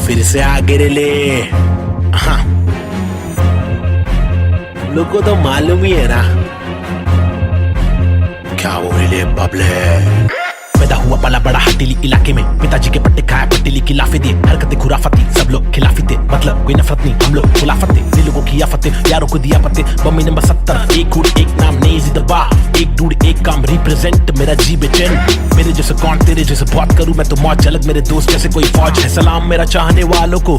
फिर से आगे ले। हाँ, लोग को तो मालूम ही है ना क्या वो ले बबले। पैदा हुआ पला बड़ा हटीली इलाके में, पिताजी के पट्टे खाया पट्टीली की लाफे दिए, हरकतें खुराफती सब लोग खिलाफी थे, मतलब कोई नफरत नहीं हम लोग खुलाफत थे, दिल लोगों की आफतें यारों को दिया पते। बम्मी नंबर 70 एक उड़ एक नाम नहीं जिंदबा, एक डूड एक काम रिप्रेजेंट मेरा जी बेचैन। मेरे जैसे कौन तेरे जैसे बहुत करूं मैं तो मौज झलक, मेरे दोस्त जैसे कोई फौज है। सलाम मेरा चाहने वालों को,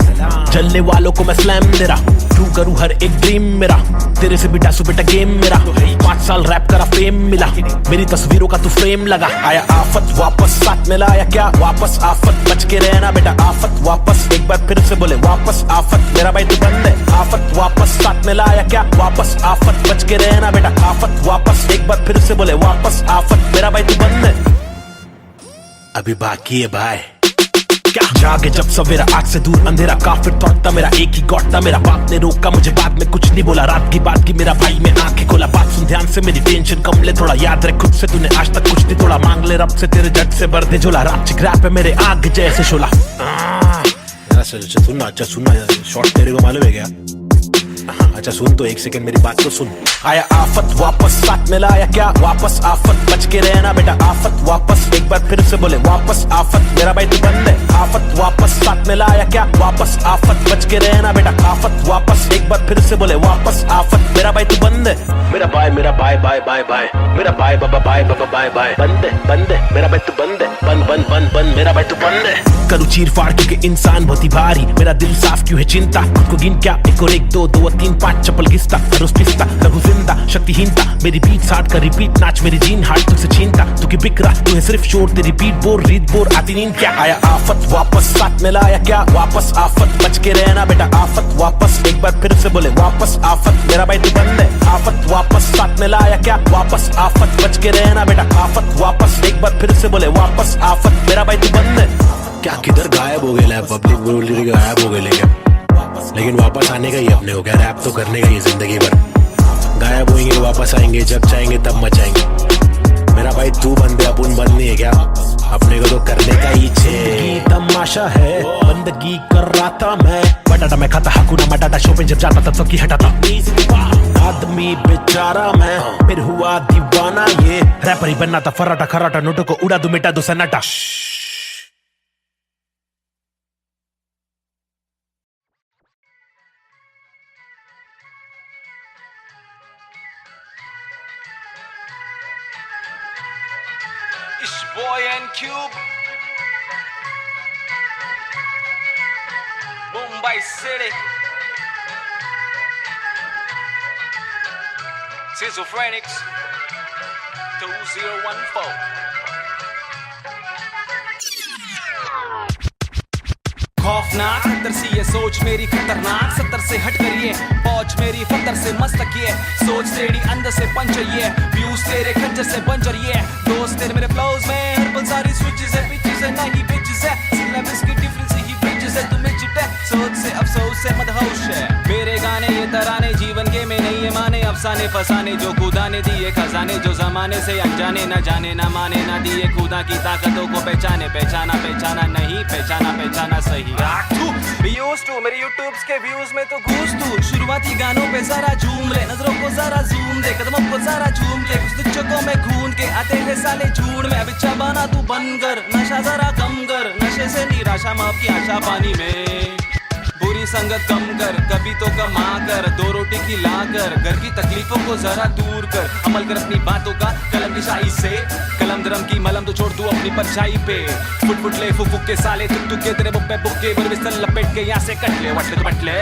जलने वालों को मैं स्लैम दे रहा, ट्रू करूं हर एक ड्रीम मेरा, तेरे से भी डासू बेटा गेम मेरा। 5 साल रैप करा फेम मिला, मेरी तस्वीरों का तू फ्रेम लगा। आया आफत वापस साथ में लाया क्या वापस आफत, बच के रहना बेटा आफत वापस, एक बार फिर से बोले वापस आफत, मेरा भाई तू बंद है। आफत वापस साथ में लाया क्या वापस आफत, बच के रहना बेटा आफत वापस, एक बार फिर से बोले वापस आफत, मेरा भाई तू बंद है। अभी बाकी है भाई क्या जागे जब सवेरा, आग से दूर अंधेरा, काफिर तोड़ता मेरा एक ही गॉड था, मेरा बाप ने रोका मुझे बाद में कुछ नहीं बोला, रात की बात की मेरा भाई में आंखें खोला। बात सुन ध्यान से मेरी टेंशन कम ले थोड़ा, याद रख खुद से तूने आज तक कुछ नहीं तोड़ा, मांग ले रब से तेरे जट से भर दे झोला, रात चिक रैप है मेरे आग जैसे शोला। सुनना अच्छा सुनना, शॉर्ट तेरे को मालूम है क्या? अच्छा सुन तो एक सेकंड मेरी बात तो सुन। आया आफत वापस साथ में लाया क्या वापस आफत, बच के रहना बेटा आफत वापस, एक बार फिर से बोले वापस आफत, मेरा भाई तू बंद है। आफत वापस साथ में लाया क्या वापस आफत, बच के रहना बेटा आफत वापस, एक बार फिर से बोले वापस आफत, मेरा भाई तू बंद है। मेरा भाई बाय बाय, मेरा भाई बाबा बाय बाय, बंद है मेरा भाई तू बंद है, बंद मेरा भाई तू बंद है। करूँ चीर फाड़ क्योंकि इंसान बहुत ही भारी, मेरा दिल साफ क्यों है चिंता, खुद को गिन क्या 1 और 1 2 2 और 3 5 चप्पल घिसता, रोज पिसता लघु जिंदा शक्तिहीनता, मेरी बीट साठ का रिपीट नाच मेरी जीन हार्ट तुझसे छीनता, तू की बिक रहा तू है सिर्फ शोर, तेरी बीट बोर रीत बोर आती नींद क्या। आया आफत वापस साथ में लाया क्या वापस आफत, बच के रहना बेटा आफत वापस, एक बार फिर से बोले वापस आफत, मेरा भाई तू बंद है। आफत वापस साथ में लाया क्या वापस आफत, बच के रहना बेटा आफत वापस, एक बार फिर से बोले वापस आफत, मेरा भाई तू बंद है। क्या किधर गायब हो गया पब्लिक बोली गायब हो गए क्या, लेकिन वापस आने का ही अपने हो गया, रैप तो करने का ही जिंदगी भर, गायब होंगे वापस आएंगे जब चाहेंगे तब मचाएंगे। मेरा भाई तू बंदे अपन बंद नहीं है क्या, अपने को तो करने का ही छे तमाशा है, बंदगी कर रहा था मैं, बटाटा मैं खाता हकुना मटाटा, शो पे जब जाता तब सबकी हटाता, आदमी बेचारा मैं फिर हुआ दीवाना, ये रैपर ही बनना था फराटा खराटा, नोटों को उड़ा दो मिटा दो सन्नाटा। It's boy and Cube, Mumbai City, Schizophrenics 2014. खौफनाक खतर सी ये सोच मेरी खतरनाक, 70 से हट कर ये पहुंच मेरी फतर से मस्तक ये सोच तेरी अंदर से पंचर ये व्यूज तेरे खंजर से बंजर ये दोस्त तेरे मेरे फ्लोज में हर सारी स्विचेस है पिचेस है नहीं बिचेस है सिलेबस की डिफरेंस ही ब्रिजेस है तुम्हें चिट है सोच से अफसोस से मदहोश है मेरे गाने ये तराने जीवन के में नहीं है माने अफसाने फसाने जो खुदा ने दिए खजाने जो जमाने से अनजाने न जाने न माने न दिए खुदा की ताकतों को पहचाने पहचाना नहीं पहचाना सही मेरे यूट्यूब्स के व्यूज में तो घूस तू शुरुआती गानों पे जरा झूम ले नजरों को जरा जूम दे कदमों को जरा झूम के कुछ चक्कों में खून के आते हैं साले झूठ में अब इच्छा बना तू बंद कर नशा जरा कम कर नशे से निराशा माफ की आशा पानी में बुरी संगत कम कर कभी तो कमा कर दो रोटी खिला कर घर की तकलीफों को जरा दूर कर अमल कर अपनी बातों का कलम की शाही से कलम दरम की मलम तो छोड़ तू अपनी परछाई पे फुट ले फुक के साले तुक के तेरे बुक पे बुक्के बर बिस्तर लपेट के यहाँ से कट ले वट ले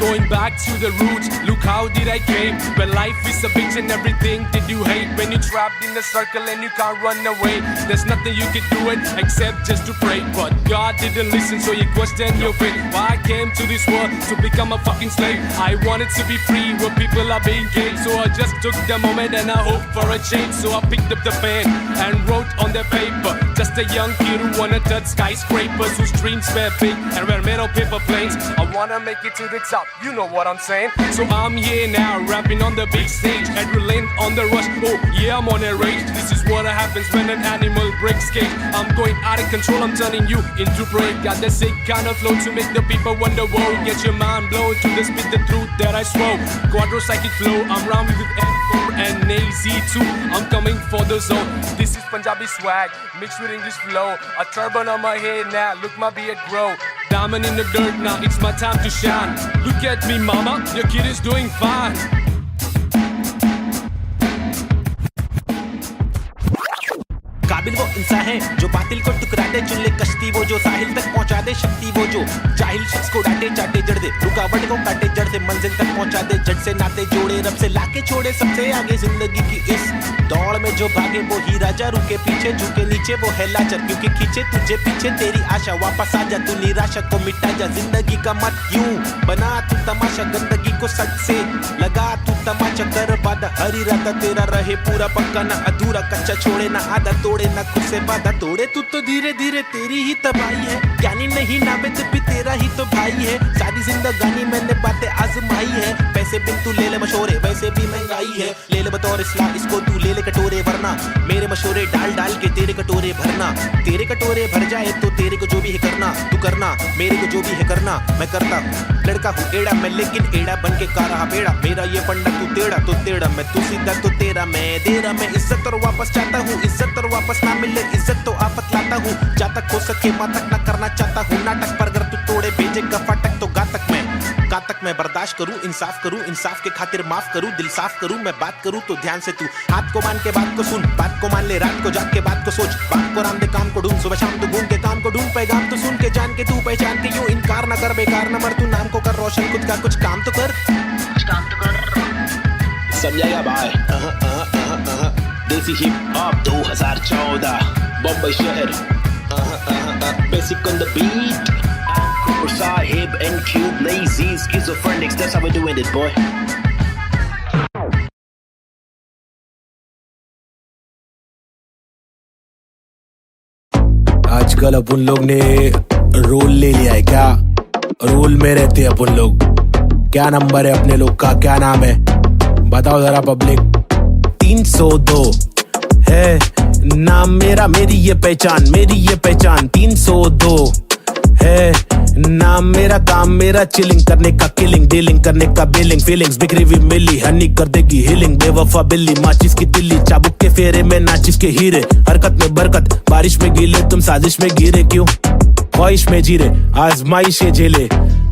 Going back to the roots, look how did I came. When life is a bitch and everything did you hate. When you're trapped in a circle and you can't run away. There's nothing you can do it except just to pray. But God didn't listen so you question your fate. Why I came to this world to become a fucking slave. I wanted to be free where people are being caged. So I just took the moment and I hoped for a change. So I picked up the pen and wrote on the paper. Just a young kid who wanna touch skyscrapers. Whose dreams were big and were made of paper planes. I wanna make it to the top. You know what I'm saying? So I'm here now, rapping on the big stage. Adrenaline on the rush, oh yeah I'm on a rage. This is what I happens when an animal breaks cage. I'm going out of control, I'm turning you into prey. Got that sick kind of flow to make the people wonder, whoa. Get your mind blown to the speed, the truth that I swore. Quadro-psychic flow, I'm rhyming with M4 and AZ2. I'm coming for the zone. This is Punjabi swag, mixed with English flow. A turban on my head now, look my beard grow. Diamond in the dirt now, it's my time to shine. Look at me mama, your kid is doing fine. काबिल वो इंसान है जो बातिल को टुकरा दे, चुन ले कश्ती वो जो साहिल तक पहुंचा दे, शक्ति वो जो जाहिल शख्स को डांटे चाटे जड़ दे, रुकावट को काटे जड़ से मंजिल तक पहुंचा दे, जड़ से नाते जोड़े रब से लाके छोड़े सबसे आगे जिंदगी की इस दौड़ में जो भागे वो ही राजा, रुके पीछे झुके नीचे वो है लाचार, क्योंकि खींचे तुझे पीछे तेरी आशा, वापस आ जा तू निराशा को मिटा जा, जिंदगी का मत यूं बना तू तमाशा, गंदगी को सच से लगा तू तमाचा, कर वादा हर इरादा तेरा रहे पूरा पक्का, ना अधूरा कच्चा छोड़े ना आधा तोड़े, ना खुद से वादा तोड़े, तू तो धीरे धीरे तेरी ही तबाही है, ज्ञानी नहीं नाबिद भी तेरा ही तो भाई है, सारी जिंदगानी मैंने बातें आजमाई है, पैसे बिन तू ले ले मशोरे वैसे भी महंगाई है, ले ले बतौर इस्लाम इसको तू ले ले कटोरे, वरना मेरे मशोरे डाल डाल के तेरे कटोरे भरना, तेरे कटोरे भर जाए तो तेरे को जो भी है करना, तू करना मेरे को जो भी है करना, मैं करता हूँ, लड़का हूँ एड़ा मैं लेकिन एड़ा बन के का रहा बेड़ा, मेरा ये फंडा तू टेढ़ा तो टेढ़ा, मैं तू सीधा तो तेरा मैं दे रहा, मैं इज्जत और वापस चाहता हूँ, इज्जत और वापस ना मिले इज्जत तो आफत लाता हूँ, जहाँ तक हो सके वहाँ तक ना करना चाहता हूँ नाटक, पर अगर तू तोड़े भेजेगा फाटक तो घातक मैं बर्दाश्त करूँ, इंसाफ करूँ, इंसाफ के खातिर माफ करूँ, दिल साफ करूँ, मैं बात करूँ तो ध्यान से तू हाथ को मान के बात को सुन, बात को मान ले रात को जाग के बात को सोच, बात को राम दे काम को ढूंढ, सुबह शाम तू घूम के काम को ढूंढ, पैगाम तो सुन के जान के तू पहचान के यूं इनकार न कर, बेकार न मर, तू नाम को कर रोशन, खुद का कुछ काम तो कर, समझेगा भाई। देसी हिप हॉप 2014 बम्बई शहर, basic on the beat, Sahib and Cube, lazy, schizophrenics, that's how we're doing it, boy. आजकल अपन लोग ने रोल ले लिया है क्या, रोल में रहते हैं अपन लोग, क्या नंबर है अपने लोग का, क्या नाम है बताओ जरा पब्लिक। 302 है नाम मेरा, मेरी ये पहचान, मेरी ये पहचान, 302 है नाम मेरा, काम मेरा चिलिंग करने का, किलिंग डीलिंग करने का, बिलिंग फीलिंग्स बिखरी हुई मिली, हनी कर देगी हीलिंग, बेवफा बिल्ली माचिस की तिल्ली, चाबुक के फेरे में नाचिस के हीरे, हरकत में बरकत, बारिश में गीले तुम साजिश में गिरे, क्यों ख्वाहिश में जीरे आजमाइशे झेले,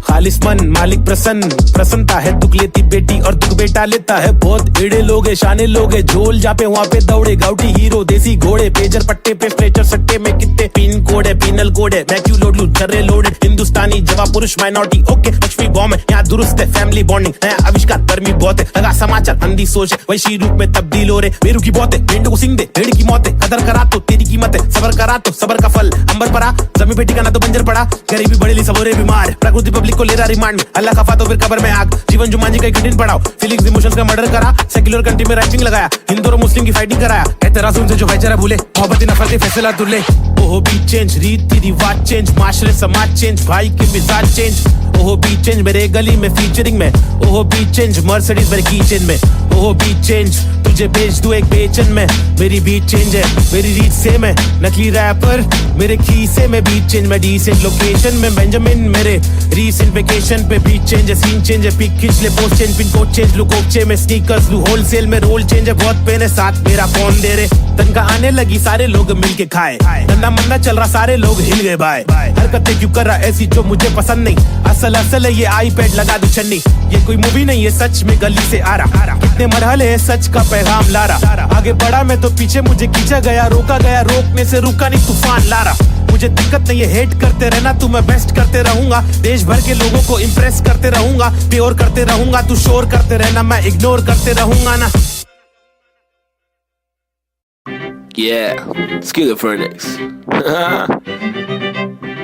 खालिस मन मालिक प्रसन्न, प्रसन्नता है दुख लेती बेटी और दुख बेटा लेता है, बहुत एड़े लोग है शाने लोग है, झोल जापे वहाँ पे दौड़े, गाउटी हीरो देसी घोड़े, पेजर पट्टे पे स्ट्रेचर सट्टे में कितने पिन कोड है, पिनल कोड है, मैं क्यों लोड लूं चर्रे लोडेड, हिंदुस्तानी जवाब पुरुष माइनॉरिटी ओके, लक्ष्मी बॉम्ब है यहाँ दुरुस्त है, फैमिली बॉन्डिंग नया आविष्कार, गर्मी बहुत है, लगा समाचार अंधी सोच है, वैशी रूप में तब्दील हो रहे, बेरू की बहुत है, भेंड को सिंह दे भेड़ की मौत है, कदर करा तो तेरी कीमत है, सबर करा तो सबर का फल अंबर पड़ा, जमी बेटी का ना तो बंजर पड़ा, गरीबी बढ़ेली सबोरे बीमार, प्रकृति पब्लिक को ले रहा रिमांड में, अल्लाह का फातो फिर कब्र में आग, जीवन जुमांजी का कठिन पड़ाव, फीलिंग्स इमोशंस का मर्डर करा, सेक्युलर कंट्री में राइटिंग लगाया, हिंदू और मुस्लिम की फाइटिंग कराया, एतराज उनसे जो भाईचारा भूले, मोहब्बत नफरत फैसला तुले, ओहो बी चेंज, रीति रिवाज चेंज, माशरे समाज चेंज, भाई के मिजाज चेंज, ओहो बी चेंज मेरे गली में फीचरिंग में, ओहो बी चेंज मर्सिडीज मेरे कीचेन में, ओहो बी चेंज तुझे भेज दूं एक बेचन में, मेरी बीट चेंज है मेरी रीत से मैं नकली रैपर, मेरे खीसे में बीट चेंज, मैं डिसेंट लोकेशन में बेंजामिन, मेरे रीसेंट वेकेशन पे बीट चेंज है, सीन चेंज है, पिक खींच ले post change, pin code change लू कोकचे में, स्नीकर्स लू होलसेल में, रोल चेंज है बहुत पेन है, साथ मेरा कौन दे रे, तनखा आने लगी सारे लोग मिलके खाए, धंधा मंदा चल रहा सारे लोग हिल गए भाई, हरकतें क्यों कर रहा ऐसी जो मुझे पसंद नहीं, असल असल है ये आईपैड लगा दू छन्नी, ये कोई मूवी नहीं है सच में गली से आ रहा, कितने मरहले है सच का पैगाम ला रहा, आगे बढ़ा मैं तो पीछे मुझे खींचा गया, रोका गया रोकने से रुका नहीं तूफान ला रहा, मुझे दिक्कत नहीं है हेट करते रहना, तू मैं बेस्ट करते रहूंगा, देश भर के लोगों को इम्प्रेस करते रहूंगा, प्योर करते रहूंगा, तू शोर करते रहना मैं इग्नोर करते रहूंगा ना। Yeah, schizophrenics.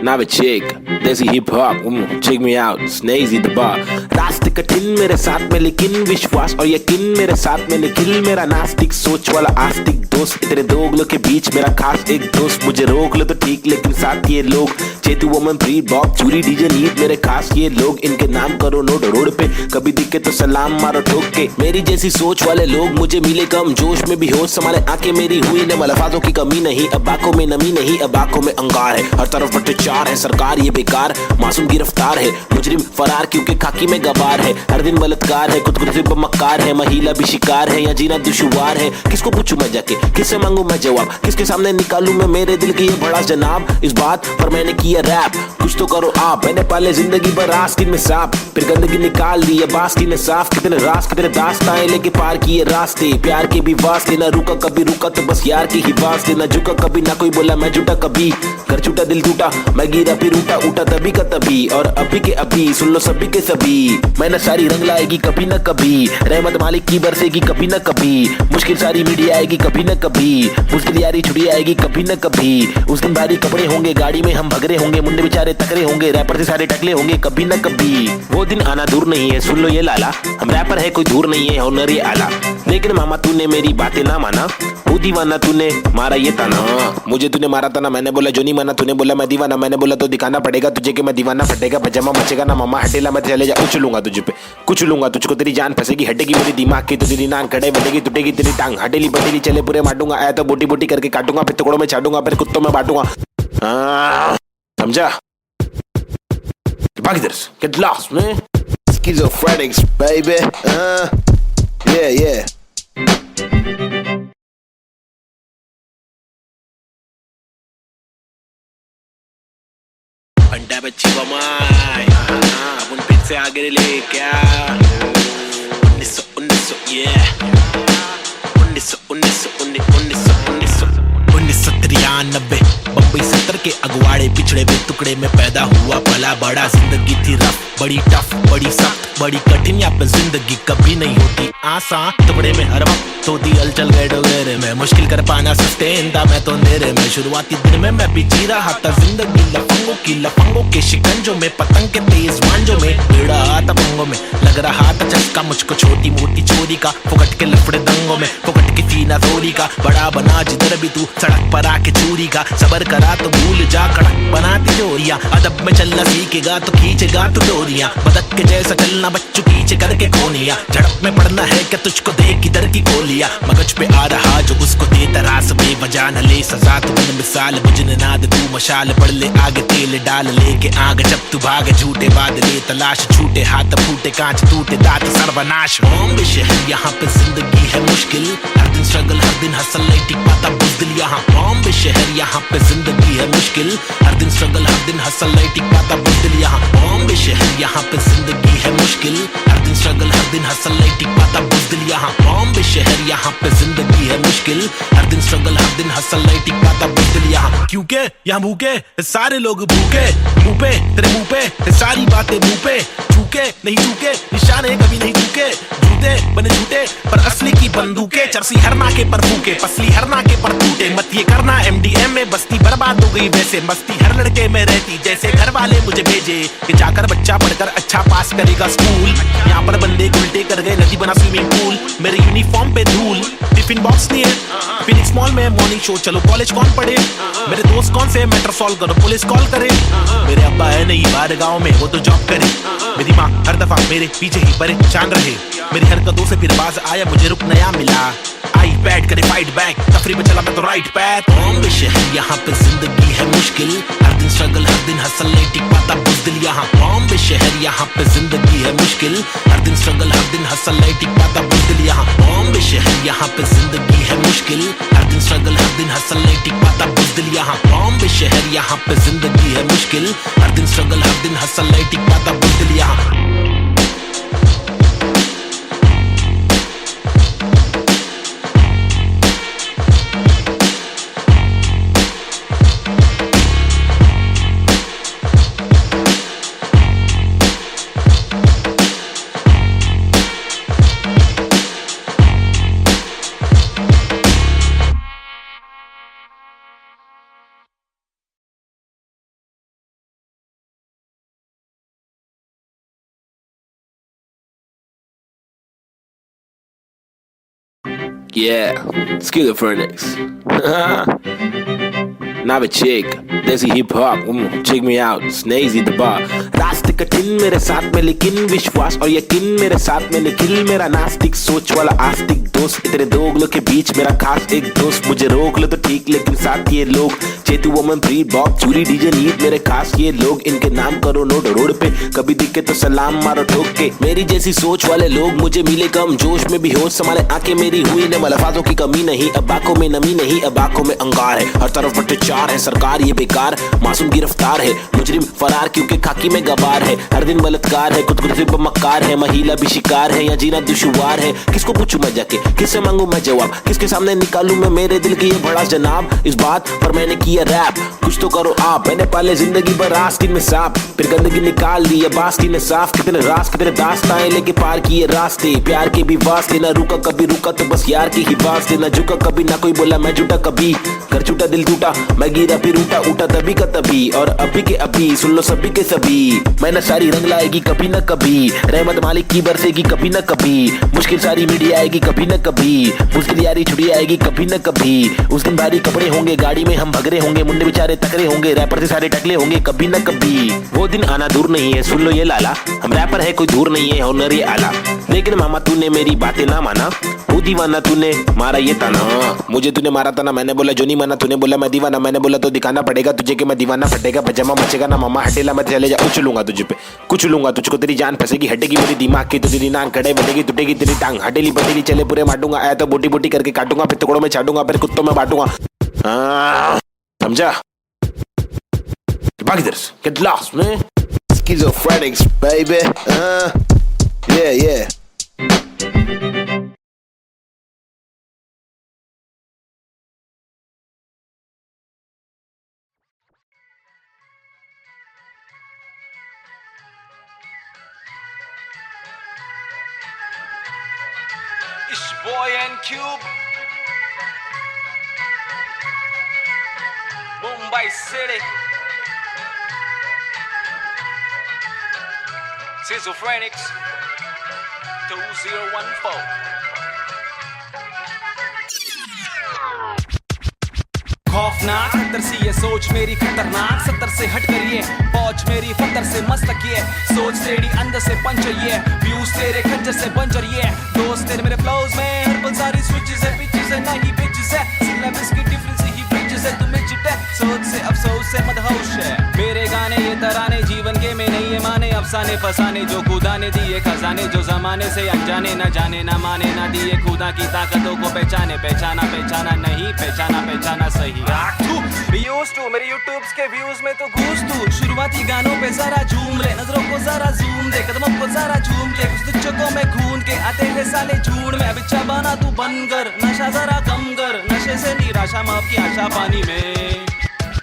Now a chick, desi hip hop, check me out, Snazy the bar. रास्ते कठिन मेरे साथ में लेकिन विश्वास और यकीन मेरे साथ में निखिल, मेरा नास्तिक सोच वाला आस्तिक दोस्त, तेरे दोगलों के बीच मेरा खास एक दोस्त, मुझे रोक लो तो ठीक लेकिन साथ ये लोग चेतु वमन प्री बॉब चूरी डीजे नीत मेरे खास ये लोग, इनके नाम करो नोट रोड पे, कभी दिखे तो सलाम मारो ठोक के। मेरी जैसी सोच वाले लोग मुझे मिले कम, जोश में भी होश संभाले आंखें मेरी हुई न मलफाजों की कमी नहीं, अब आंखों में नमी नहीं, अब आंखों में अंगार है, हर तरफ भ्रष्टाचार है, सरकार ये बेकार, मासूम गिरफ्तार है, मुजरिम फरार क्योंकि खाकी में गवार है, हर दिन बलात्कार है, खुदकुशी पर मक्कार है, महिला भी शिकार है, या जीना दुश्वार है। किसको पूछूं मैं जाके, किससे मांगू मैं जवाब, किसके सामने निकालूं मैं मेरे दिल की ये बड़ा जनाब। इस बात पर मैंने किया रैप, कुछ तो करो आप। मैंने पाले जिंदगी भर आस्तीन में सांप, फिर गंदगी निकाल दी अब आस्तीन ने साफ। कितने राज कितने दास्तां लेके पार किए रास्ते, प्यार के भी वास्ते, ना रुका कभी रुका तो बस यार की ही वास्ते, ना झुका कभी ना कोई बोला मैं झूठा कभी, घर छूटा दिल टूटा मैं गिरा फिर उठा, उठा तभी का तभी और अभी के अभी, सुन लो सभी के सभी। मेहनत सारी रंग लाएगी कभी न कभी, रहमत मालिक की बरसेगी कभी न कभी, मुश्किल सारी मीडिया आएगी कभी न कभी, मुश्किल यारी छुड़ी आएगी कभी न कभी। उस दिन भारी कपड़े होंगे, गाड़ी में हम भगरे होंगे, मुंडे बेचारे तकरे होंगे, रैपर से सारे टकले होंगे कभी न कभी। वो दिन आना दूर नहीं है, सुन लो ये लाला, हम रैपर है कोई दूर नहीं है, हुनर ये आला। लेकिन मामा तूने मेरी बातें ना माना, वो दीवाना तूने मारा ये ताना, मुझे तूने मारा था ना, मैंने बोला जो नहीं माना, तूने बोला मैं दीवाना, मैंने बोला तो दिखाना पड़ेगा तुझे कि मैं दीवाना, फटेगा पजामा मचेगा ना मामा, हटेला मैं चले जा, कुछ लूंगा तुझे पे, कुछ लूंगा तुझको, तेरी जान फंसेगी, हटेगी मेरी दिमाग की तो तेरी नान खड़े बटेगी, टूटेगी तेरी टांग, हटेली बटेली चले पूरे मारूंगा, आया तो बोटी बोटी करके काटूंगा, फिर टुकड़ों में छाटूंगा, फिर कुत्तों में बांटूंगा। समझा? भाग इधर से, get lost man. Schizophrenics baby. Yeah. अंडा बच्ची बमाई, अपन फिर से आगे ले क्या? 1900 yeah. 1993 बम्बई 70 के अगवाड़े पिछड़े हुए टुकड़े में पैदा हुआ, पला बड़ा, जिंदगी थी रफ, बड़ी टफ, बड़ी सख्त, बड़ी कठिन, यहाँ पे जिंदगी कभी नहीं होती आसान, टुकड़े में हर वक्त होती हलचल गए डोगरे में, मुश्किल कर पाना सस्टेन था मैं तो अंधेरे में, शुरुआती दिन में मैं भी जी रहा था जिंदगी लफंगों के शिकंजों में, पतंग के तेज मांझों में, भिड़ा था पंगों में, लग रहा था चस्का मुझको छोटी मोटी चोरी का, फुकट के लफड़े दंगों में, फुकट की फीना थोड़ी का, बड़ा बना जिधर भी तू सड़क पर आके चूरी का, सबर करा तो भूल जा कड़क बनाती जोरियां, अदब में चलना सीखेगा तो खींचेगा तो डोरियां, बदक के जैसा चलना बच्चों पीछे करके कोनिया, झड़प में पड़ना है क्या तुझको देख किधर की गोलियां, मगज पे आ रहा जो उसको देता रास बेवजह न ले सजा, तू बन मिसाल बुझने नाद तू मशाल, बढ़ ले आगे तेल डाल लेके आग, जब तू भागे झूठे बादले तलाश, छूटे हाथ फूटे कांच टूटे दांत सर्वनाश। बॉम्बे शहर यहाँ पे जिंदगी है मुश्किल, हर दिन स्ट्रगल हर दिन हसल नहीं टिक पाता बुज़दिल यहाँ, बॉम्बे शहर यहाँ पे जिंदगी है मुश्किल, हर दिन स्ट्रगल हर दिन हसल नहीं टिक पाता बुज़दिल यहाँ, बॉम्बे शहर यहाँ पे जिंदगी है मुश्किल, हर दिन स्ट्रगल हर दिन हसल नहीं टिक पाता बुज़दिल यहाँ, बॉम्बे शहर यहाँ पे जिंदगी है मुश्किल, हर दिन स्ट्रगल हर दिन हसल नहीं टिक पाता बुज़दिल यहाँ, क्योंकि यहाँ भूखे सारे लोग भूखे, मुंह पे तेरे मुंह पे सारी बातें मुंह पे, झूके नहीं झूके निशाने कभी नहीं झूके, झूठे बने झूठे पर असली की बंदूकें, चरसी हर नाके पर फूके, पसली हर नाके पर टूटे, मत ये करना MDM में बस्ती बर्बाद हो गई वैसे, मस्ती हर लड़के में रहती जैसे घर वाले मुझे भेजे कि जाकर बच्चा पढ़कर अच्छा पास करेगा स्कूल, यहाँ पर बंदे उल्टे कर गए नदी बना स्विमिंग पूल, मेरे यूनिफॉर्म पे धूल, टिफिन बॉक्स नहीं है, फिनिक्स मॉल में मॉर्निंग शो, चलो कॉलेज कौन पढ़े, मेरे दोस्त कौन से मैटर सॉल्व करो पुलिस कॉल करे, मेरे अब्बा है नहीं बाहर गाँव में वो तो जॉब करे, मेरी माँ हर दफा मेरे पीछे ही परेशान रहे, मेरी हरकतों से फिर बाज आया मुझे रुक नया मिला, आई बैठ करे फाइट बैक, तफरी में चला मैं तो राइट पैथ, बॉम्बे शहर यहाँ पे जिंदगी है मुश्किल, हर दिन स्ट्रगल हर दिन हसल नहीं टिक पाता बुज़दिल यहाँ, बॉम्बे शहर यहाँ पे जिंदगी है मुश्किल, हर दिन स्ट्रगल हर दिन हसल नहीं टिक पाता बुज़दिल यहाँ, बॉम्बे शहर यहाँ पे जिंदगी है मुश्किल, हर दिन स्ट्रगल हर दिन हसल नहीं टिक पाता बुज़दिल यहाँ, बॉम्बे शहर यहाँ पे जिंदगी है मुश्किल, हर दिन स्ट्रगल हर दिन हसल नहीं टिक पाता बुज़दिल यहाँ। Yeah, Schizophrenics. now a chick, desi hip hop, check me out, Snazy the bar. रास्ते कठिन मेरे साथ में लेकिन विश्वास और यकीन मेरे साथ में निखिल मेरा नास्तिक सोच वाला आस्तिक दोस्त इतने दोगलों के बीच मेरा खास एक दोस्त मुझे रोक लो तो ठीक लेकिन साथ ये लोग चेतु वोमन ब्रीड बॉब चूरी डीजे नीट मेरे खास ये लोग इनके नाम करो नोट रोड पे कभी दिखे तो सलाम मारो ठोक के मेरी जैसी सोच वाले लोग मुझे मिले कम जोश में भी होश संभाले आंखें मेरी हुई ने मलफाजों की कमी नहीं अब आंखों में नमी नहीं अब आंखों में अंगार है हर तरफ भ्रष्टाचार है सरकार ये बेकार मासूम गिरफ्तार है मुजरिम फरार क्योंकि खाकी में गवार है हर दिन बलात्कार है खुदकुशी पर मक्कार है महिला भी शिकार है या जीना दुश्वार है किसको पूछूं मैं जाके किससे मांगू मैं जवाब किसके सामने निकालूं मैं मेरे दिल की ये बड़ा जनाब इस बात पर मैंने किया रैप कुछ तो करो आप मैंने पाले जिंदगी भर आस्तीन में सांप फिर गंदगी निकाल दी अब आस्तीन ने साफ कितने रास कितने दास्ताएं लेके पार किए रास्ते प्यार के भी वास्ते ना रुका कभी रुका तो बस यार की ही वास्ते ना झुका कभी ना कोई बोला मैं झूठा कभी घर छूटा दिल टूटा मैं गिरा फिर उठा उठा तभी का तभी और अभी के अभी सुन लो सभी के सभी मैंने सारी रंग लाएगी कभी न कभी रहमत मालिक की बरसेगी कभी न कभी मुश्किल सारी मीडिया आएगी कभी न कभी मुश्किल यारी छुड़ी आएगी कभी न कभी उस दिन भारी कपड़े होंगे गाड़ी में हम भगरे होंगे मुंडे बेचारे तकरे होंगे रैपर से सारे टकले होंगे कभी न कभी वो दिन आना दूर नहीं है सुन लो ये लाला हम रैपर है कोई दूर नहीं है ऑनर ये आला लेकिन मामा तूने मेरी बातें ना माना वो दीवाना तूने मारा ये ताना मुझे तूने मारा था ना मैंने बोला जो नहीं माना तूने बोला मैं दीवाना मैंने बोला तो दिखाना पड़ेगा तुझे कि मैं दीवाना फटेगा पजामा मचेगा ना मामा हटेला मैं चले जा उछलूंगा तुझे पे कुछ लूंगा तुझको तेरी जान फंसेगी हटेगी मेरी दिमाग की तो तेरी नाक खड़े बढ़ेगी टूटेगी तेरी टांग हटेली बटेली चले पूरे माटूंगा आया तो बोटी बोटी करके काटूंगा फिर टुकड़ों में छाटूंगा फिर कुत्तों में बांटूंगा समझा भाग इधर से get lost man schizophrenics baby yeah It's boy and Cube, Mumbai City, Schizophrenics 2014. खौफनाक 70 सी ये सोच मेरी खतरनाक 70 से हट कर ये पहुंच मेरी फतर से मस्तक ये सोच तेरी अंदर से पंचर ये व्यूज तेरे खंजर से बंजर ये दोस्त तेरे मेरे फ्लोज में हर पल सारी स्विचेस है पिचेस है नहीं बिचेस है सिलेबस की डिफरेंस ही ब्रिजेस है तुम्हें चिटे सोच से अफसोस से मदहोश है मेरे गाने ये तराने जीवन के में नहीं है माने अफसाने फसाने जो खुदा ने दिए खजाने जो जमाने से अनजाने न जाने न माने न दिए खुदा की ताकतों को पहचाने पहचाना पहचाना नहीं पहचाना पहचाना सही मेरे यूट्यूब्स के व्यूज में तो घूस तू शुरुआती गानों पे जरा झूम ले नजरों को जरा जूम दे कदमों को जरा झूम ले कुछ तुझको में खून के आते हैं साले झूठ में अब इच्छा बना तू बन कर नशा जरा कम कर नशे से निराशा माफ की आशा पानी में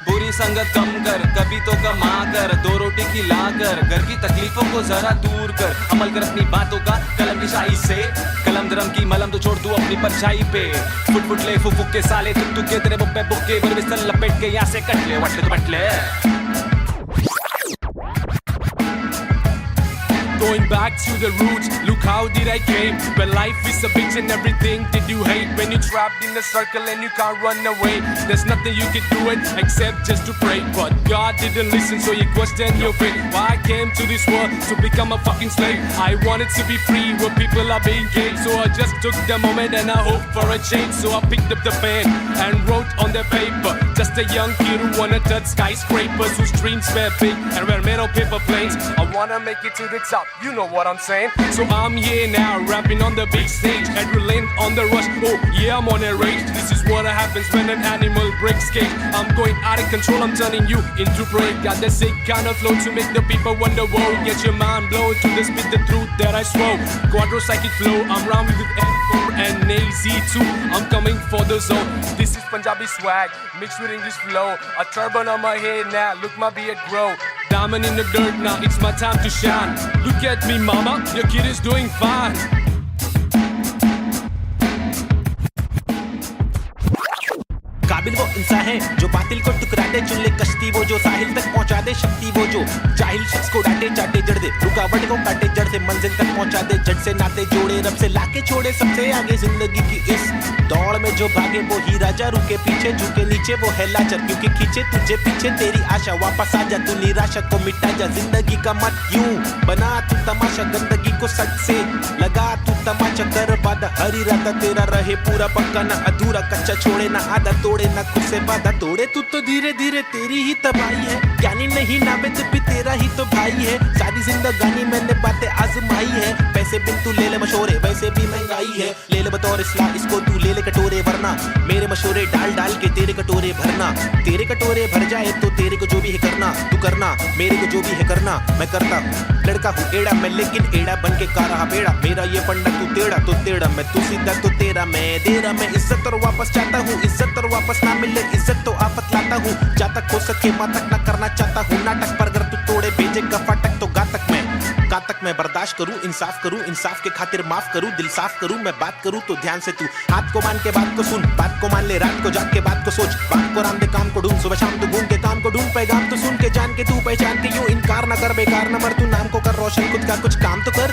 बुरी संगत कम कर कभी तो कमा कर दो रोटी खिला कर घर की तकलीफों को जरा दूर कर अमल कर अपनी बातों का कलम की शाही से कलम दरम की मलम तो छोड़ तू अपनी परछाई पे फुट फुट ले फुक के साले तुक तुक के तेरे बुक पे बुक्के बर बिस्तर लपेट के यहाँ से कट ले वट ले Going back to the roots, look how did I came. When life is a bitch and everything did you hate. When you're trapped in a circle and you can't run away. There's nothing you can do it except just to pray. But God didn't listen so you question your fate. Why I came to this world to become a fucking slave. I wanted to be free where people are being caged. So I just took the moment and I hoped for a change. So I picked up the pen and wrote on the paper. Just a young kid who wanna touch skyscrapers. Whose dreams were big and were made of paper planes. I wanna make it to the top. You know what I'm saying? So I'm here now, rapping on the big stage. Adrenaline on the rush, oh yeah, I'm on a rage. This is what happens when an animal breaks cage. I'm going out of control, I'm turning you into prey. Got the sick kind of flow to make the people wonder, whoa. Get your mind blown to the spit the truth that I swore. Quadro psychic flow, I'm rhyming with M4 and AZ2. I'm coming for the zone. This is Punjabi swag, mixed with English flow. A turban on my head now, look my beard grow. Diamond in the dirt now, it's my time to shine. Look at me mama, your kid is doing fine. काबिल वो इंसान है जो बातिल को टुकरा दे, चुन ले कश्ती वो जो साहिल तक पहुंचा दे, शक्ति वो जो जाहिल शख्स को डांटे चाटे जड़ दे, रुकावट को काटे जड़ से मंजिल तक पहुंचा दे, जड़ से नाते जोड़े रब से लाके छोड़े सबसे आगे जिंदगी की इस दौड़ में जो भागे वो ही राजा, रुके पीछे झुके नीचे वो है लाचार, क्योंकि खींचे तुझे पीछे तेरी आशा, वापस आजा तू निराशा को मिटा जा, जिंदगी का मत यूं बना तू तमाशा, गंदगी को सच से लगा तू तमाचा, कर वादा हर इरादा तेरा रहे पूरा पक्का, ना अधूरा कच्चा छोड़े ना आधा तोड़े, ना खुद से वादा तोड़े, तू तो धीरे धीरे तेरी ही तबाही है, ज्ञानी नहीं नाबिद भी तेरा ही तो भाई है, सारी जिंदगानी मैंने बातें आजमाई है, पैसे बिन तू ले ले मशोरे वैसे भी महंगाई है, ले ले बतौर इस्लाह इसको तू ले ले कटोरे, वरना मेरे मशोरे डाल डाल के तेरे कटोरे भरना, तेरे कटोरे भर जाए तो तेरे को जो भी है करना, तू करना मेरे को जो भी है करना, मैं करता हूँ, लड़का हूँ एड़ा मैं लेकिन एड़ा बन के का रहा बेड़ा, मेरा ये फंडा तू टेढ़ा तो टेढ़ा, मैं तू सीधा तो तेरा मैं दे रहा, मैं इज्जत और वापस चाहता हूँ, इज्जत और वापस ना मिले इज्जत तो आफत लाता हूँ, जा तक हो सके माँ तक ना करना चाहता हूँ नाटक, पर अगर तू तोड़े भेजे का फाटक तो गातक मैं बर्दाश्त करूँ, इंसाफ के खातिर माफ करूँ, दिल साफ करूँ, मैं बात करूँ तो ध्यान से तू हाथ को मान के बात को सुन, बात को मान ले रात को जाग के बात को सोच, बात को राम दे काम को ढूंढ, सुबह शाम तू घूम के काम को ढूंढ, पैगाम तो सुन के जान के तू पहचान के यूं इनकार न कर, बेकार न मर, तू नाम को कर रोशन, खुद का कुछ काम तो कर,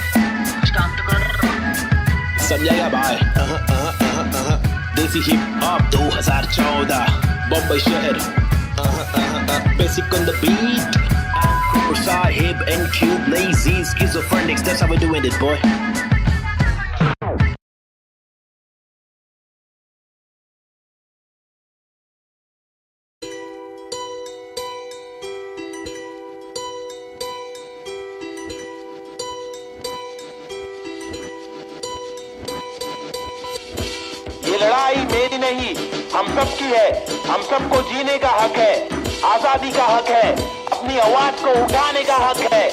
समझाएगा भाई। देसी हिप हॉप 2014 बम्बई शहर, basic on the beat, Sahib and Cube, lazy schizophrenics, that's how we're doing it, boy. ये लड़ाई मेरी नहीं हम सब की है, हम सबको जीने का हक है, आजादी का हक है, अपनी आवाज को उठाने का हक है।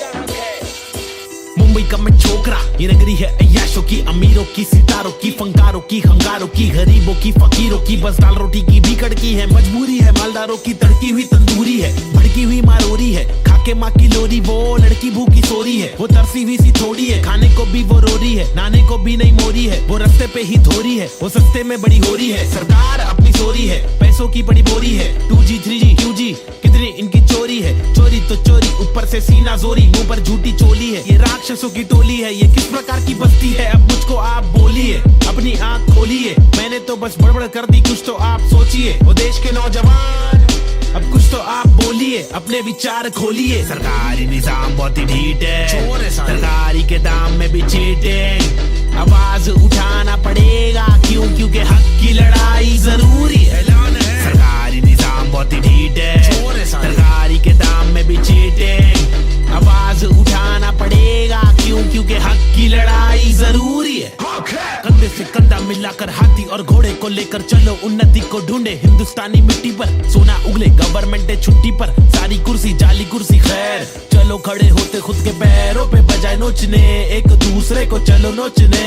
मुंबई का मैं छोकरा, ये नगरी है अय्याशों की, अमीरों की, सितारों की, फंकारों की, हंगारों की, गरीबों की, फकीरों की, बस दाल रोटी की भी कड़की है, मजबूरी है मालदारों की, तड़की हुई तंदूरी है, भड़की हुई मारोरी है, खाके माँ की लोरी, वो लड़की भूखी सोरी है, वो तरसी हुई सी थोड़ी है, खाने को भी वो रोरी है, नाने को भी नहीं मोरी है, वो रास्ते पे ही धोरी है, वो सस्ते में बड़ी हो रही है, सरकार अपनी सोरी है, पैसों की बड़ी बोरी है, 2G 3G QG कितनी इनकी चोरी है, चोरी तो चोरी ऊपर से सीना जोरी, मुंह पर झूठी चोली है, ये राक्षसों की टोली है, ये किस प्रकार की बस्ती है, अब मुझको आप बोलिए, अपनी आंख खोलिए, मैंने तो बस बड़बड़ कर दी, कुछ तो आप सोचिए, वो देश के नौजवान अब कुछ तो आप बोलिए, अपने विचार खोलिए, सरकारी निजाम बहुत ही ढीठ है, सरकारी के दाम में भी चीटिंग, आवाज उठाना पड़ेगा क्यों, क्योंकि हक की लड़ाई जरूरी है, सरकारी निजाम बहुत ही ढीठ है, सरकारी के दाम में भी चीटिंग, आवाज उठाना पड़ेगा क्यों, क्योंकि हक की लड़ाई जरूरी है, कंधे से कंधा मिलाकर हाथी और घोड़े को लेकर चलो, उन्नति को ढूंढे हिंदुस्तानी मिट्टी पर, सोना उगले गवर्नमेंट है छुट्टी पर, सारी कुर्सी जाली कुर्सी खैर, चलो खड़े होते खुद के पैरों पे बजाय नोचने, एक दूसरे को चलो नोचने,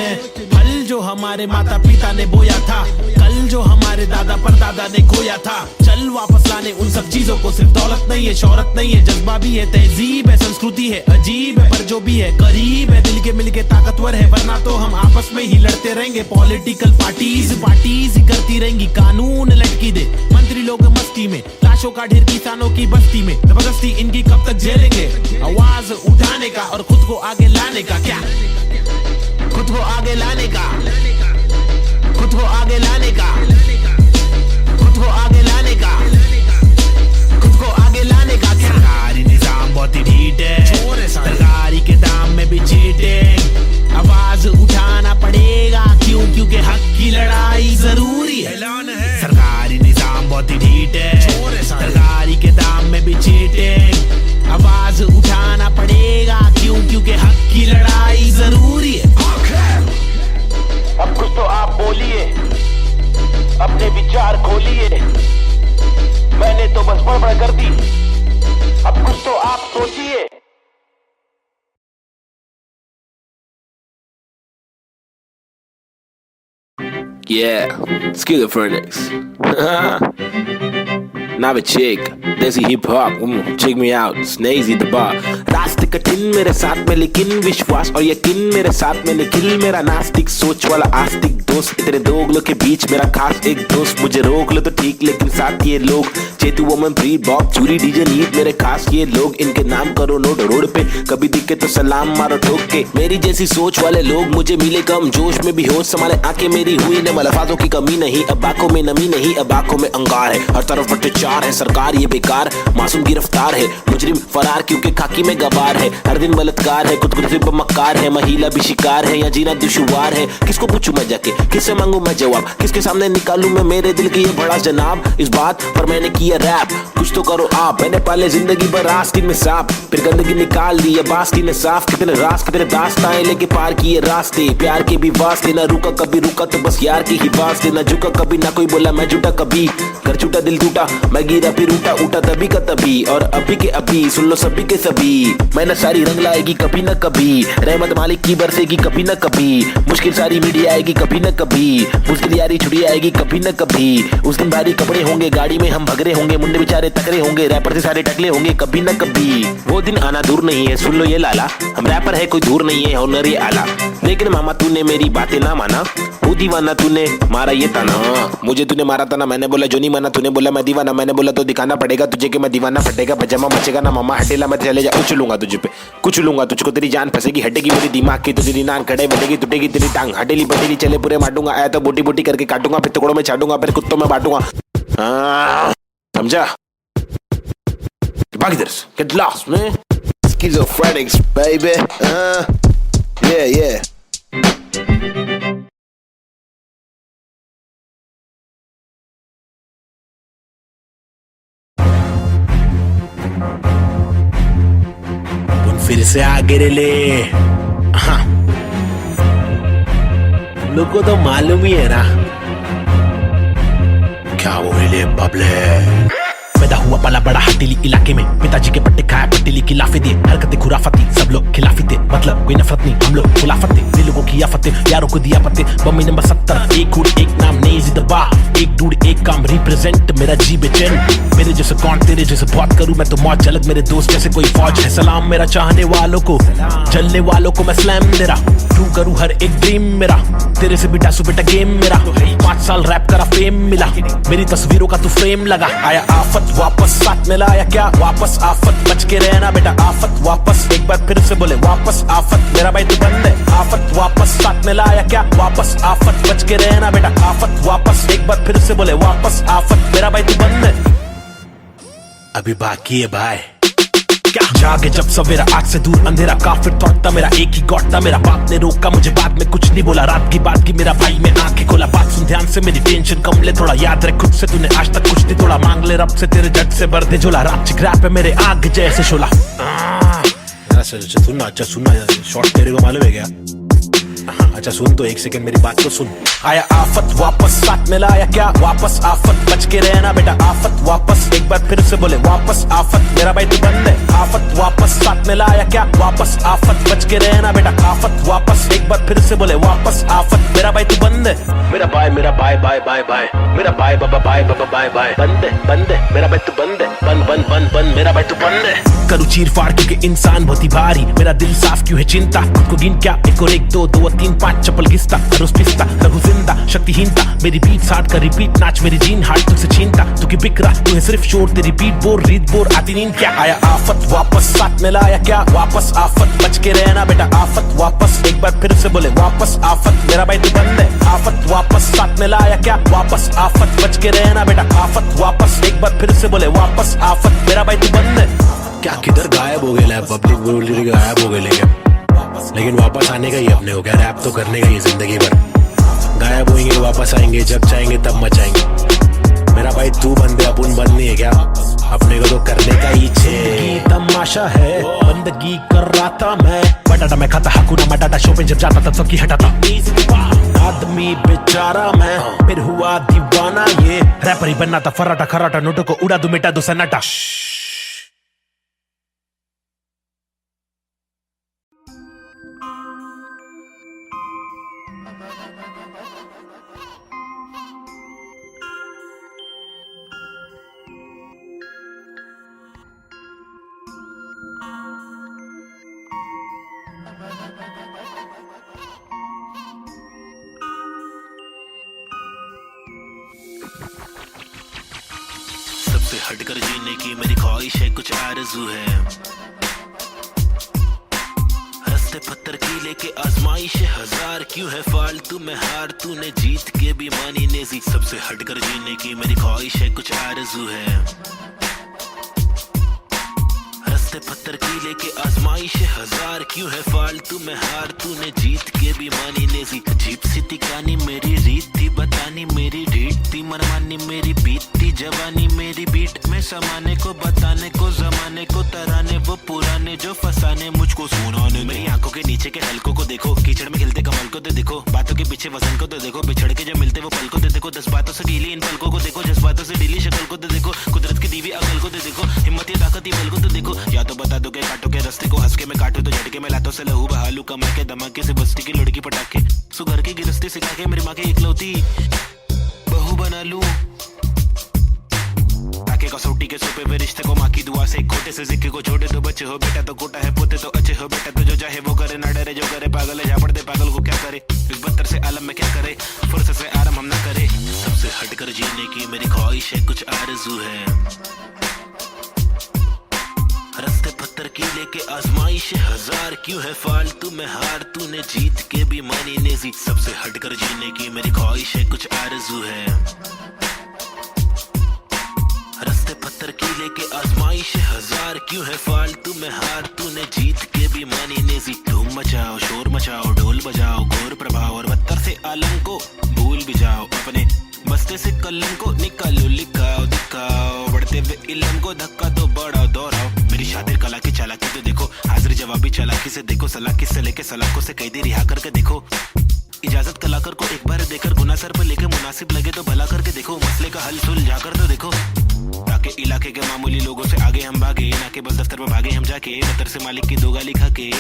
फल जो हमारे माता पिता ने बोया था, कल जो हमारे दादा परदादा ने खोया था, चल वापस लाने उन सब चीजों को, सिर्फ दौलत नहीं है, शोहरत नहीं है, जज्बा भी है, तहजीब है, संस्कृति है, अजीब है, पर जो भी है करीब है, दिल के मिलके ताकतवर है, वरना तो हम आपस में ही लड़ते रहेंगे, पॉलिटिकल पार्टीज ही करती रहेंगी, कानून लटकी दे मंत्री लोग मस्ती में, लाशों का ढेर किसानों की बस्ती में, जबरदस्ती इनकी कब तक झेलेंगे, आवाज उठाने का और खुद को आगे लाने का, क्या खुद को आगे लाने का, खुद को आगे लाने का, खुद को आगे लाने का, खुद को आगे लाने का, सरकारी निजाम बहुत ही ढीठ है, सरकारी के दाम में भी चीटिंग, आवाज उठाना पड़ेगा क्यों, क्योंकि हक की लड़ाई जरूरी है, सरकारी निजाम बहुत ही ढीठ है, सरकारी के दाम में भी चीटिंग, आवाज उठाना पड़ेगा क्यों, क्योंकि हक की लड़ाई जरूरी है, अब कुछ तो आप बोलिए, अपने विचार खोलिए, मैंने तो बस बड़बड़ कर दी, अब कुछ तो आप सोचिए। Yeah, schizophrenics. Now a chick, desi hip hop, check me out, Snazy the bar. रास्ते कठिन मेरे साथ में लेकिन विश्वास और यकीन मेरे साथ में निखिल मेरा नास्तिक सोच वाला आस्तिक दोस्त इतने दोगलों के बीच मेरा खास एक दोस्त मुझे रोक लो तो ठीक लेकिन साथ ये लोग चेतु वोमन प्री बॉब चूरी डीजे नीट मेरे खास ये लोग इनके नाम करो नोट रोड पे कभी दिखे तो सलाम मारो ठोक के मेरी जैसी सोच वाले लोग मुझे मिले कम जोश में भी होश संभाले आंखें मेरी हुई ने मलफातों की कमी नहीं अब आंखों में नमी नहीं अब आंखों में अंगार है हर तरफ अत्याचार है सरकार ये बेकार मासूम गिरफ्तार है मुजरिम फरार क्योंकि खाकी में गवार है हर दिन बलात्कार है खुदकुशी पर मक्कार है महिला भी शिकार है या जीना दुश्वार है किसको पूछूं मैं जाके किससे मांगू मैं जवाब किसके सामने निकालूं मैं मेरे दिल की ये बड़ा जनाब इस बात पर मैंने किया रैप कुछ तो करो आप मैंने पाले जिंदगी भर आस्तीन में सांप फिर गंदगी निकाल दी अब आस्तीन ने साफ कितने रास कितने दास्ताएं लेके पार किए रास्ते प्यार के भी वास्ते ना रुका कभी रुका तो बस यार की ही वास्ते ना झुका कभी ना कोई बोला मैं झूठा कभी घर छूटा दिल टूटा मैं गिरा फिर उठा उठा तभी का तभी और अभी के अभी सुन लो सभी के सभी मैंने सारी रंग लाएगी कभी न कभी रहमत मालिक की बरसेगी कभी न कभी मुश्किल सारी मीडिया आएगी कभी न कभी मुश्किल यारी छुड़ी आएगी कभी न कभी उस दिन भारी कपड़े होंगे गाड़ी में हम भगरे होंगे मुंडे बेचारे तकरे होंगे रैपर से सारे टकले होंगे कभी न कभी वो दिन आना दूर नहीं है सुन लो ये लाला हम रैपर है कोई दूर नहीं है ऑनर ये आला लेकिन मामा तूने मेरी बातें ना माना वो दीवाना तूने मारा ये ताना मुझे तूने मारा था ना मैंने बोला जो नहीं माना तूने बोला मैं दीवाना मैंने बोला तो दिखाना पड़ेगा तुझे कि मैं दीवाना फटेगा पजामा मचेगा ना मामा हटेला मैं चले जा कुछ लूंगा तुझे पे कुछ लूंगा तुझको तेरी जान फंसेगी हटेगी मेरी दिमाग की तो तेरी नान खड़े बढ़ेगी टूटेगी तेरी टांग हटेली बटेली चले पूरे मारूंगा आया तो बोटी बोटी करके काटूंगा फिर टुकड़ों में छाटूंगा फिर कुत्तों में बांटूंगा समझा भाग इधर से get lost man schizophrenics baby yeah फिर से आगे ले हाँ लोग को तो मालूम ही है ना क्या वो ले बबले पैदा हुआ पला बड़ा हटीली इलाके में पिताजी के पट्टे खाया पट्टीली की लाफे दिए हरकतें खुराफती सब लोग खिलाफी थे मतलब कोई नफरत नहीं हम लोग खुलाफत थे दिल लोगों की आफतें यारों को दिया पत्ते बम्मी नंबर 70 एक हुड एक नाम नेजी दबा एक डूड एक काम रिप्रेजेंट मेरा जी बेचैन मेरे जैसे कौन तेरे जैसे बहुत करूं मैं तो मौज झलक मेरे दोस्त जैसे कोई फौज है सलाम मेरा चाहने वालों को जलने वालों को मैं स्लैम दे रहा ट्रू करूं हर एक ड्रीम मेरा तेरे से भी डासू बेटा गेम मेरा 5 साल रैप करा फेम मिला मेरी तस्वीरों का तू फ्रेम लगा आया आफत वापस साथ में लाया क्या वापस आफत बच के रहना बेटा आफत वापस एक बार फिर से बोले वापस आफत मेरा भाई तू बंद है आफत वापस साथ में लाया क्या वापस आफत बच के रहना बेटा आफत वापस एक बार फिर से बोले वापस आफत मेरा भाई तू बंद है अभी बाकी है भाई क्या जागे जब सवेरा आग से दूर अंधेरा काफिर थॉट था मेरा एक ही गॉड था मेरा बाप ने रोका मुझे बाद में कुछ नहीं बोला रात की बात की मेरा भाई में आंखें खोला बात सुन ध्यान से मेरी टेंशन कम ले थोड़ा याद रख खुद से तूने आज तक कुछ नहीं तोड़ा मांग ले रब से तेरे जट से भर दे झोला रात चिकरा पे मेरे आग जैसे शोला अच्छा सुनना शॉर्ट तेरे को मालूम है क्या अच्छा सुन तो एक सेकंड मेरी बात तो सुन आया आफत वापस साथ में लाया क्या वापस आफत बच के रहना बेटा आफत वापस एक बार फिर से बोले वापस आफत मेरा भाई तू बंद है आफत वापस साथ में लाया क्या वापस आफत बच के रहना बेटा आफत वापस एक बार फिर से बोले वापस आफत मेरा भाई तू बंद है मेरा बाय बाय बाय बाय मेरा बाय बाबा बाय बाय बंद है मेरा भाई तू बंद है बंद मेरा भाई तू बंद है करूँ चीर फाड़ क्योंकि इंसान बहुत ही भारी मेरा दिल साफ क्यों है चिंता खुद को गिन क्या एक और एक दो 3 5 चप्पल घिसता रोज पिसता रहूं जिंदा शक्तिहीनता मेरी बीट साठ का रिपीट नाच मेरी जीन हार्ट तुझसे छीनता तू की बिक रहा तू है सिर्फ शोर तेरी बीट बोर रीत बोर आती नींद क्या आया आफत वापस साथ में लाया क्या वापस आफत बच के रहना बेटा आफत वापस एक बार फिर से बोले वापस आफत मेरा भाई तू बंद है आफत वापस साथ में लाया क्या वापस आफत बच के रहना बेटा आफत वापस एक बार फिर से बोले वापस आफत मेरा भाई तू बंद है क्या किधर गायब हो गया पब्लिक बोल गायब हो गए लेकिन वापस आने का ही अपने हो गया रैप तो करने का ही जिंदगी भर गायब होंगे वापस आएंगे जब चाहेंगे तब मचाएंगे मेरा भाई तू बंदे अपन बंद नहीं है क्या अपने को तो करने का ही छे तमाशा है बंदगी कर रहा था मैं बटाटा मैं खाता हाकुना मटाटा शो पे जब जाता तब सबकी हटाता आदमी बेचारा मैं फिर हुआ दीवाना ये रैपर ही बनना था फराटा खराटा नोटों को उड़ा दूं मिटा दूं सन्नाटा सबसे हटकर जीने की मेरी ख्वाहिश है, कुछ आरज़ू है। हंसते पत्थर की लेके आजमाइश है हजार, क्यों है फालतू में हार, तूने जीत के भी मानी नेजी। सबसे हटकर जीने की मेरी ख्वाहिश है, कुछ आरज़ू है। हंसते पत्थर की लेके आजमाइश है हजार, क्यों है फालतू में हार, तूने जीत के भी मानी नेजी। अजीब सी तिकानी मेरी रीत थी बतानी, मेरी रीत थी मनमानी, मेरी बीत थी जवानी, मेरी बीट में समाने को बताने को जमाने को तराने, वो पुराने जो फसाने मुझको सुनाने। मेरी आंखों के नीचे के हलकों को देखो, कीचड़ में खिलते कमल को तो देखो, बातों के पीछे वजन को तो देखो, बिछड़ के जो मिलते वो पल को तो देखो, 10 बातों से गीली इन पलकों को देखो, जज्बातों से ढीली शक्ल को तो देखो, कुदरत की दीवी अकल को तो देखो, हिम्मत या ताकत ही बल को तो देखो। या तो बता दो के काटो के रास्ते को, हंस के मैं काटू तो झटके में लातों से लहू बहालू, कमर के धमाके से बस्ती की लड़की पटाखे, सुगर की गिरस्ती सिखा के मेरी माँ के इकलौती बहू बना लूं। ताकि कसौटी के सोपे हुए रिश्ते को माँ की दुआ से, खोटे से सिक्के को छोड़े तो बच्चे हो बेटा, तो कोटा है पोते तो अच्छे हो बेटा, तो जो चाहे वो करे ना डरे, जो करे पागल है झापड़ दे पागल को क्या करे, इस बदतर से आलम में क्या करे, फुर्सत से आराम हम ना करे। सबसे हटकर जीने की मेरी ख्वाहिश है, कुछ आरज़ू है। रस्ते पत्थर की लेके आजमाइश हजार, क्यों है फालतू में हार, तूने जीत के भी मानी नेजी। सबसे हटकर जीने की मेरी ख्वाहिश है, कुछ आरज़ू है। रस्ते पत्थर की लेके आजमाइश हजार, क्यों है फालतू में हार, तूने जीत के भी मानी नेजी। धूम मचाओ शोर मचाओ ढोल बजाओ, घोर प्रभाव और बदतर से आलम को भूल भी जाओ, अपने बस्ते से कलम को निकालो, लिखाओ दिखाओ, बढ़ते हुए इल्म को धक्का तो बढ़ाओ दोहराओ। मेरी शातिर कला की चालाकी तो देखो, हाजिर जवाबी चालाकी से देखो, सलाह से लेके सलाखों से कैदी रिहा करके देखो। इजाजत कलाकार को एक बार देकर गुना सर पर लेके मुनासिब लगे तो भला करके देखो, मसले का हल सुलझा कर तो देखो। ताकि इलाके के मामूली लोगों से आगे हम भागे, ना के बस दफ्तर में भागे हम जाके, दफ्तर से मालिक की 2 गाली खा के,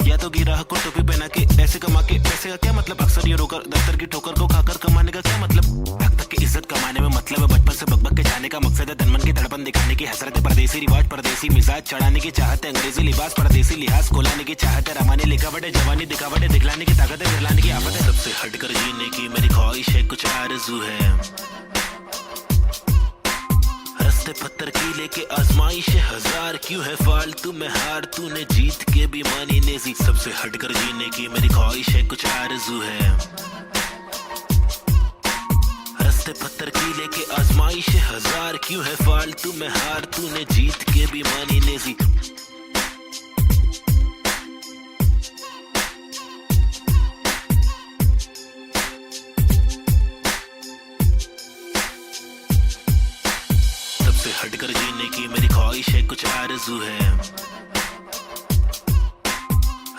या तो गिराहक को टोपी पहना के पैसे कमा के। पैसे का क्या मतलब, अक्सर ये रोकर दफ्तर की ठोकर को खाकर कमाने का क्या मतलब। हक तक की इज्जत कमाने में मतलब है बचपन से बकबक के जाने का मकसद है, तनमन की धड़पन दिखाने की हसरत है, परदेसी रिवाज परदेसी मिजाज चढ़ाने की चाहत है, अंग्रेजी लिबास परदेसी लिहाज कोलाने की चाहत है, रामानी लिखावट है, जवानी दिखावट है, दिखलाने की ताकत है, दिखलाने की आफत है। सबसे हटकर जीने की मेरी ख्वाहिश है, कुछ आरज़ू है। रस्ते पत्थर की लेके आजमाइश है हजार, क्यों है फालतू में हार, तूने जीत के भी मानी नेजी। सबसे हटकर जीने की मेरी ख्वाहिश है, कुछ आरज़ू है। रस्ते पत्थर की लेके आजमाइश है हजार, क्यों है फालतू में हार, तूने जीत के भी मानी नेजी। हटकर जीने की मेरी ख्वाहिश है, कुछ आरज़ू है।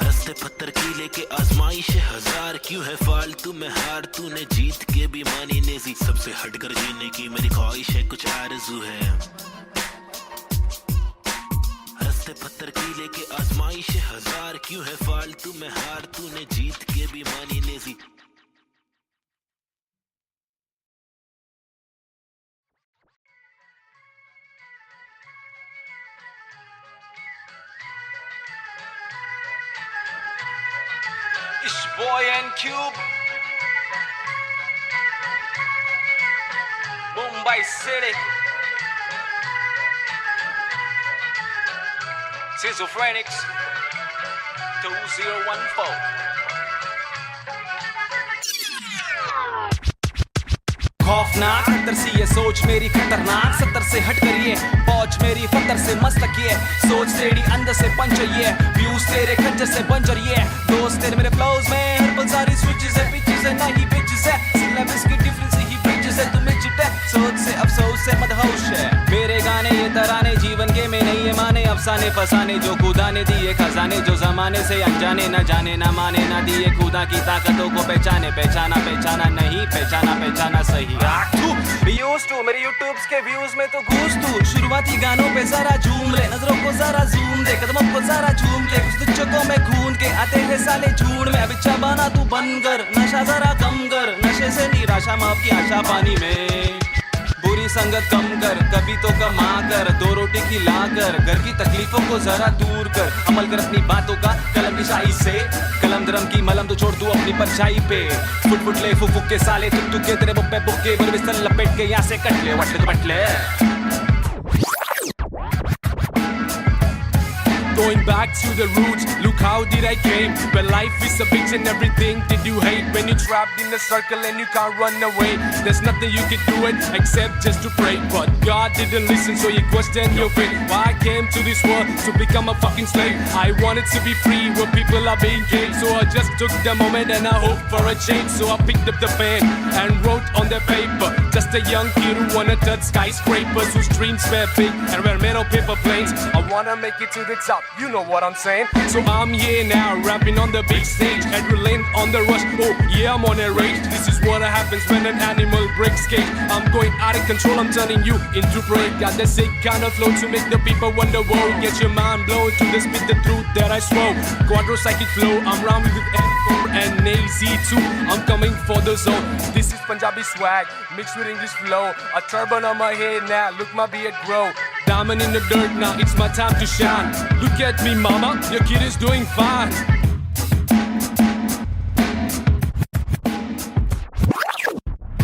रस्ते पत्थर की लेके आजमाइश है हजार, क्यों है फालतू में हार, तूने जीत के भी मानी नेजी। सबसे हटकर जीने की मेरी ख्वाहिश है, कुछ आरज़ू है। रस्ते पत्थर की लेके आजमाइश है हजार, क्यों है फालतू में हार, तूने जीत के भी मानी Naezy. It's boy and Cube, Mumbai City, Schizophrenics 2014. खौफनाक 70 सी ये सोच मेरी खतरनाक, 70 से हट कर ये पहुंच मेरी फतर से मस्तक ये, सोच तेरी अंदर से पंचर ये, व्यूज तेरे खंजर से बंजर ये, दोस्त तेरे मेरे फ्लोज में हर पल सारी स्विचेस है, पिचेस है ना ही पिचेस है, सिलेबस की डिफरेंस ही ब्रिजेस है, तुम्हें चिटे सोच से अफसोस से मदहोश है। मेरे गाने ये तराने जीवन के में नहीं ये माने, अफसाने फसाने जो खुदा ने दिए खजाने, जो जमाने से अनजाने न जाने न माने न दिए खुदा की ताकतों को पहचाने, पहचाना पहचाना नहीं पहचाना पहचाना सही। मेरे यूट्यूब के व्यूज में तो घूस तू, शुरुआती गानों पे जरा झूम ले, नजरों को जरा जूम दे, कदमों को जरा झूम ले, कुछ तुझको में खून के आते हैं साले झूठ में, अब इच्छा बना तू बन कर, नशा जरा कम कर, नशे से निराशा माफ की आशा पानी में, बुरी संगत कम कर, कभी तो कमा कर, 2 रोटी खिला कर, घर की तकलीफों को जरा दूर कर, अमल कर अपनी बातों का कलम की शाही से, कलम दरम की मलम तो छोड़ तू अपनी परछाई पे, फुट फुट ले फुक फुक के साले तुक तुक के तेरे बुक्के बुक्के पर बिस्तर लपेट के यहाँ से कट ले वटले तो बटले। Going back to the roots, look how did I came. Where life is a bitch and everything did you hate. When you trapped in a circle and you can't run away, there's nothing you can do it except just to pray. But God didn't listen, so you question your fate. Why I came to this world to become a fucking slave. I wanted to be free where people are being caged. So I just took the moment and I hoped for a change. So I picked up the pen and wrote on the paper. Just a young kid who wanna touch skyscrapers, whose dreams were big and were made of paper planes. I wanna make it to the top, you know what I'm saying. So I'm here now, rapping on the big stage, adrenaline on the rush. Oh yeah, I'm on a rage. This is what happens when an animal breaks cage. I'm going out of control, I'm turning you into prey. Got the sick kind of flow to make the people wonder. Whoa, get your mind blown to the spit the truth that I swore. Quadro psychic flow, I'm rhyming with N4 and AZ2. I'm coming for the zone. This is Punjabi swag mixed with English flow. A turban on my head now, look my beard grow. Diamond in the dirt now, it's my time to shine. Look at me mama, your kid is doing fine.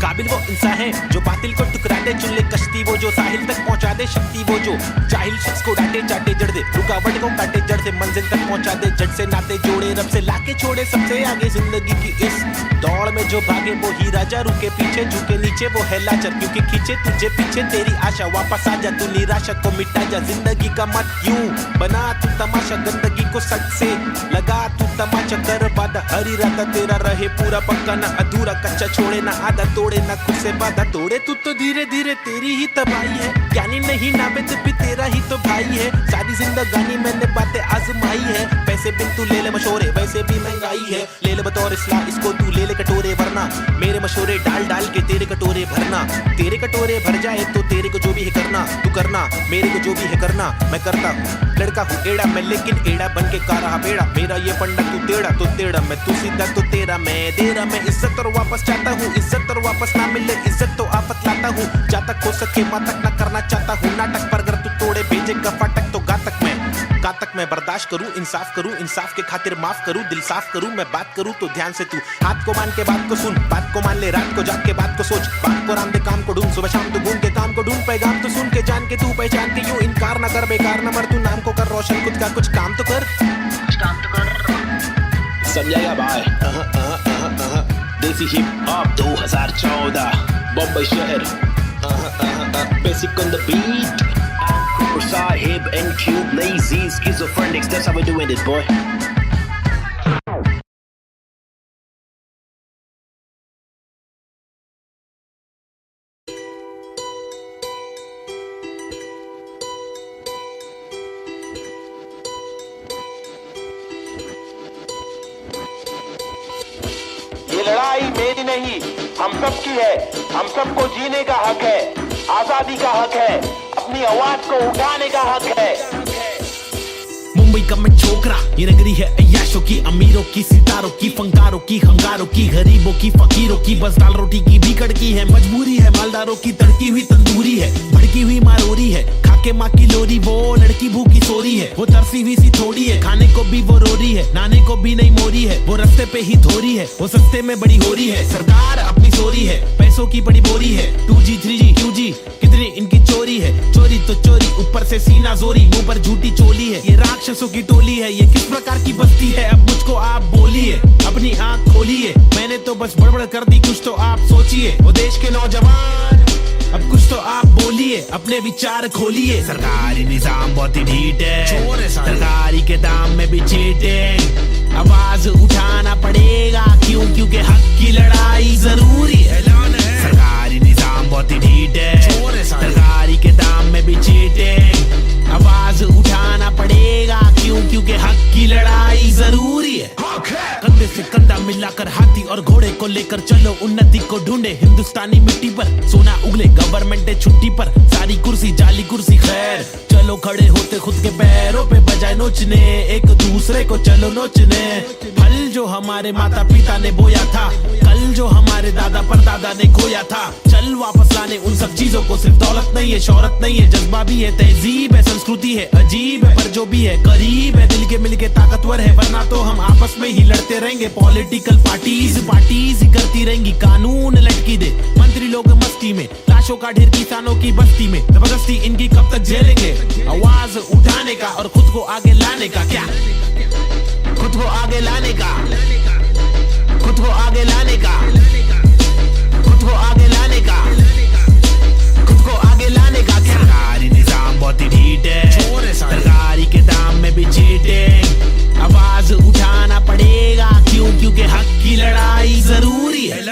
काबिल वो इंसान है जो बातिल को टुकरा दे, चुन ले कश्ती वो जो साहिल तक पहुंचा दे, शक्ति वो जो जाहिल शख्स को डांटे चाटे जड़ दे, रुकावट को काटे जड़ से मंजिल तक पहुंचा दे, जड़ से नाते जोड़े रब से लाके छोड़े सबसे आगे जिंदगी की इस दौड़ में जो भागे वो ही राजा, रुके पीछे झुके नीचे वो है लाचार, क्योंकि खींचे तुझे पीछे तेरी आशा, वापस आ जा तू निराशा को मिटा जा, जिंदगी का मत यूं बना तू तमाशा, गंदगी को सच से लगा तू तमाचा, कर वादा हर इरादा तेरा रहे पूरा पक्का, ना अधूरा कच्चा छोड़े ना आधा तोड़े, ना खुद से वादा तोड़े, तू तो धीरे धीरे तेरी ही तबाही है, ज्ञानी नहीं नाबिद भी तेरा ही तो भाई है, सारी जिंदगानी मैंने बातें आजमाई है, पैसे बिन तू ले ले मशोरे वैसे भी महंगाई है, ले ले बतौर इस्लाम इसको तू ले ले कटोरे, वरना मेरे मशोरे डाल डाल के तेरे कटोरे भरना, तेरे कटोरे भर जाए तो तेरे को जो भी है करना, तू करना मेरे को जो भी है करना, मैं करता हूँ, लड़का हूँ एड़ा मैं लेकिन एड़ा बन के का रहा बेड़ा, मेरा ये पंडा तू टेढ़ा तो टेढ़ा, मैं तू सीधा तो तेरा मैं दे रहा, मैं इज्जत और वापस चाहता हूँ, इज्जत और वापस ना मिले इज्जत तो आफत लाता हूँ, जहाँ तक हो सके वहाँ तक ना करना चाहता हूँ नाटक, पर अगर तू तोड़े भेजेगा फाटक तो गातक मैं कातक मैं बर्दाश्त करूँ, इंसाफ के खातिर माफ करूँ, दिल साफ करूँ, मैं बात करूँ तो ध्यान से तू हाथ को मान के बात को सुन, बात को मान ले, रात को जाग के बात को सोच, बात को राम दे काम को ढूंढ, सुबह शाम तू घूम के काम को ढूंढ, पैगाम तो सुन के जान के तू पहचान के यूं इनकार न कर, बेकार न मर, तू नाम को कर रोशन, खुद का कुछ काम तो कर, समझाएगा भाई। देसी हिप हॉप 2014 बम्बई शहर, basic on the beat, Sahib and Cube, lazy schizophrenics, that's how we're doing it boy. ये लड़ाई मेरी नहीं हम सब की है, हम सबको जीने का हक है, आजादी का हक है, अपनी आवाज को उठाने का हक है। मुंबई का मैं छोकरा, ये नगरी है अय्याशों की, अमीरों की, सितारों की, फंकारों की, हंगारों की, गरीबों की, फकीरों की, बस दाल रोटी की भी कड़की है, मजबूरी है मालदारों की, तड़की हुई तंदूरी है, भड़की हुई मारोरी है, खाके माँ की लोरी, वो लड़की भूखी सोरी है, वो तरसी हुई सी थोड़ी है, खाने को भी वो रोरी है, नाने को भी नहीं मोरी है, वो रस्ते पे ही धोरी है, वो सस्ते में बड़ी हो रही है, सरकार अपनी सोरी है, पैसों की बड़ी बोरी है, 2G 3G QG कितनी इनकी चोरी है, चोरी तो चोरी ऊपर से सीना जोरी, मुंह पर झूठी चोली है, ये राक्षसों की टोली है, ये किस प्रकार की बस्ती है, अब मुझको आप बोलिए, अपनी आंख खोलिए, मैंने तो बस बड़बड़ कर दी, कुछ तो आप सोचिए, वो देश के नौजवान अब कुछ तो आप बोलिए, अपने विचार खोलिए, सरकारी निजाम बहुत ही ढीठ है, सरकारी के दाम में भी चीटिंग, आवाज उठाना पड़ेगा क्यों, क्योंकि हक की लड़ाई जरूरी है, सरकारी निजाम बहुत ही ढीठ है, सरकारी के दाम में भी चीटिंग, आवाज उठाना पड़ेगा क्यों, क्योंकि हक की लड़ाई जरूरी है, कंधे से कंधा मिलाकर हाथी और घोड़े को लेकर चलो, उन्नति को ढूंढे हिंदुस्तानी मिट्टी पर, सोना उगले गवर्नमेंट है छुट्टी पर, सारी कुर्सी जाली कुर्सी खैर, चलो खड़े होते खुद के पैरों पे बजाय नोचने एक दूसरे दूसरे को चलो नोचने। फल जो हमारे माता पिता ने बोया था, कल जो हमारे दादा परदादा ने खोया था, चल वापस लाने उन सब चीजों को। सिर्फ दौलत नहीं है, शोहरत नहीं है, जज्बा भी है, तहजीब है, संस्कृति है, अजीब है पर जो भी है करीब है, दिल के मिलके ताकतवर है, वरना तो हम आपस में ही लड़ते रहेंगे। पॉलिटिकल पार्टीज ही करती रहेंगी, कानून लटकी दे मंत्री लोग मस्ती में, लाशों का ढेर किसानों की बस्ती में, जबरदस्ती इनकी कब तक झेलेंगे। आवाज उठाने का और खुद को आगे लाने का, क्या खुद को आगे लाने का, खुद को आगे लाने का, खुद को आगे लाने का, खुद को आगे लाने का। सरकारी निजाम बहुत ही ढीठ है, सरकारी के दाम में भी चीटिंग। आवाज उठाना पड़ेगा क्यों? क्योंकि हक की लड़ाई जरूरी है।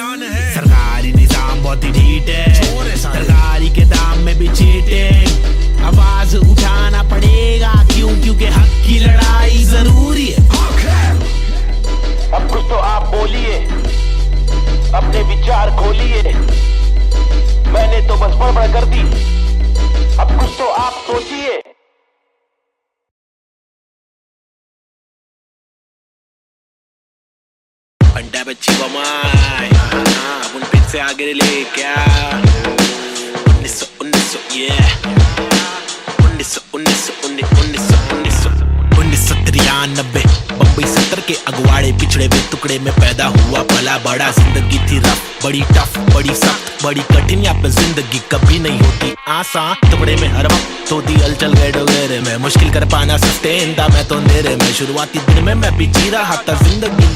सरकारी निजाम बहुत ही ढीठ है, सरकारी के दाम में भी चीटिंग। आवाज उठाना पड़ेगा क्यों? क्योंकि हक की लड़ाई जरूरी है। अब कुछ तो आप बोलिए, अपने विचार खोलिए। मैंने तो बस बड़बड़ कर दी, अब कुछ तो आप सोचिए। अंडा बच्ची बमाई, अब उन फिर से आगे ले क्या? 1993 बम्बई 70 के अगवाड़े पिछड़े हुए टुकड़े में पैदा हुआ पला बड़ा। जिंदगी थी रफ, बड़ी टफ, बड़ी सख्त, बड़ी कठिन। यहाँ पे जिंदगी कभी नहीं होती आसान, टुकड़े में हर वक्त होती हलचल गए डोगरे में। मुश्किल कर पाना सस्टेन था मैं तो अंधेरे में। शुरुआती दिन में मैं भी जी रहा था जिंदगी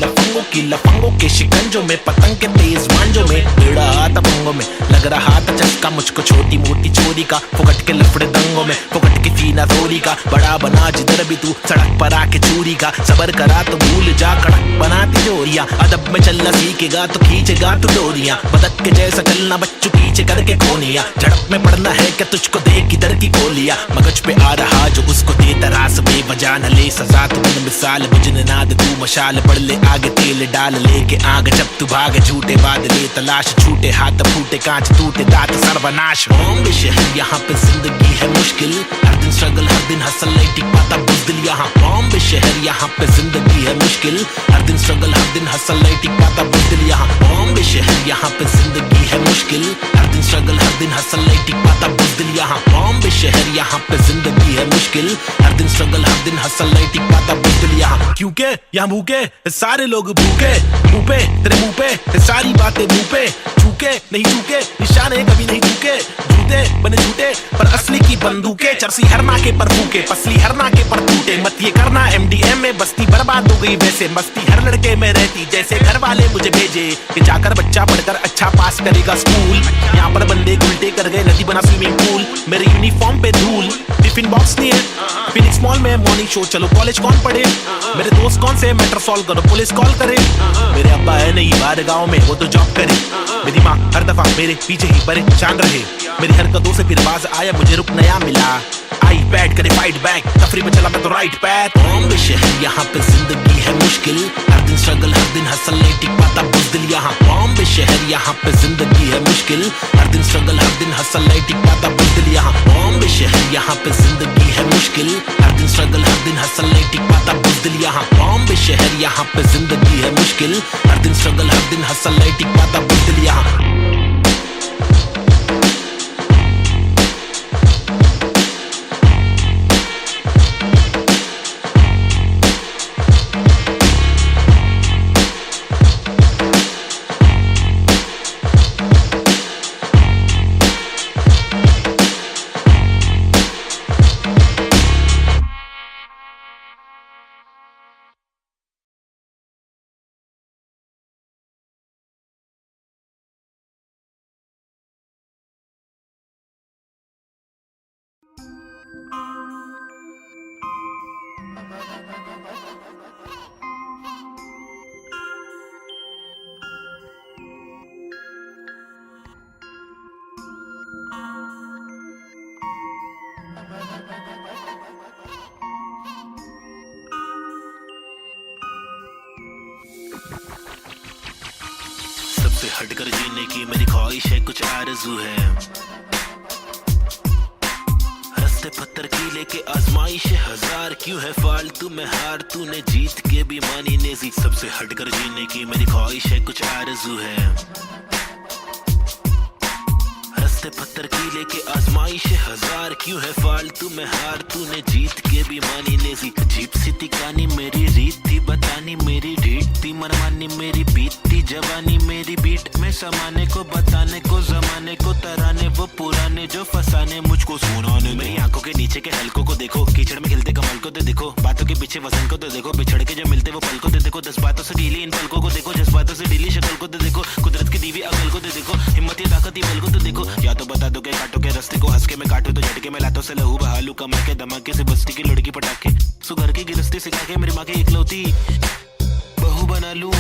लफंगों के शिकंजों में, पतंग के तेज मांझों में, भिड़ा था पंगों में। लग रहा था चस्का मुझको छोटी मोटी चोरी का, फुकट के लफड़े दंगों में, फुकट की फीना थोड़ी का। बड़ा बना जिधर भी तू सड़क पर आके चूरी का, सबर करा तो भूल जा कड़क बनाती जोरियां। अदब में चलना सीखेगा तो खींचेगा तू डोरियां, बदक के जैसा चलना बच्चों पीछे करके कोनिया। झड़प में पड़ना है क्या तुझको देख किधर की गोलियां, मगज पे आ रहा जो उसको दे तरास बेवजह न ले सजा। तू बन मिसाल बुझने ना दे तू मशाल, बढ़ ले आगे तेल डाल लेके आग। जब तू भाग झूठे बादले तलाश, छूटे हाथ फूटे कांच टूटे दांत सर्वनाश। बॉम्बे शहर यहाँ पे जिंदगी है मुश्किल, हर दिन स्ट्रगल हर दिन हसल नहीं टिक पाता बुज़दिल यहाँ। बॉम्बे शहर यहाँ पे जिंदगी है मुश्किल, हर दिन स्ट्रगल हर दिन हसल नहीं टिक पाता बुज़दिल यहाँ। बॉम्बे शहर यहाँ पे जिंदगी है मुश्किल, हर दिन स्ट्रगल हर दिन हसल नहीं टिक पाता बुज़दिल यहाँ। बॉम्बे शहर यहाँ पे जिंदगी है मुश्किल, हर दिन स्ट्रगल हर दिन हसल नहीं टिक पाता बुज़दिल यहाँ। क्योंकि यहाँ भूखे सारे लोग भूखे, मुंह पे तेरे मुंह पे सारी बातें मुंह पे, झूके नहीं झूके निशाने कभी नहीं झूके, झूठे बने झूठे पर असली की बंदूकें। चरसी हर नाके पर फूके, पसली हर नाके पर टूटे। मत ये करना MDM में बस्ती बर्बाद हो गई वैसे, मस्ती हर लड़के में रहती जैसे घर वाले मुझे भेजे कि जाकर बच्चा पढ़कर अच्छा पास करेगा स्कूल। यहाँ पर बंदे उल्टे कर गए नदी बना स्विमिंग पूल, मेरे यूनिफॉर्म पे धूल। टिफिन बॉक्स नहीं है फिनिक्स मॉल में मॉर्निंग शो, चलो कॉलेज कौन पढ़े? मेरे दोस्त कौन से मैटर सॉल्व करो पुलिस कॉल करे। मेरे अब्बा है नहीं बाहर गाँव में वो तो जॉब करे, मेरी माँ हर दफा मेरे पीछे ही परेशान रहे। मेरी हरकतों से फिर बाज आया मुझे रुक नया मिला, आई बैठ करे फाइट बैक, तफरी में चला मैं तो राइट पैथ। बॉम्बे शहर यहाँ पे जिंदगी है मुश्किल, हर दिन स्ट्रगल हर दिन हसल नहीं टिक पाता बुज़दिल यहाँ। बॉम्बे शहर यहाँ पे जिंदगी है मुश्किल, हर दिन स्ट्रगल हर दिन हसल नहीं टिक पाता बुज़दिल यहाँ। बॉम्बे शहर यहाँ पे जिंदगी है मुश्किल, हर दिन स्ट्रगल हर दिन हसल नहीं टिक पाता बुज़दिल यहाँ। बॉम्बे शहर यहाँ पे जिंदगी है मुश्किल, हर दिन स्ट्रगल हर दिन हसल नहीं टिक पाता बुज़दिल यहाँ। सबसे हटकर जीने की मेरी ख्वाहिश है, कुछ आरज़ू है। रस्ते पत्थर की लेके आजमाइश हजार, क्यों है फालतू में हार, तूने जीत के भी मानी नेजी। सबसे हटकर जीने की मेरी ख्वाहिश है, कुछ आरज़ू है। रस्ते पत्थर की लेके आजमाइश हजार, क्यों है फालतू में हार, तूने जीत के भी मानी नेजी। अजीब सी तिकानी मेरी रीत थी बतानी, मेरी ढीठ थी मनमानी, मेरी बीत थी जवानी, मेरी बीट में समाने को बताने को जमाने को तराने, वो पुराने जो फसाने मुझको सुनाने। मेरी आंखों के नीचे के हलकों को देखो, कीचड़ में खिलते कमल को तो देखो, बातों के पीछे वजन को तो देखो, बिछड़ के जब मिलते वो पल को तो देखो, 10 बातों से ढीली इन पलकों को देखो, जज्बातों से ढीली शक्ल को तो देखो, कुदरत की दीवी अकल को तो देखो, हिम्मत या ताकत बल को तो देखो। या तो बता दो के काटो के रास्ते को, हंस के मैं काटो तो झटके में लातों से लहू बहालू, कमर के धमाके से बस्ती की लड़की पटाखे, सुगर की गिरस्ती सिखा के मेरी माँ की इकलौती बहू बना लूं।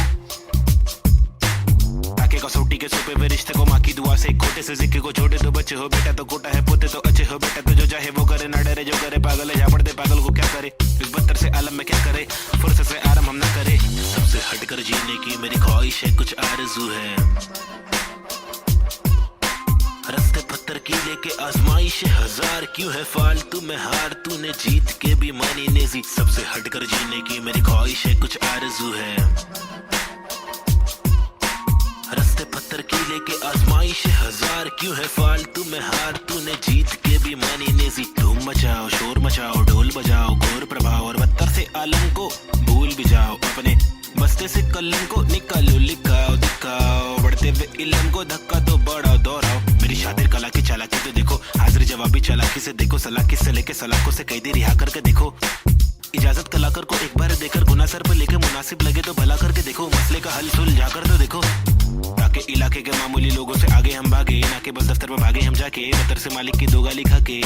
ताकि कसौटी के सोपे वे रिश्ते को माँ की दुआ से, खोटे से सिक्के को छोटे तो बच्चे हो बेटा, तो कोटा है पोते तो अच्छे हो बेटा, तो जो चाहे वो करे, ना डरे जो करे पागल है, झापड़ दे पागल को क्या करे, इस बदतर से आलम में क्या करे, फुर्सत से आराम हम ना करे। सबसे हटकर जीने की मेरी ख्वाहिश है, कुछ आरज़ू है। रस्ते पत्थर की लेके आजमाइश हजार, क्यों है फालतू में हार, तूने जीत के भी मानी नेजी। सबसे हटकर जीने की मेरी ख्वाहिश है, कुछ आरज़ू है। रस्ते पत्थर की लेके आजमाइश हजार, क्यों है फालतू में हार, तूने जीत के भी मानी नेजी। धूम मचाओ शोर मचाओ ढोल बजाओ, घोर प्रभाव और बदतर से आलम को भूल भी जाओ, अपने बस्ते से कलम को निकालो, लिखाओ दिखाओ, बढ़ते हुए इल्म को धक्का तो बढ़ाओ दोहराओ। मेरी शातिर कला की चालाकी तो देखो, हाजिर जवाबी चालाकी से देखो, सलाह से लेके सलाखों से कैदी रिहा करके देखो। इजाजत कलाकार को एक बार देकर गुना सर पर लेके मुनासिब लगे तो भला करके देखो, मसले का हल सुलझा कर तो देखो। ताकि इलाके के मामूली लोगों से आगे हम भागे, ना के बस दफ्तर में भागे हम जाके, बतर से मालिक की दो गाली खा के,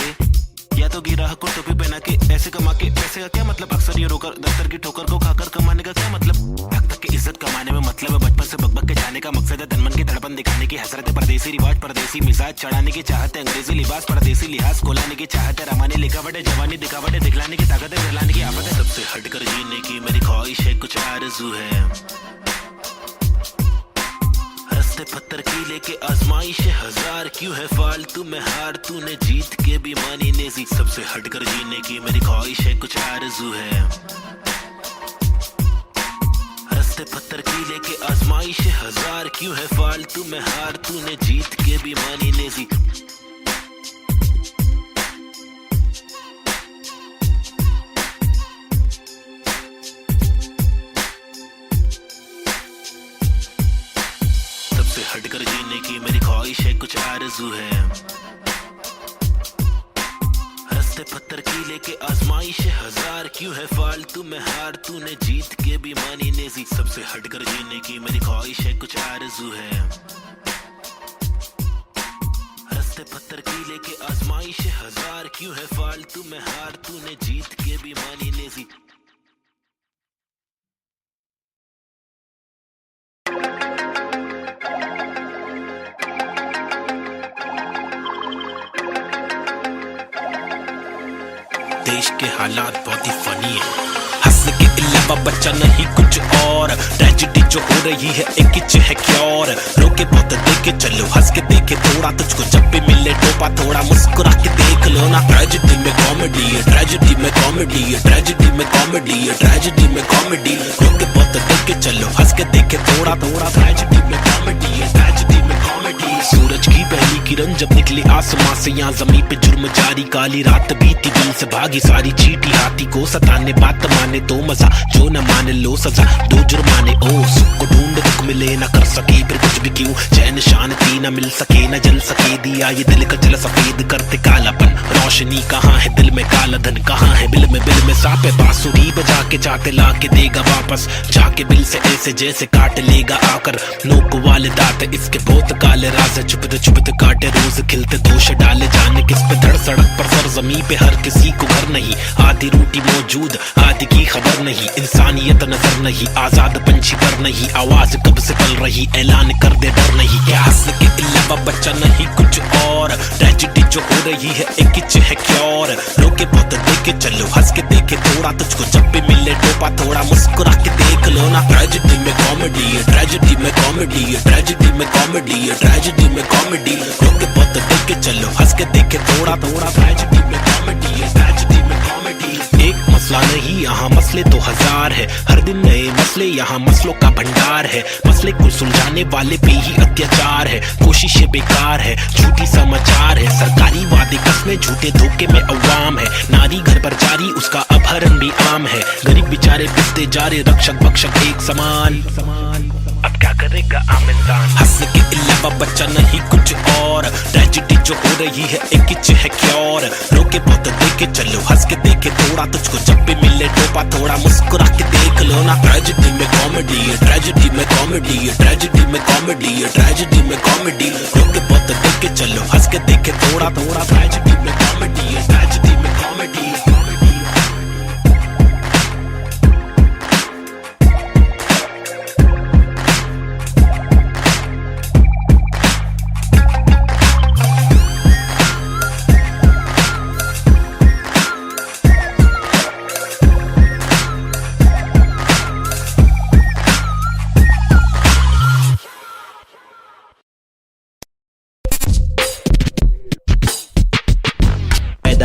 या तो गिराह को टोपी पहना के, ऐसे कमा के पैसे का क्या मतलब, अक्सर ये रोकर दफ्तर की ठोकर को खाकर कमाने का क्या मतलब। हक तक की इज्जत कमाने में मतलब है, बचपन से बकबक के जाने का मकसद है, तनमन की धड़पन दिखाने की हसरत है, परदेसी रिवाज परदेसी मिजाज चढ़ाने की चाहत है, अंग्रेजी लिबास परदेसी लिहाज कोलाने की चाहत है, रमानी लिखावट है, जवानी दिखावट है, दिखलाने की ताकत है, दिलाने की आफत है। सबसे हटकर जीने की मेरी ख्वाहिश है, कुछ आरज़ू है। रस्ते पत्थर की लेके आजमाइश हजार, क्यों है फालतू में हार, तूने जीत के भी मानी नेजी। सबसे हटकर जीने की मेरी ख्वाहिश है, कुछ आरज़ू है। रस्ते पत्थर की लेके आजमाइश हजार, क्यों है फालतू में हार, तूने जीत के भी मानी नेजी। हटकर जीने की मेरी ख्वाहिश है, कुछ आरज़ू है। रस्ते पत्थर की लेके आजमाइश हजार, क्यों है फालतू में हार, तूने जीत के भी मानी नेजी। सबसे हटकर जीने की मेरी ख्वाहिश है, कुछ आरज़ू है। रस्ते पत्थर की लेके आजमाइश हजार, क्यों है फालतू में हार, तूने जीत के भी मानी नेजी। देश के हालात बहुत ही फनी है, हंस के अलावा बच्चा नहीं कुछ और, ट्रेजेडी जो हो रही है एक किच है क्योर, रोके बहुत देखे चलो, हंस के देखे थोड़ा, तुझको जब भी मिले टोपा थोड़ा मुस्कुरा के देख लो ना। ट्रेजेडी में कॉमेडी है, ट्रेजेडी में कॉमेडी है, ट्रेजेडी में कॉमेडी है, ट्रेजेडी में कॉमेडी, रोके बहुत देखे चलो, हंस के देखे थोड़ा थोड़ा, ट्रेजेडी में कॉमेडी है, ट्रेजेडी में कॉमेडी। सूरज की पहली किरण जब निकली आसमां से, यहाँ जमीन पे जुर्म जारी, काली रात बीती दिल से भागी सारी चीटी, हाथी को सताने बात माने तो मजा, जो न माने लो सजा, दो जुर्माने। ओ सुख को ढूंढ दुख मिले न कर सके फिर कुछ भी क्यों, चैन शांति न मिल सके न जल सके, दिया ये दिल का जल सफेद करते कालापन, रोशनी कहाँ है दिल में, काला धन कहाँ है बिल में सांप है, बांसुरी बजा के चाहते ला के देगा वापस, जाके बिल से ऐसे जैसे काट लेगा आकर, नोक वाले दांत इसके बहुत काले राज, चुपते काटे रोज खिलते दोष डाले, जाने किस पे धड़ सड़क पर सर जमी पे हर किसी को घर नहीं, आधी रोटी मौजूद आधी की खबर नहीं, इंसानियत नजर नहीं, आजाद पंछी पर नहीं, आवाज कब से पल रही, ऐलान कर दे डर नहीं, क्या हंस के अलावा बच्चा नहीं कुछ और, ट्रेजेडी जो हो रही है एक किच है क्योर, रोके बहुत देखे चलो, हंस के देखे थोड़ा, तुझको जब भी मिले टोपा थोड़ा मुस्कुरा के देख लो ना। ट्रेजेडी में कॉमेडी है, ट्रेजेडी में कॉमेडी है, ट्रेजेडी में कॉमेडी है, ट्रेजेडी में कॉमेडी, रोके बहुत देखे चलो, हंस के देखे थोड़ा थोड़ा, ट्रेजेडी में कॉमेडी है, ट्रेजेडी कॉमेडी। एक मसला नहीं यहाँ मसले तो हजार है, हर दिन नए मसले यहाँ मसलों का भंडार है। मसले को सुलझाने वाले पे ही अत्याचार है, कोशिशें बेकार है, झूठी समाचार है। सरकारी वादे कसमें झूठे धोखे में अवाम है, नारी घर पर जारी उसका अपहरण भी आम है। गरीब बेचारे पिसते जा रहे रक्षक भक्षक एक समान, अब क्या करेगा आम इंसान। हंसने के अलावा बच्चा नहीं कुछ और, ट्रेजेडी जो हो रही है एक किच है क्योर। रोके बहुत देखे चलो, हंस के देखे थोड़ा, तुझको जब भी मिले टोपा थोड़ा मुस्कुरा के देख लो ना। ट्रेजेडी में कॉमेडी है, ट्रेजेडी में कॉमेडी है, ट्रेजेडी में कॉमेडी है, ट्रेजेडी में कॉमेडी। रोके बहुत देखे चलो, हंस के देखे थोड़ा थोड़ा, ट्रेजेडी में कॉमेडी है, ट्रेजेडी में कॉमेडी।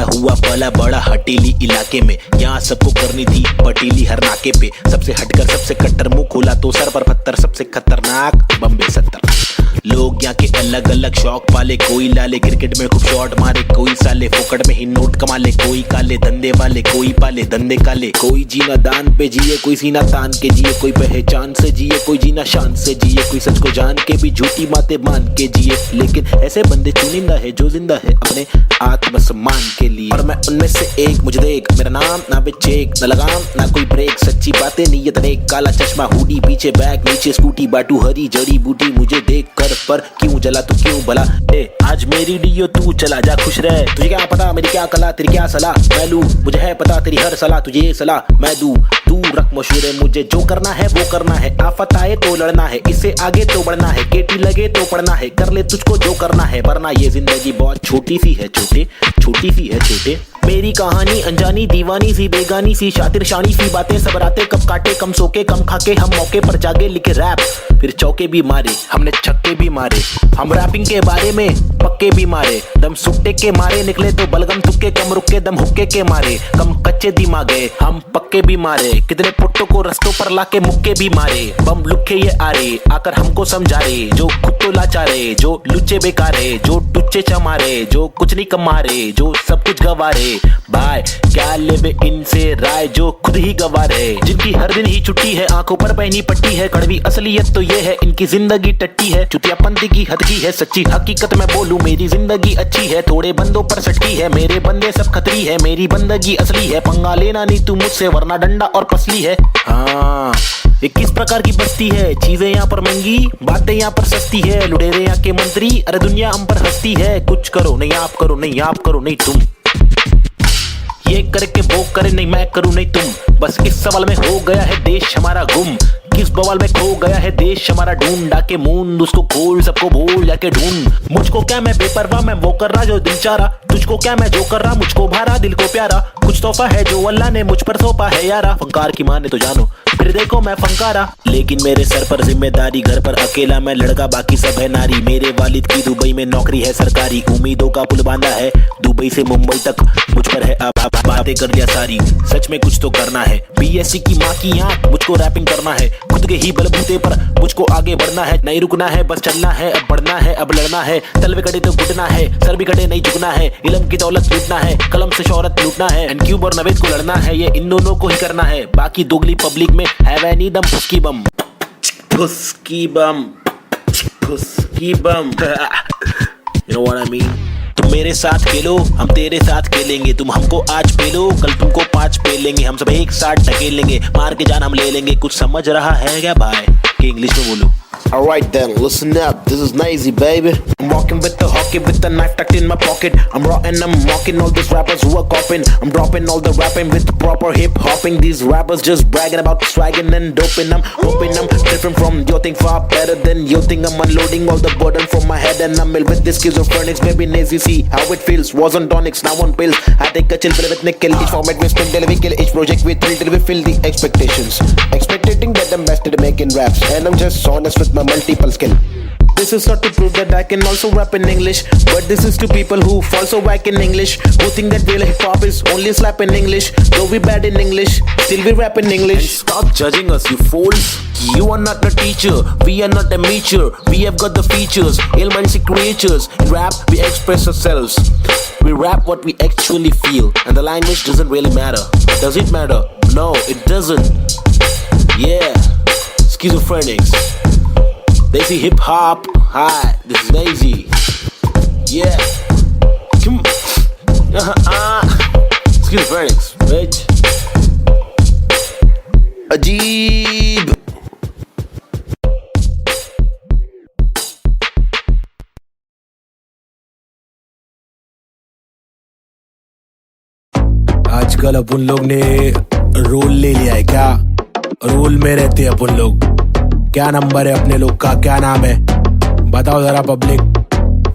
हुआ पला बड़ा हटेली इलाके में, यहाँ सबको करनी थी पटेली हर नाके पे। सबसे हटकर सबसे कट्टर, मुंह खोला तो सर पर पत्थर, सबसे खतरनाक बम्बे 70। लोग यहाँ के अलग अलग शौक पाले, कोई लाले क्रिकेट में खूब शॉट मारे, कोई साले फोकट में ही नोट कमा ले, कोई काले धंधे वाले, कोई पाले धंधे काले। कोई जीना दान पे जिए, कोई सीना तान के जिए, कोई पहचान से जिए, कोई जीना शान से जिए, कोई सच को जान के भी झूठी बातें मान के जिए। लेकिन ऐसे बंदे चुनिंदा है जो जिंदा है अपने आत्मसम्मान के लिए, और मैं उनमें से एक। मुझे देख, मेरा नाम ना बेचेक, न लगाम ना कोई ब्रेक, सच्ची बातें नीयत नेक, काला चश्मा हुडी पीछे बैग नीचे स्कूटी, बाटू हरी जड़ी बूटी। मुझे देख कर पर क्यों जला तू क्यों भला, आज मेरी डियो तू चला जा खुश रह। तुझे क्या पता मेरी क्या कला, तेरी क्या सलाह मैं लूं, मुझे है पता तेरी हर सलाह, तुझे ये सलाह मैं दूं। तू रख मशहूर है, मुझे जो करना है वो करना है, आफत आए तो लड़ना है, इससे आगे तो बढ़ना है, केटी लगे तो पढ़ना है, कर ले तुझको जो करना है, वरना ये जिंदगी बहुत छोटी सी है छोटे, छोटी सी है छोटे। मेरी कहानी अनजानी दीवानी सी, बेगानी सी, शातिर शानी सी बातें, सब रातें कब काटे, कम सोके कम खाके, हम मौके पर जागे, लिखे रैप फिर चौके भी मारे, हमने छक्के भी मारे। हम रैपिंग के बारे में पक्के भी मारे, दम सुट्टे के मारे निकले तो बलगम तुक्के, कम रुके दम हुक्के के मारे, कम कच्चे दिमागे हम पक्के भी मारे। कितने पुट्टों को रस्तों पर लाके मुक्के भी मारे, बम लुक्के ये आरे आकर हमको समझा रे, जो खुद तो लाचारे, जो लुच्चे बेकारे, जो टुच्चे चमारे, जो कुछ नहीं कमारे, जो सब कुछ गवारे। भाई क्या लेबे इनसे राय, जो खुद ही गवार है, जिनकी हर दिन ही छुट्टी है, आंखों पर पहनी पट्टी है। कड़वी असलियत तो ये है इनकी जिंदगी टट्टी है, चुतियापंती की हद की है, सच्ची हकीकत मैं बोलूं मेरी जिंदगी अच्छी है। थोड़े बंदों पर सटकी है, मेरे बंदे सब खतरी है, मेरी बंदगी असली है। पंगा लेना नहीं तू मुझसे वरना डंडा और पसली है। हाँ, ये किस प्रकार की बस्ती है, चीजें यहाँ पर महंगी, बातें यहाँ पर सस्ती है। लुटेरे यहाँ के मंत्री, अरे दुनिया हम पर हंसती है। कुछ करो नहीं आप करो, नहीं आप करो नहीं तुम, ये करके वो करे नहीं मैं करूं नहीं तुम। बस इस सवाल में हो गया है देश हमारा गुम, किस बवाल में खो गया है देश हमारा। ढूंढा के मूंद उसको खोल, सबको भूल जाके ढूंढ। मुझको क्या मैं बेपरवाह, मैं वो कर रहा जो दिल चाह रहा, तुझको क्या मैं जो कर रहा मुझको भारा दिल को प्यारा। कुछ तोहफा है जो अल्लाह ने मुझ पर सौंपा है यारा, फंकार की माने तो जानो फिर देखो मैं फंकारा। लेकिन मेरे सर पर जिम्मेदारी, घर पर अकेला मैं लड़का बाकी सब है नारी। मेरे वालिद की दुबई में नौकरी है सरकारी, उम्मीदों का पुल बांधा है दुबई से मुंबई तक, मुझ पर है अब बातें कर लिया सारी। सच में कुछ तो करना है, बीएससी की माँ की आंख, मुझको रैपिंग करना है, खुद के ही बलबूते पर मुझको आगे बढ़ना है। नहीं रुकना है बस चलना है, अब बढ़ना है अब लड़ना है। तलवे कड़े तो घुटना है, सर भी कड़े नहीं झुकना है। इल्म की दौलत लूटना है, कलम से शोहरत लूटना है। एंड क्यूब और नवेद को लड़ना है, ये इन दोनों को ही करना है। बाकी दोगली पब्लिक में है वह नी दम फुसकी बम, फुसकी बम, फुसकी बम। You know what I mean? तुम मेरे साथ खेलो, हम तेरे साथ खेलेंगे। तुम हमको आज पेलो, कल तुमको 5 पेलेंगे। हम सब एक साथ ढकेलेंगे, मार के जान हम ले लेंगे। कुछ समझ रहा है क्या भाई कि इंग्लिश में बोलो? Alright then, listen up, this is Nazy baby. I'm walking with the hockey with the knife tucked in my pocket. I'm raw and I'm mocking all these rappers who are copying. I'm dropping all the rapping with proper hip hopping. These rappers just bragging about swagging and doping. I'm hoping I'm different from your thing, far better than your thing. I'm unloading all the burden from my head and I'm ill with this schizophrenics. Baby Nazy, see how it feels. Was on tonics, now on pills. I take a chill pill with nickel. Each format we spin till we kill. Each project we thrill till we fill the expectations. Expecting that I'm best at making raps, and I'm just honest with my multiple skill. This is not to prove that I can also rap in English, but this is to people who also whack in English, who think that real hip hop is only slap in English. Though we bad in English, still we rap in English. And stop judging us, you fools. You are not a teacher, we are not amateur. We have got the features, ill-minded creatures. In rap, we express ourselves. We rap what we actually feel, and the language doesn't really matter. Does it matter? No, it doesn't. Yeah, schizophrenics. Desi hip hop. Hi, this is Daisy. Yeah. Schizophrenics, bitch. Ajeeb. आजकल अपन लोग ने role ले लिया है क्या? Role में रहते हैं अपन लोग. क्या नंबर है अपने लोग का? क्या नाम है? बताओ जरा पब्लिक.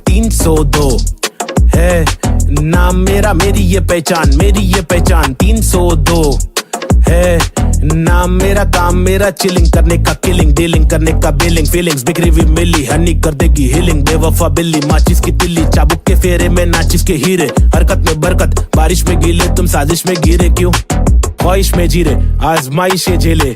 302 है नाम मेरा, मेरी ये पहचान, मेरी ये पहचान. 302 है नाम मेरा, काम मेरा चिलिंग करने का, किलिंग डीलिंग करने का, बिलिंग फीलिंग्स बिखरी हुई मिली, हनी कर देगी हीलिंग. बेवफा बिल्ली, माचिस की तिल्ली, चाबुक के फेरे में नाचिस के हीरे. हरकत में बरकत, बारिश में गीले, तुम साजिश में गिरे क्यों? ख्वाहिश में जीरे, आजमाइशे झेले.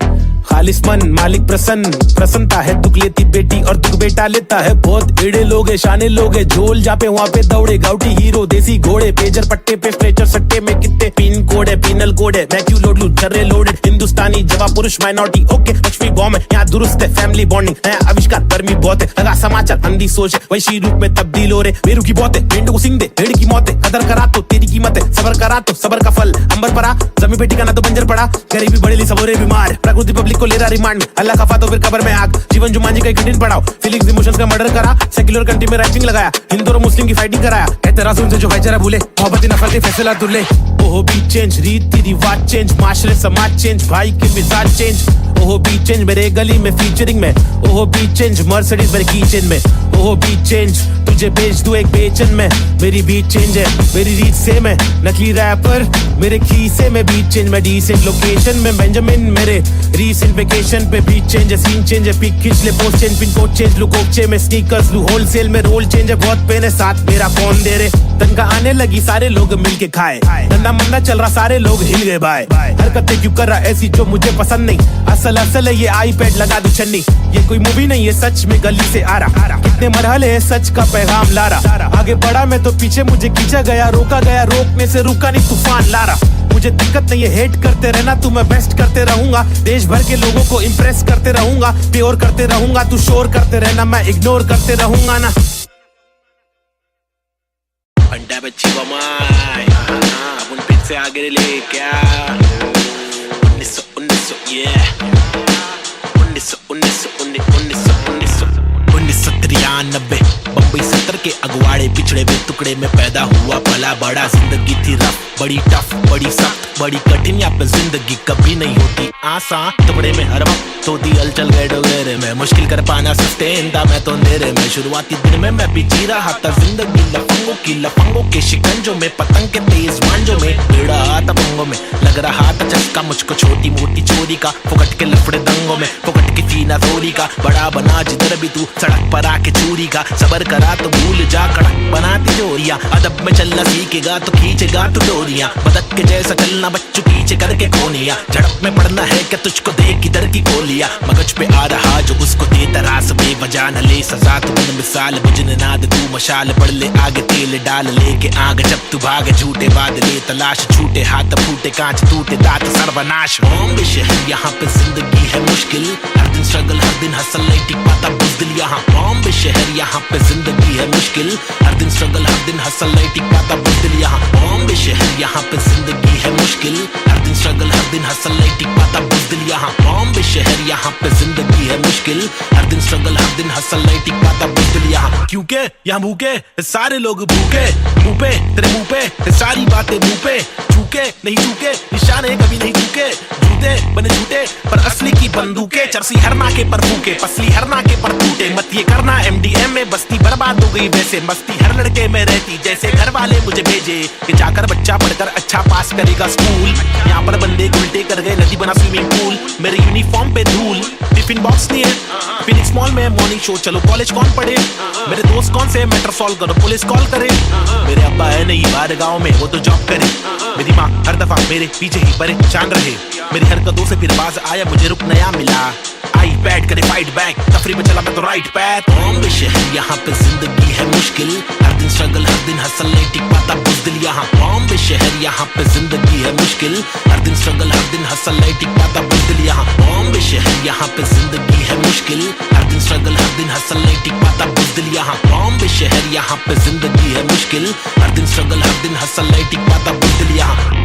खालिस मन मालिक प्रसन्न, प्रसन्नता है दुख लेती बेटी और दुख बेटा लेता है. बहुत एड़े लोग है, शाने लोग है, झोल जापे वहाँ पे दौड़े. गाउटी हीरो, देसी घोड़े, पेजर पट्टे पे स्ट्रेचर सट्टे में कितने पिन कोड है, पिनल कोड है. मैं क्यों लोड लूं, चर्रे लोडेड, हिंदुस्तानी जवाब पुरुष माइनॉरिटी. ओके लक्ष्मी बॉम्ब है, यहाँ दुरुस्त है, फैमिली बॉन्डिंग है, आविष्कार गर्मी बहुत है. लगा समाचार अंधी सोच है, वैशी रूप में तब्दील हो रहे. बेरू की बहुत है, मेंढक को सिंह दे, भेड़ की मौत है. कदर करा तो तेरी कीमत है, सबर करा तो सबर का फल. अंबर परा जमी पे टिकाना तो बंजर पड़ा. गरीबी बढ़ेली सबोरे बीमार, प्रकृति पब्लिक को ले रहा रिमांड. अल्लाह खफा तो फिर कब्र में आग. जीवन जुमान जी का कठिन पड़ाव, फीलिंग्स इमोशंस का मर्डर करा. सेक्युलर कंट्री में रैपिंग लगाया, हिंदू और मुस्लिम की फाइटिंग कराया. कहते रासूल से जो भाईचारा भूले, मोहब्बत नफरत फैसला दुल्ले. ओहो भी चेंज, रीति रिवाज चेंज, माशरे समाज चेंज, भाई के मिजाज चेंज. ओहो भी चेंज मेरे गली में फीचरिंग में. ओहो भी चेंज मर्सिडीज मेरे कीचेन में. ओहो भी चेंज तुझे भेज दूं एक बेचन में. मेरी बीट चेंज है, मेरी रीत सेम है. नकली रैपर मेरे खीसे में. बीट चेंज मैं डिसेंट लोकेशन में. बेंजामिन मेरे रीसेंट वेकेशन पे. बीट चेंज है, सीन चेंज है, पिक खींच ले, post change, pin code change, look ओक्चे में स्नीकर्स लू होलसेल में. रोल चेंज है, बहुत पेन है, साथ मेरा कौन दे रे. तनखा आने लगी, सारे लोग मिलके खाए. धंधा मंदा चल रहा, सारे लोग हिल गए भाई. हरकतें क्यों कर रहा ऐसी जो मुझे पसंद नहीं. असल है ये आईपैड लगा दू छन्नी. ये कोई मूवी नहीं है, सच में गली से आ रहा. कितने मरहले है, सच का पैगाम ला रहा. आगे बढ़ा मैं तो पीछे मुझे खींचा गया, रोका गया, रोकने से रुका नहीं, तूफान ला रहा. मुझे दिक्कत नहीं है, हेट करते रहना तू, मैं बेस्ट करते रहूंगा. देश भर के लोगों को इम्प्रेस करते रहूंगा. प्योर करते रहूंगा, तू शोर करते रहना, मैं इग्नोर करते रहूंगा ना. अंडा बच्ची बमाई, अपन फिर से आगे ले क्या? 1900 yeah. 1993 बम्बई 70 के अगवाड़े, पिछड़े हुए टुकड़े में पैदा हुआ पला बड़ा. जिंदगी थी रफ, बड़ी टफ, बड़ी सख्त, बड़ी कठिन. यहाँ पे जिंदगी कभी नहीं होती आसान. टुकड़े में हर वक्त तो दी हलचल गए डोगरे में. मुश्किल कर पाना सस्टेन था मैं तो अंधेरे में. शुरुआती दिन में मैं भी जी रहा था जिंदगी लफंगों के शिकंजों में. पतंग के तेज मांझों में भिड़ा था पंगों में. लग रहा था चस्का मुझको छोटी मोटी चोरी का. फुकट के लफड़े दंगों में, फुकट की फीना थोड़ी का. बड़ा बना जिधर भी तू सड़क पर आके चोरी का. सबर करा तो भूल जा कड़क बनाती जोरियां. अदब में चलना सीखेगा तो खींचेगा तू डोरियां. बदक के जैसा चलना बच्चों पीछे करके कोनिया. झड़प में पड़ना है क्या तुझको देख किधर की गोलियां. मगज पे आ रहा जो उसको दे तरास बेवजह न ले सजा. तू बिन मिसाल बुझने नाद तू मशाल. बढ़ ले आगे तेल डाल लेके आग. जब तू भागे झूठे बादले तलाश. छूटे हाथ फूटे कांच टूटे दांत सर्वनाश. बॉम्बे शहर यहाँ पे जिंदगी है मुश्किल. हर दिन स्ट्रगल, हर दिन हसल, नहीं टिक पाता बुज़दिल यहाँ. बॉम्बे शहर यहाँ पे जिंदगी है मुश्किल. हर दिन स्ट्रगल, हर दिन हसल, नहीं टिक पाता बुज़दिल यहाँ. बॉम्बे शहर यहाँ पे जिंदगी है मुश्किल. हर दिन स्ट्रगल, हर दिन हसल, नहीं टिक पाता बुज़दिल यहाँ. बॉम्बे शहर यहाँ पे जिंदगी है मुश्किल. हर दिन स्ट्रगल, हर दिन हसल, नहीं टिक पाता बुज़दिल यहाँ. क्योंकि यहाँ भूखे सारे लोग भूखे. मुँह पे तेरे मुँह पे सारी बातें मुँह पे. झुके नहीं झुके, निशाने कभी नहीं झुके, झूठे बने झूठे पर असली की बंदूकें, चरसी हर नाके पर फूके, पसली हर नाके पर टूटे, मत ये करना MDM में बस्ती बर्बाद हो गई वैसे, मस्ती हर लड़के में रहती जैसे घर वाले मुझे भेजे कि जाकर बच्चा पढ़कर अच्छा पास करेगा स्कूल। यहाँ पर बंदे उल्टे कर गए, नदी बना स्विमिंग पूल, मेरे यूनिफॉर्म पे धूल, टिफिन बॉक्स नहीं है, फिनिक्स मॉल में मॉर्निंग शो, चलो कॉलेज कौन पढ़े, मेरे दोस्त कौन से मैटर सॉल्व करो, पुलिस कॉल करे, मेरे अब्बा है नहीं बाहर गाँव में वो तो जॉब करे, मेरी माँ हर दफा मेरे पीछे ही परेशान रहे, मेरी हरकतों से फिर बाज आया मुझे रुक नया मिला, आई बैट करे फाइट बैक, तफरी पे चला मैं तो राइट पैथ। बॉम्बे शहर यहाँ पे जिंदगी है मुश्किल, हर दिन स्ट्रगल हर दिन हसल नहीं टिक पाता बुज़दिल यहाँ। बॉम्बे शहर यहाँ पे जिंदगी है मुश्किल, हर दिन स्ट्रगल हर दिन हसल नहीं टिक पाता बुज़दिल यहाँ। बॉम्बे शहर यहाँ पे जिंदगी है मुश्किल, हर दिन स्ट्रगल हर दिन हसल नहीं टिक पाता बुज़दिल यहाँ। बॉम्बे शहर यहाँ पे जिंदगी है मुश्किल, हर दिन स्ट्रगल हर दिन हसल नहीं टिक पाता बुज़दिल यहाँ।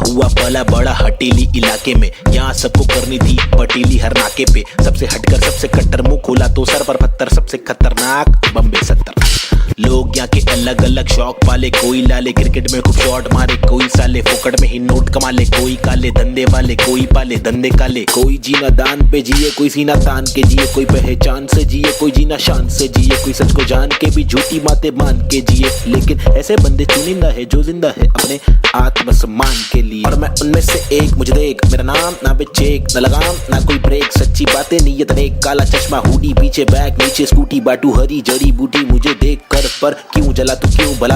हुआ पला बड़ा हटीली इलाके में, यहाँ सबको करनी थी पटीली हर नाके पे, सबसे हटकर सबसे कट्टर मुंह खोला तो सर पर पत्थर, सबसे खतरनाक बम्बे 70। लोग यहाँ के अलग अलग शौक पाले, कोई लाले क्रिकेट में खूब शॉट मारे, कोई साले फोकट में ही नोट कमा ले, कोई काले धंधे वाले, कोई पाले धंधे काले, कोई जीना दान पे जिए, कोई सीना तान के जिए, कोई पहचान से जिए, कोई जीना शान से जिए, कोई सच को जान के भी झूठी बातें मान के जिए। लेकिन ऐसे बंदे चुनिंदा है जो जिंदा है अपने आत्मसम्मान के लिए, और मैं उनमें से एक। मुझे देख मेरा नाम ना पे चेक ना लगाम ना कोई ब्रेक, सच्ची बातें नीयत नेक, काला चश्मा हुडी पीछे बैग नीचे स्कूटी, बाटू हरी जड़ी बूटी, मुझे देख कर पर क्यों जला तू क्यों भला,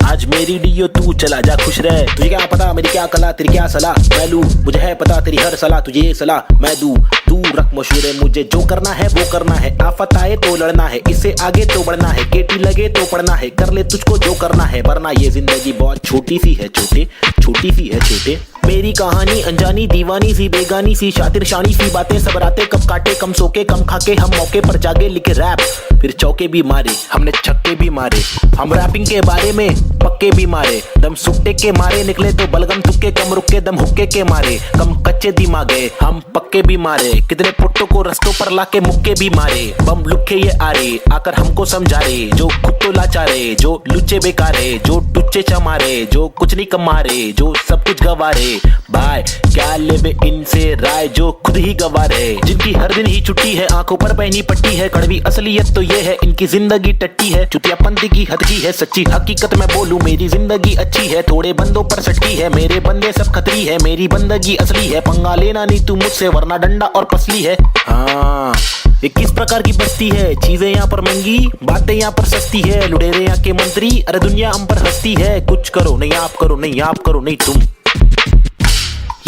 आज मेरी डियो तू चला जा खुश रह, तुझे क्या पता मेरी क्या कला तेरी क्या सलाह, मैं लूं मुझे है पता तेरी हर सलाह, तुझे ये सलाह मैं दूं, तू रख मशहूर मुझे जो करना है वो करना है, आफत आए तो लड़ना है, इससे आगे तो बढ़ना है, केटी लगे तो पढ़ना है, कर ले तुझको जो करना है, वरना ये जिंदगी बहुत छोटी सी है छोटे, छोटी सी है छोटे। मेरी कहानी अनजानी दीवानी सी बेगानी सी शातिर शानी सी बातें, सब रातें कब काटे कम सोके कम खाके, हम मौके पर जागे लिखे रैप फिर चौके भी मारे, हमने छक्के भी मारे, हम रैपिंग के बारे में पक्के भी मारे, दम सुट्टे के मारे निकले तो बलगम तुक्के, कम रुके दम हुक्के के मारे, कम कच्चे दिमागे हम पक्के भी मारे, कितने पुट्टों को रस्तों पर लाके मुक्के भी मारे, बम लुक्के ये आरे आकर हमको समझा रे, जो खुद तो लाचारे, जो लुच्चे बेकारे, जो टुच्चे चमारे, जो कुछ नहीं कमारे, जो सब कुछ गवारे, भाई क्या लेवे इनसे राय, जो खुद ही गवार है, जिनकी हर दिन ही छुट्टी है, आंखों पर पहनी पट्टी है, कड़वी असलियत तो ये है इनकी जिंदगी टट्टी है, चुतियापंथी की हद की है, सच्ची हकीकत मैं बोलूं मेरी जिंदगी अच्छी है, थोड़े बंदों पर सटकी है, मेरे बंदे सब खतरी है, मेरी बंदगी असली है, पंगा लेना नहीं तू मुझसे वरना डंडा और पसली है। हाँ ये किस प्रकार की बस्ती है, चीजें यहाँ पर महंगी बातें यहाँ पर सस्ती है, लुटेरे यहाँ के मंत्री अरे दुनिया हम पर हंसती है, कुछ करो नहीं आप करो नहीं आप करो नहीं तुम,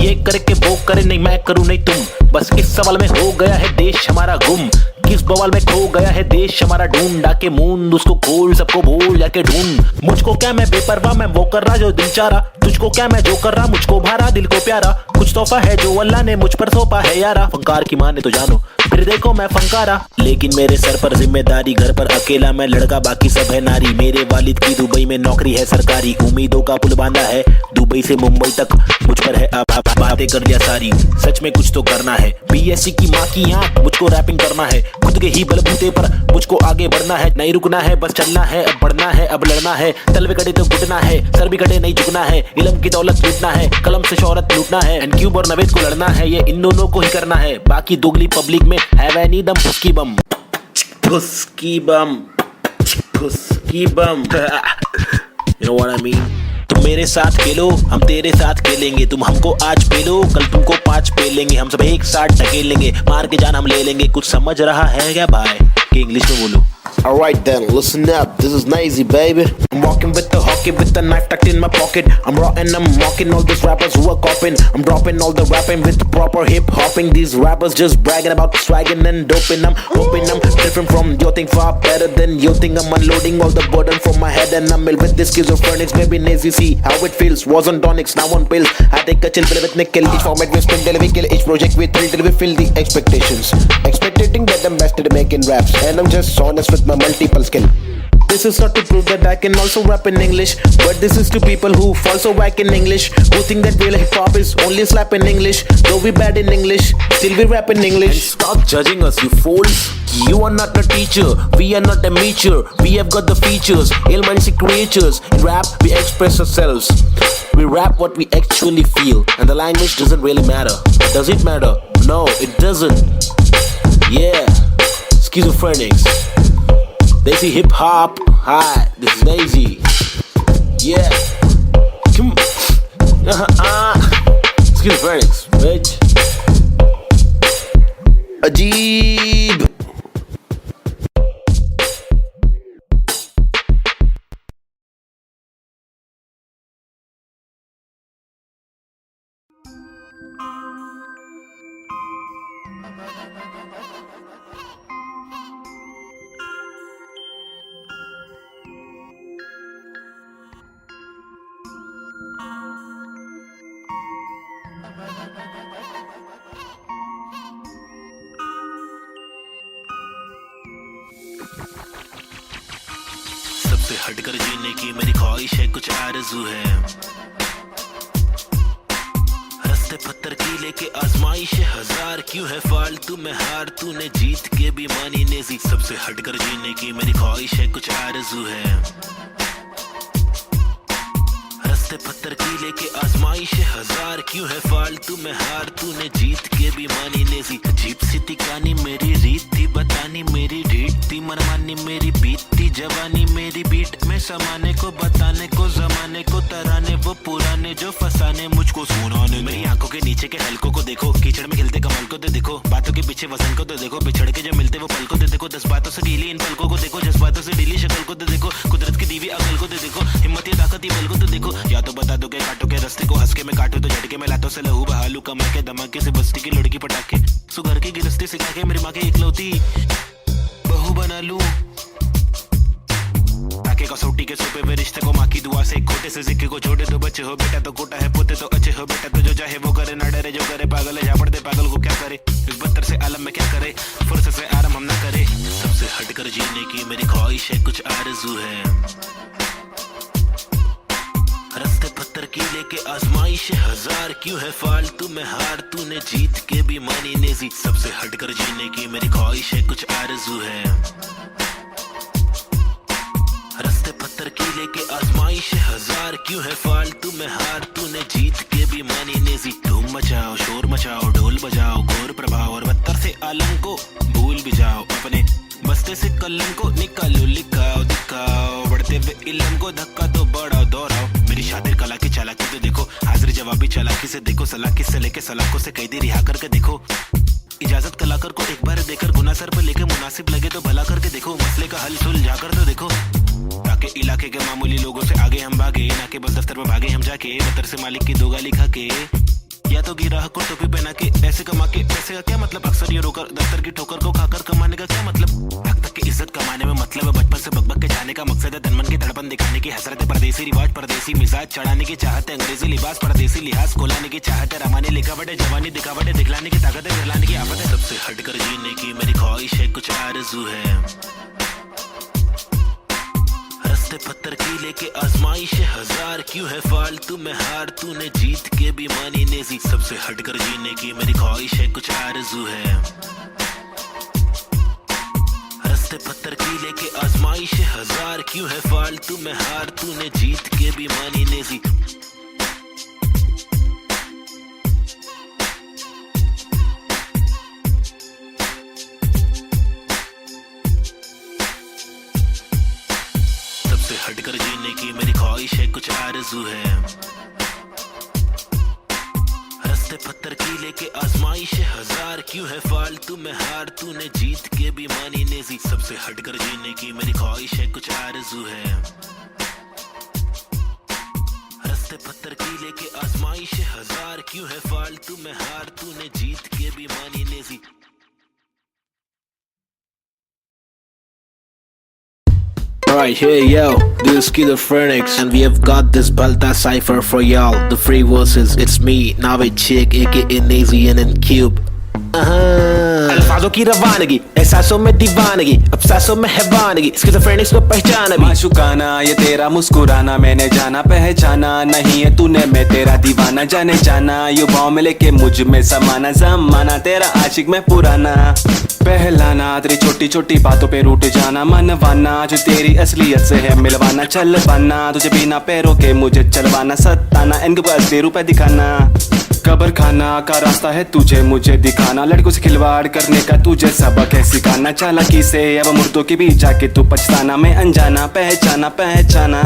ये करके वो करे नहीं मैं करूं नहीं तुम, बस इस सवाल में हो गया है देश हमारा गुम, किस बवाल में खो गया है देश हमारा, ढूंढ डाके मूंद उसको खोल सबको भूल जाके ढूंढ, मुझको क्या मैं बेपरवाह मैं वो कर रहा जो दिल चाह रहा, तुझको क्या मैं जो कर रहा मुझको भारा दिल को प्यारा, कुछ तोहफा है जो अल्लाह ने मुझ पर सौंपा है यारा, फंकार की माने तो जानो फिर देखो मैं फंकारा, लेकिन मेरे सर पर जिम्मेदारी, घर पर अकेला मैं लड़का बाकी सब है नारी, मेरे वालिद की दुबई में नौकरी है सरकारी, उम्मीदों का पुल बांधा है दुबई से मुंबई तक, मुझ पर है अब बातें कर दिया सारी, सच में कुछ तो करना है, BSc की माँ की आंख मुझको रैपिंग करना है, खुद के ही बलबूते पर मुझको आगे बढ़ना है, नहीं रुकना है बस चलना है, अब बढ़ना है अब लड़ना है, तलवे कटे तो घुटना है, सर भी कटे नहीं झुकना है, इल्म की दौलत लूटना है, कलम से शोहरत लूटना है, एनक्यूब और नवेद को लड़ना है, ये इन दोनों को ही करना है, बाकी दोगली पब्लिक में है वह नी दम फुसकी बम फुसकी बम फुसकी बम you know what I mean? तुम मेरे साथ खेलो हम तेरे साथ खेलेंगे, तुम हमको आज पेलो कल तुमको 5 पेलेंगे, हम सब एक साथ ढकेलेंगे, मार के जान हम ले लेंगे, कुछ समझ रहा है क्या भाई कि आगे इंग्लिश में बोलूं। Alright then, listen up. This is Nazy, baby. I'm walking with the hockey with the knife tucked in my pocket. I'm raw and I'm mocking all these rappers who are copying. I'm dropping all the rapping with proper hip hopping. These rappers just bragging about swagging and doping. I'm hoping I'm different from your thing, far better than you think. I'm unloading all the burden from my head and I'm ill with this schizophrenics. Baby Nazy, see how it feels. Was on tonics, now on pills. I take a chill pill with nickel. Each format we spin till we kill. Each project we thrill till we fill the expectations. Expectating that I'm best at making raps, and I'm just honest with my multiple skill. This is not to prove that I can also rap in English, but this is to people who fall so whack in English, who think that real hip hop is only slap in English. Though we bad in English, still we rap in English. And stop judging us, you fools. You are not a teacher, we are not amateur. We have got the features, ill-minded creatures. In rap, we express ourselves. We rap what we actually feel, and the language doesn't really matter. Does it matter? No, it doesn't. Yeah, schizophrenics. They see hip hop. Hi, this is Nazy. Yeah, come. Schizophrenics, bitch. Ajeeb. सबसे हटकर जीने की मेरी ख्वाहिश है, कुछ आरज़ू है। रस्ते पत्थर की लेके आजमाइश है हजार, क्यों है फालतू में हार, तूने जीत के भी मानी नेज़ी। सबसे हटकर जीने की मेरी ख्वाहिश है, कुछ आरज़ू है। रस्ते पत्थर की लेके आजमाइश है हजार, क्यों है फालतू में हार, तूने जीत के भी मानी नेज़ी। अजीब सी तिकानी मेरी रीत थी बतानी, मेरी रीत थी मनमानी, मेरी बीत थी जवानी, मेरी बीट में समाने को बताने को जमाने को तराने, वो पुराने जो फसाने मुझको सुनाने। मेरी आंखों के नीचे के हलकों को देखो, कीचड़ में खिलते कमल को तो देखो, बातों के पीछे वजन को तो देखो, बिछड़ के जो मिलते वो पल को तो देखो, 10 बातों से ढीली इन पलकों को देखो, जज्बातों से ढीली शक्ल को तो देखो, कुदरत की दीवी अकल को तो देखो, हिम्मत ये ताकत ये बल को तो देखो। या तो बता दो के काटो के रस्ते को, हंस के मैं काटू तो झटके में लातों से लहू बहालू, कमर के धमाके से बस्ती की लड़की पटाखे, सुघर की गिरस्ती सिखा के मेरी माँ के इकलौती बहू बना लूं, ताकि कसौटी के सोपे में रिश्ते को माँ की दुआ से, खोटे से सिक्के को छोटे तो बच्चे हो बेटा, तो कोटा है पोते तो अच्छे हो बेटा, तो जो चाहे वो करे ना डरे, जो करे पागल है झापड़ दे पागल को क्या करे, इस बदतर से आलम में क्या करे, फुर्सत से आराम हम ना करे। सबसे हटकर जीने की मेरी ख्वाहिश है, कुछ आरज़ू है। रस्ते पत्थर की लेके आजमाइश है हजार, क्यों है फालतू में हार, तूने जीत के भी मानी नेज़ी। सबसे हटकर जीने की मेरी ख्वाहिश है, कुछ आरज़ू है। रस्ते पत्थर की लेके आजमाइश है हजार, क्यों है फालतू में हार, तूने जीत के भी मानी नेज़ी। धूम मचाओ शोर मचाओ ढोल बजाओ, घोर प्रभाव और बदतर से आलम को भूल भी जाओ, अपने बस्ते से कलम को निकालो, लिखाओ दिखाओ, बढ़ते हुए इल्म को धक्का दो बढ़ाओ दोहराओ। मेरी शातिर कला की चालाकी तो देखो, हाजिर जवाबी चालाकी से देखो, सलाह से लेके सलाखों से कैदी रिहा करके देखो। इजाजत कलाकार को एक बार देकर गुना सर पर लेके मुनासिब लगे तो भला करके देखो, मसले का हल सुलझा कर तो देखो, ताकि इलाके के मामूली लोगों से आगे हम भागे, ना के बस दफ्तर में भागे हम जाके, दफ्तर से मालिक की 2 गाली खा के, या तो गिराहक को टोपी पहना के पैसे कमा के, पैसे का क्या मतलब, अक्सर ये रोकर दफ्तर की ठोकर को खाकर कमाने का क्या मतलब, हक तक की इज्जत कमाने में मतलब है, बचपन से बकबक के जाने का मकसद है, तनमन की धड़पन दिखाने की हसरत है, परदेसी रिवाज परदेसी मिजाज चढ़ाने की चाहत है, अंग्रेजी लिबास परदेसी लिहाज कोलाने की चाहत है, रामानी लिखावट है, जवानी दिखावट है, दिखलाने की ताकत है, दिखलाने की आफत है। सबसे हटकर जीने की मेरी ख्वाहिश है, कुछ आरज़ू है। रस्ते पत्थर की लेके आजमाइश है हजार, क्यों है फालतू में हार, तूने जीत के भी मानी नेज़ी। सबसे हटकर जीने की मेरी ख्वाहिश है, कुछ आरज़ू है। रस्ते पत्थर की लेके आजमाइश है हजार, क्यों है फालतू में हार, तूने जीत के भी मानी नेज़ी। हटकर जीने की मेरी ख्वाहिश है, कुछ आरज़ू है। रस्ते पत्थर की लेके आजमाइश है हजार, क्यों है फालतू में हार, तूने जीत के भी मानी नेजी, सबसे हटकर जीने की मेरी ख्वाहिश है, कुछ आरज़ू है, रस्ते पत्थर की लेके आजमाइश है हजार, क्यों है फालतू में हार, तूने जीत के भी मानी Naezy. Alright, hey yo, this is Schizophrenics, and we have got this Balta cipher for y'all. The free verses, it's me, Navid Chick, aka Nazy and Cube. अल्फाजों की रवानगी, एहसासों में दीवानगी, अफसासों में हैवानगी, स्किज़ोफ्रेनिक्स को पहचाना भी। माशुकाना ये तेरा मुस्कुराना, मैंने जाना पहचाना नहीं है तूने, मैं तेरा दीवाना जाने जाना, युवाओं में लेके मुझ में समाना, जमाना तेरा आशिक में पुराना, पहलाना तेरी छोटी छोटी बातों पे रूठ जाना, मनवाना जो तेरी असलियत से है मिलवाना, चल पाना तुझे बिना पैरों के मुझे चलवाना, सताना इनको बस रुपए दिखाना, कब्र खाना का रास्ता है तुझे मुझे दिखाना, लड़कों से खिलवाड़ करने का तुझे सबक है सिखाना, चालाकी से अब मुर्दों के बीच जाके तू पछताना, मैं अनजाना पहचाना पहचाना,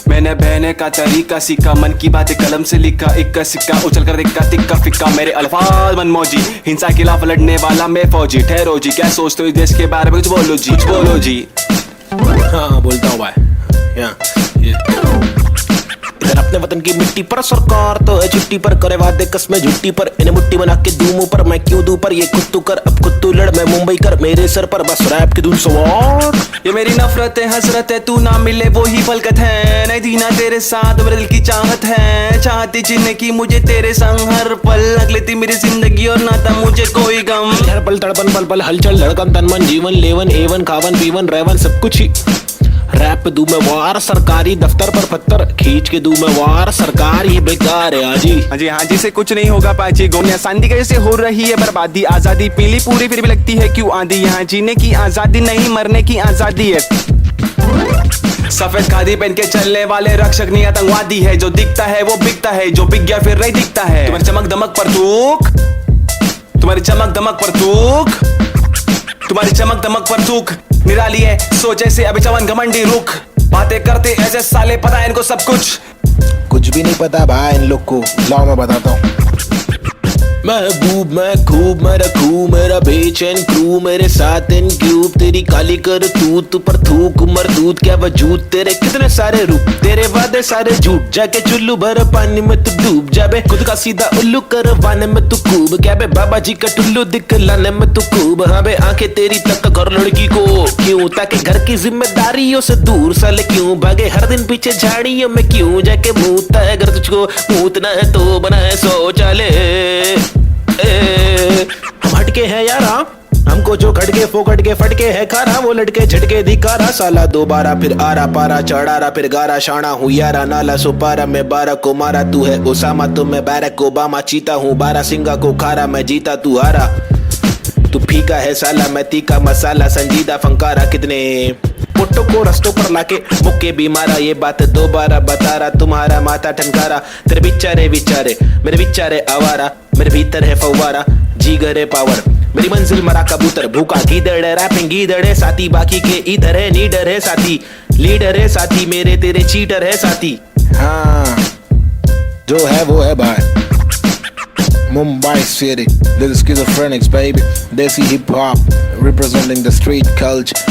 मैंने बहने का तरीका सीखा, मन की बातें कलम से लिखा, इक्का सिक्का उछल कर दिक्का तिक्का फिक्का, मेरे अल्फाज मनमौजी, हिंसा के खिलाफ लड़ने वाला मैं फौजी, ठहरो जी क्या सोचते हो इस देश के बारे में, कुछ बोलो जी, कुछ बोलो जी। हाँ बोलता हूँ भाई, इधर अपने वतन की मिट्टी पर सरकार तो है छुट्टी पर, करे वादे कसमें झुट्टी पर, इन्हें मुट्ठी बना के दूं मुंह पर, मैं क्यों दूं पर, ये खुद तू कर अब खुद तू लड़, मैं मुंबई कर मेरे सर पर, बस रैप की धुन सवार, ये मेरी नफरत है हसरत है, तू ना मिले वो ही फलकत है, नहीं दीना तेरे साथ मेरे दिल की चाहत है, चाहती जीने की मुझे तेरे संग हर पल, लग लेती मेरी जिंदगी और ना था मुझे कोई गम, हर पल तड़पन पल पल हलचल धड़कन तन मन जीवन लेवन एवन खावन पीवन रेवन सब कुछ ही, रैप दूं मैं वार, सरकारी दफ्तर पर पत्थर खींच के दूं मैं वार, सरकार ये बेकार है हाँ जी से कुछ नहीं होगा पाची, गोनिया शांति कैसे हो रही है बर्बादी, आजादी पीली पूरी फिर भी लगती है क्यों आंधी, यहाँ जीने की आजादी नहीं मरने की आजादी है, सफेद खादी पहन के चलने वाले रक्षक नहीं आतंकवादी है, जो दिखता है वो बिकता है, जो बिक गया फिर नहीं दिखता है, तुम्हारी चमक दमक पर थूक, तुम्हारी चमक दमक पर थूक, तुम्हारी चमक दमक पर थूक, निराली है सोच ऐसे अभी चवन घमंडी रुख, बातें करते ऐसे साले पता है इनको सब कुछ भी नहीं पता भाई इन लोग को, लाओ मैं बताता हूँ, महबूब मैं खूब मैं रखूं मेरा बेचैन क्रू, मेरे साथ इन क्यूब, तेरी काली कर तू पर थूक मरदूत क्या वजूद, तेरे कितने सारे रूप, तेरे वादे सारे झूठ, जाके चुल्लू भर पानी में तू डूब जाबे, खुद का सीधा उल्लू करवाने में तू खूब, क्या बे बाबा जी का टुल्लू दिखलाने में तू खूब, हाँ बे आंखें तेरी तक घर लड़की को क्यों, ताकि घर की जिम्मेदारियों से दूर, साले क्यों भागे हर दिन पीछे झाड़ियों में, क्यों जाके मूतता है अगर तुझको मूतना है तो बनाए शौचालय, हम हटके हैं यारा, हमको जो खटके फोकट के फटके है खारा, वो लटके झटके दिखारा, साला दोबारा फिर आरा पारा चढ़ारा फिर गारा, शाना हूँ यारा नाला सुपारा, मैं 12 को मारा तू है ओसामा, तो मैं बैरक ओबामा, चीता हूँ 12 सिंगा को खारा, मैं जीता तू हारा, तू फीका है साला मैं तीखा मसाला, संजीदा फंकारा, कितने पुट्टों को रस्तों पर लाके मुक्के भी मारा, ये बात दोबारा बता रहा, तुम्हारा माथा ठनकारा, तेरे बिचारे मेरे बिचारे आवारा, मेरे भीतर है फव्वारा, जीगर है पावर, मेरी मंजिल मरा कबूतर, भूखा गीदड़ है रैपिंग गीदड़ है साथी, बाकी के इधर है नीडर है साथी, लीडर है साथी, मेरे तेरे चीटर है साथी, हाँ जो है वो है भाई, Mumbai City, this is Schizophrenics baby, Desi hip hop representing the street culture,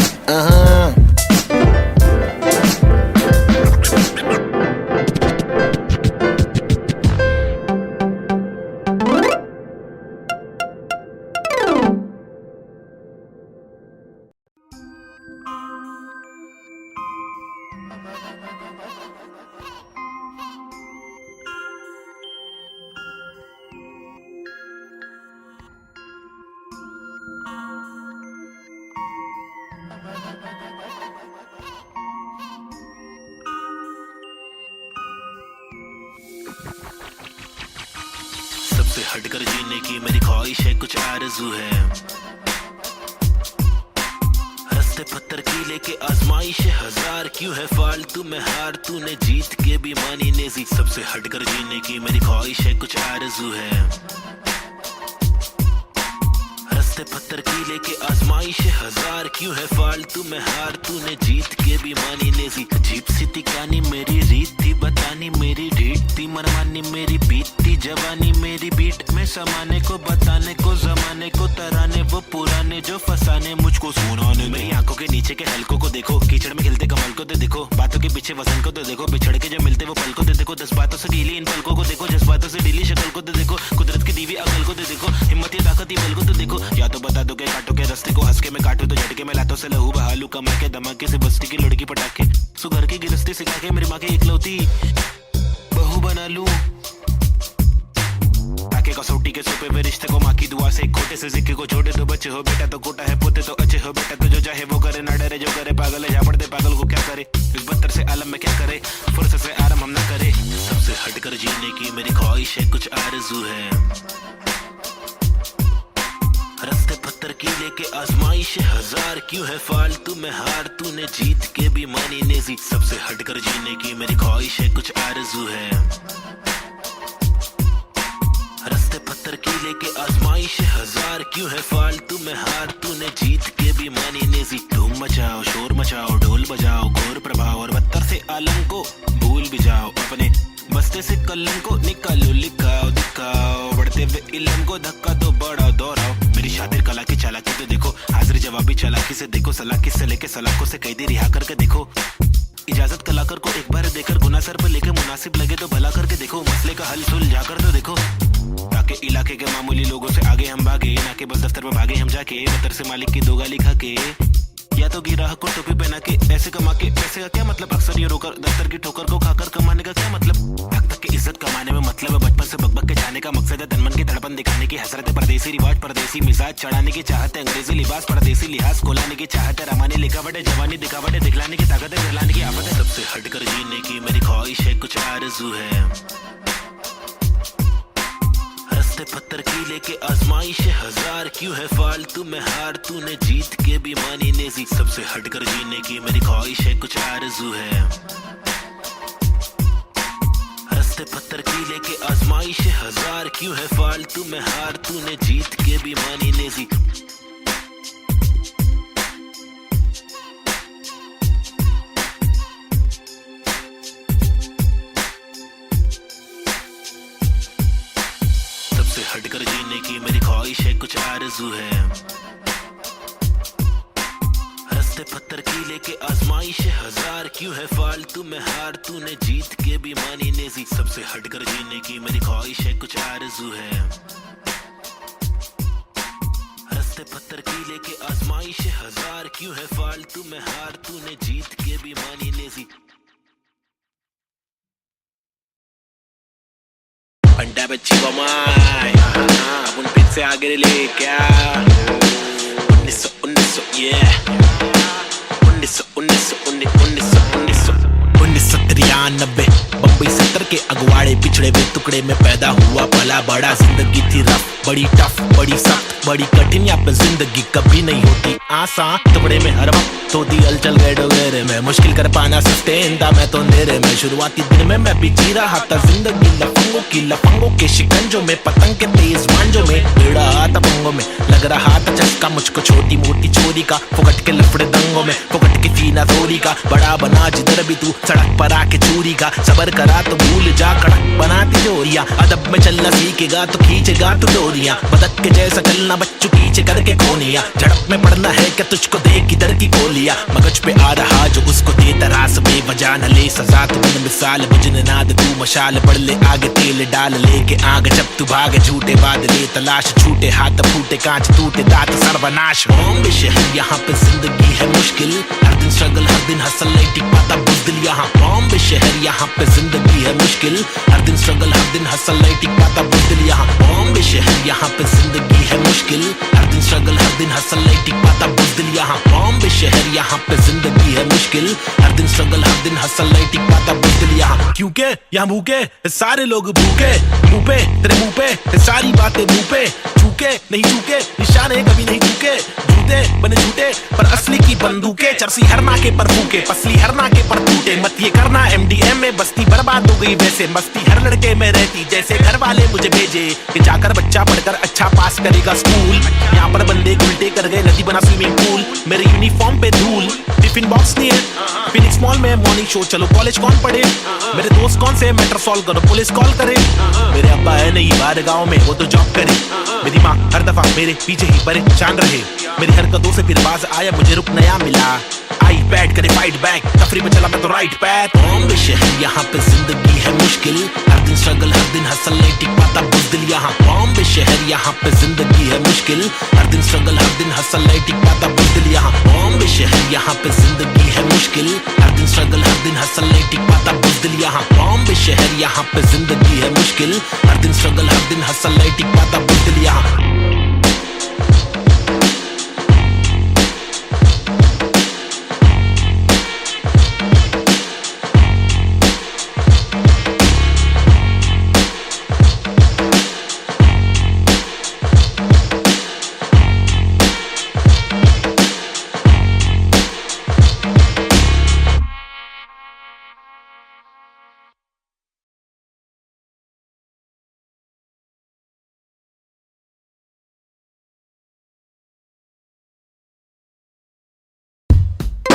सबसे हटकर जीने की मेरी ख्वाहिश है, कुछ आरज़ू है, रस्ते पत्थर की लेके आजमाइश है हजार, क्यों है फालतू में हार, तूने जीत के भी मानी नेजी, सबसे हटकर जीने की मेरी ख्वाहिश है, कुछ आरज़ू है, रस्ते पत्थर की लेके आजमाइश आजमाइश हजार क्यों है फालतू में हार तूने जीत के भी मानी नेजी अजीब सी थी कहानी मेरी रीत थी बतानी मेरी ढीठ थी मनमानी मेरी बीत थी जवानी मेरी बीट में समाने को बताने को जमाने को तराने वो पुराने जो फसाने मुझको सुनाने मेरी आंखों के नीचे के हलकों को देखो कीचड़ में खिलते कमल को तो देखो बातों के पीछे वजन को तो देखो बिछड़ के जो मिलते वो पल को तो देखो 10 बातों से ढीली इन पलकों को देखो जज्बातों से ढीली शक्ल को तो देखो कुदरत की दीवी अकल को तो देखो हिम्मत या ताकत ही बल को तो देखो या तो बता दो के काटो के रास्ते को हंस के मैं काटू तो झटके में लातों से लहू बहालू कमा के धमाके से बस्ती की लड़की पटाखे सुगर की गिरस्ती सिखा के मेरी माँ की इकलौती बहू बना लूं ताकि कसौटी के सोपे में रिश्ते को माँ की दुआ से खोटे से सिक्के को छोड़े तो बच्चे हो बेटा तो कोटा है पोते तो अच्छे हो बेटा तो जो चाहे वो करे ना डरे जो करे पागल है जा पड़ते पागल को क्या करे इस बदतर से आलम में क्या करे फुर्सत से आराम हम ना करे सबसे हटकर जीने की मेरी ख्वाहिश है कुछ आरज़ू है रास्ते पत्थर की लेके आजमाइश हजार क्यों है फालतू में हार तूने जीत के भी मानी नेजी सबसे हटकर जीने की मेरी ख्वाहिश है कुछ आरज़ू है रास्ते पत्थर की लेके आजमाइश हजार क्यों है फालतू में हार तूने जीत के भी मानी नेजी धूम मचाओ शोर मचाओ ढोल बजाओ घोर प्रभाव और बदतर से आलम को भूल भी जाओ अपने बस्ते से कलम को निकालो लिखाओ दिखाओ बढ़ते हुए इल्म को धक्का तो बढ़ाओ दोहराओ मेरी शातिर कला की चालाकी तो देखो हाजिर जवाबी चालाकी से देखो सलाकी से लेके सलाखों से कैदी रिहा करके देखो इजाजत कलाकार को एक बार देकर गुना सर पर लेके मुनासिब लगे तो भला करके देखो मसले का हल सुलझा कर तो देखो ताकि इलाके के मामूली लोगों से आगे हम भागे ना कि बस दफ्तर में भागे हम जाके बदतर से मालिक की दो गाली खा के या तो गिराह को टोपी पहना के पैसे कमा के पैसे का क्या मतलब अक्सर ये रोकर दफ्तर की ठोकर को खाकर कमाने का क्या मतलब हक तक की इज्जत कमाने में मतलब है बचपन से बकबक के जाने का मकसद है तनमन की धड़पन दिखाने की हसरत है परदेसी रिवाज परदेसी मिजाज चढ़ाने की चाहत है अंग्रेजी लिबास परदेसी लिहाज कोलाने की चाहत है रमानी लिखावट है जवानी दिखावट है दिखलाने की ताकत है दिखलाने की आफत है सबसे हटकर जीने की मेरी ख्वाहिश है कुछ आरज़ू है रास्ते पत्थर की लेके आजमाइश हजार क्यों है फालतू में हार तूने जीत के भी मानी नेजी सबसे हटकर जीने की मेरी ख्वाहिश है कुछ आरज़ू है रास्ते पत्थर की लेके आजमाइश हजार क्यों है फालतू में हार तूने जीत के भी मानी नेजी हटकर जीने की मेरी ख्वाहिश है कुछ आरज़ू है रास्ते पत्थर की लेके आजमाइश हजार क्यों है फालतू में हार तूने जीत के भी मानी नेजी सबसे हटकर जीने की मेरी ख्वाहिश है कुछ आरज़ू है रास्ते पत्थर की लेके आजमाइश हजार क्यों है फालतू में हार तूने जीत के भी मानी Naezy Anda berciba mai Pun pizza agak delik ya Uniso, yeah Uniso 1993 Bombay 70 के अगवाड़े पिछड़े हुए टुकड़े में पैदा हुआ पला बड़ा जिंदगी थी रफ बड़ी टफ बड़ी सख्त बड़ी कठिन यहाँ पे जिंदगी कभी नहीं होती आसान टुकड़े में हर वक्त होती हलचल गए डोगेरे में मुश्किल कर पाना सस्टेन था मैं तो अंधेरे में शुरुआती दिन में मैं भी जी रहा था जिंदगी लफंगों के शिकंजों में पतंग के तेज मांझों में भिड़ा था पंगों में लग रहा था चस्का मुझको छोटी मोटी चोरी का फुकट के लफड़े दंगों में फुकट की फीना थोड़ी का बड़ा बना जिधर भी तू सड़क पर आके चूरी का सबर करा तो भूल जा कड़क बनाती जोरियां अदब में चलना सीखेगा तो खींचेगा तो डोरियां बदक के जैसा चलना बच्चों पीछे करके कोनिया झड़प में पड़ना है क्या तुझको देख किधर की गोलियां मगज पे आ रहा जो उसको दे तरास बेवजह न ले सजा तू बिन मिसाल बुझने नाद तू मशाल पड़ ले आगे तेल डाल लेके आग जब तू भागे झूठे बादले तलाश छूटे हाथ फूटे कांच टूटे दांत सर्वनाश बॉम्बे शहर यहाँ पे जिंदगी है मुश्किल हर दिन स्ट्रगल हर दिन हसल नहीं टिक पाता बुज़दिल यहाँ बॉम्बे शहर यहाँ पे जिंदगी है मुश्किल हर दिन स्ट्रगल हर दिन हसल नहीं टिक पाता बुज़दिल यहाँ बॉम्बे शहर यहाँ पे जिंदगी है मुश्किल हर दिन स्ट्रगल हर दिन हसल नहीं टिक पाता बुज़दिल यहाँ बॉम्बे शहर यहाँ पे जिंदगी है मुश्किल हर दिन स्ट्रगल हर दिन हसल नहीं टिक पाता बुज़दिल यहाँ क्योंकि यहाँ भूखे सारे लोग भूखे मुंह पे तेरे मुंह पे सारी बातें मुंह पे झूके नहीं झूके निशाने कभी नहीं झूके झूठे बने झूठे पर असली की बंदूकें चरसी हर नाके पर फूके पसली हर नाके पर टूटे मत ये करना MDM में बस्ती बर्बाद हो गई वैसे मस्ती हर लड़के में रहती जैसे घर वाले मुझे भेजे कि जाकर बच्चा पढ़कर अच्छा पास करेगा स्कूल यहाँ पर बंदे उल्टे कर गए नदी बना बना स्विमिंग पूल, मेरे यूनिफॉर्म पे धूल, टिफिन बॉक्स नहीं है, फिनिक्स मॉल में मॉर्निंग शो, चलो कॉलेज कौन पढ़े, मेरे दोस्त कौन से मैटर सॉल्व करो, पुलिस कॉल करे, मेरे अब्बा है नहीं बाहर गाँव में, वो तो जॉब करे, मेरी माँ हर दफा मेरे पीछे ही परेशान रहे, मेरी हरकतों से फिर बाज आया, मुझे रुक नया मिला, आई बैट करे फाइट बैक, तफरी में चला मैं तो राइट पैथ। बॉम्बे शहर यहाँ पे जिंदगी है मुश्किल, हर दिन स्ट्रगल हर दिन हसल नहीं टिक पाता बुज़दिल यहाँ। बॉम्बे शहर यहाँ पे जिंदगी है मुश्किल, हर दिन स्ट्रगल हर दिन हसल नहीं टिक पाता बुज़दिल यहाँ। बॉम्बे शहर यहाँ पे जिंदगी है मुश्किल, हर दिन स्ट्रगल हर दिन हसल नहीं टिक पाता बुज़दिल यहाँ। बॉम्बे शहर यहाँ पे जिंदगी है मुश्किल, हर दिन स्ट्रगल हर दिन हसल नहीं टिक पाता बुज़दिल यहाँ।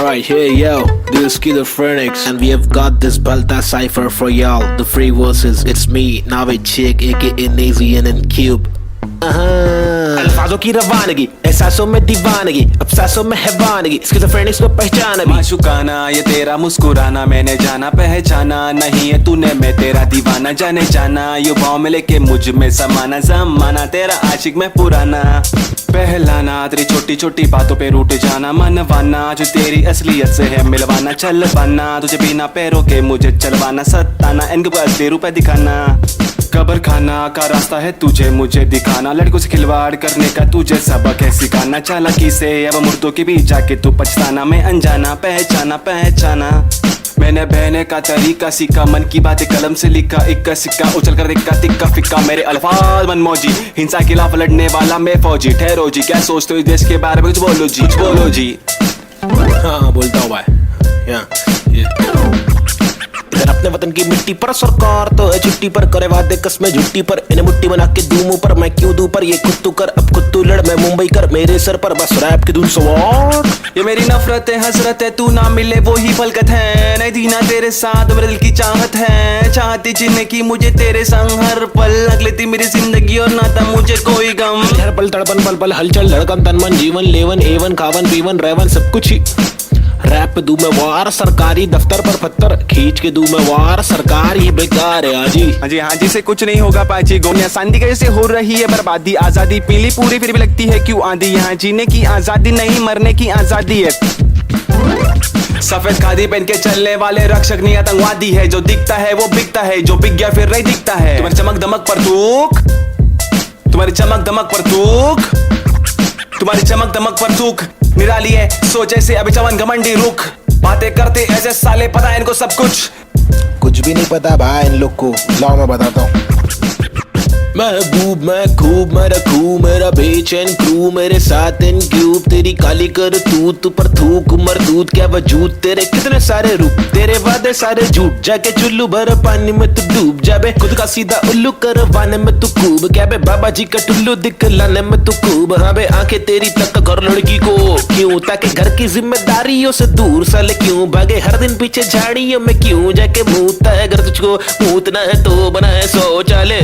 Alright, hey yo, this is Schizophrenics and we have got this Balta cipher for y'all. The free verses, it's me, Navid Chick, aka Nazian and Cube. अल्फाजों की रवानगी, एहसासों में दीवानगी, अब सांसों में हैवानगी, स्किज़ोफ्रेनिक्स को पहचान अभी। माशुकाना ये तेरा मुस्कुराना, मैंने जाना पहचाना नहीं है तूने, मैं तेरा दीवाना जाने जाना, युवाओं में लेके मुझ में समाना, जमाना तेरा आशिक में पुराना, पहलाना तेरी छोटी छोटी बातों पे रूठ जाना, मनवाना जो तेरी असलियत से है मिलवाना, चलवाना तुझे बिना पैरों के मुझे चलवाना, सताना इनके असली रूप दिखाना, कब्र खाना का रास्ता है तुझे मुझे दिखाना, लड़कों से खिलवाड़ करने का तुझे सबक है सिखाना, चालाकी से अब मुर्दों के बीच जाके तू पछताना, मैं अनजाना पहचाना पहचाना, मैंने बहने का तरीका सीखा, मन की बातें कलम से लिखा, इक्का सिक्का उछल कर दिक्का तिक्का फिक्का, मेरे अल्फाज मनमौजी, हिंसा के खिलाफ लड़ने वाला मैं फौजी, ठहरो जी क्या सोचते हो इस देश के बारे में, कुछ बोलो जी। हाँ बोलता हूँ भाई, इधर अपने वतन की मिट्टी पर सरकार तो है छुट्टी पर, करे वादे कसमें झुट्टी पर, इन्हें मुट्ठी बना के दूं मुंह पर, मैं क्यों दूं पर, ये खुद तू कर अब खुद तू लड़, मैं मुंबई कर मेरे सर पर, बस रैप की धुन सवार। ये मेरी नफरत है हसरत है, तू ना मिले वो ही फलकत है, नहीं थी ना तेरे साथ मेरे दिल की चाहत है, चाहती जीने की मुझे तेरे संग हर पल, लग लेती मेरी जिंदगी और ना था मुझे कोई गम, हर पल तड़पन पल पल हलचल धड़कन तन मन जीवन लेवन एवन खावन पीवन रेवन सब कुछ ही, रैप पे दूं मैं वार, सरकारी दफ्तर पर पत्थर खींच के दूं मैं वार, सरकार ये बेकार है हाँ जी से कुछ नहीं होगा पाची, गोनिया सांदी कैसे हो रही है बर्बादी, आजादी पीली पूरी फिर भी लगती है क्यों आंधी, यहाँ जीने की आजादी नहीं मरने की आजादी है, सफेद खादी पहन के चलने वाले रक्षक नहीं आतंकवादी है, जो दिखता है वो बिकता है, जो बिक गया फिर नहीं दिखता है, तुम्हारी चमक दमक पर थूक, तुम्हारी चमक दमक पर थूक, तुम्हारी चमक दमक पर थूक निराली है, सोच ऐसे अभी चमन घमंडी रुख, बातें करते ऐसे साले पता है इनको सब कुछ भी नहीं पता भाई इन लोग को, लाओ मैं बताता हूँ। महबूब मैं खूब मैं रखूं मेरा बेचैन क्रू, मेरे साथ इन क्यूब, तेरी काली कर तू पर थूक मरदूत क्या वजूद, तेरे कितने सारे रूप, तेरे वादे सारे झूठ, जाके चुल्लू भर पानी में तू डूब जाबे, खुद का सीधा उल्लू करवाने में तू खूब, क्या बे बाबा जी का टुल्लू दिखलाने में तू खूब, हाँ बे आंखें तेरी तक कर लड़की को क्यों, ताकि घर की जिम्मेदारियों से दूर साले क्यों भागे, हर दिन पीछे झाड़ियों में क्यों जाके मूतता है, अगर तुझको मूतना है तो बनाए शौचालय,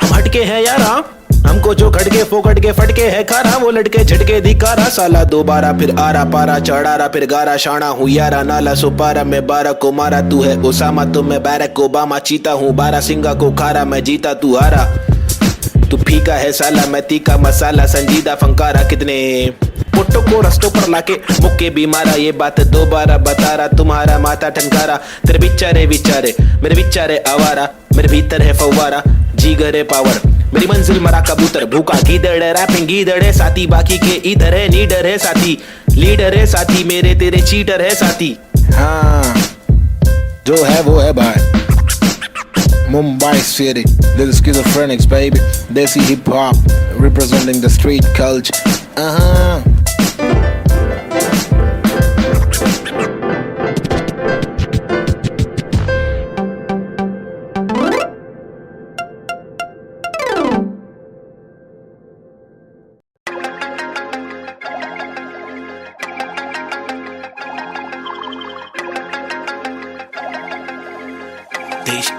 हम हटके हैं यारा, हमको जो खटके फोकट के फटके है खारा, वो लटके झटके दिखारा, साला दोबारा फिर आरा पारा चढ़ारा फिर गारा, शाना हूँ यारा नाला सुपारा, मैं 12 को मारा तू है ओसामा, तो मैं बैरक ओबामा, चीता हूँ 12 सिंगा को खारा, मैं जीता तू हारा, तू फीका है साला मैं तीखा मसाला, संजीदा फंकारा, कितने पुट्टों को रस्तों पर लाके मुक्के भी मारा, ये बात दोबारा बता रहा, तुम्हारा माथा ठनकारा, तेरे बिचारे विचारे मेरे बिचारे आवारा, मेरे भीतर है फव्वारा जीगर है पावर, मेरी मंजिल मरा कबूतर भूखा गीदड़ है, रैपिंग गीदड़ है साथी, बाकी के इधर है नीडर है साथी, लीडर है साथी, मेरे तेरे चीटर है साथी, हाँ जो है वो है भाई। Mumbai City, this is Schizophrenics baby, Desi hip hop representing the street culture.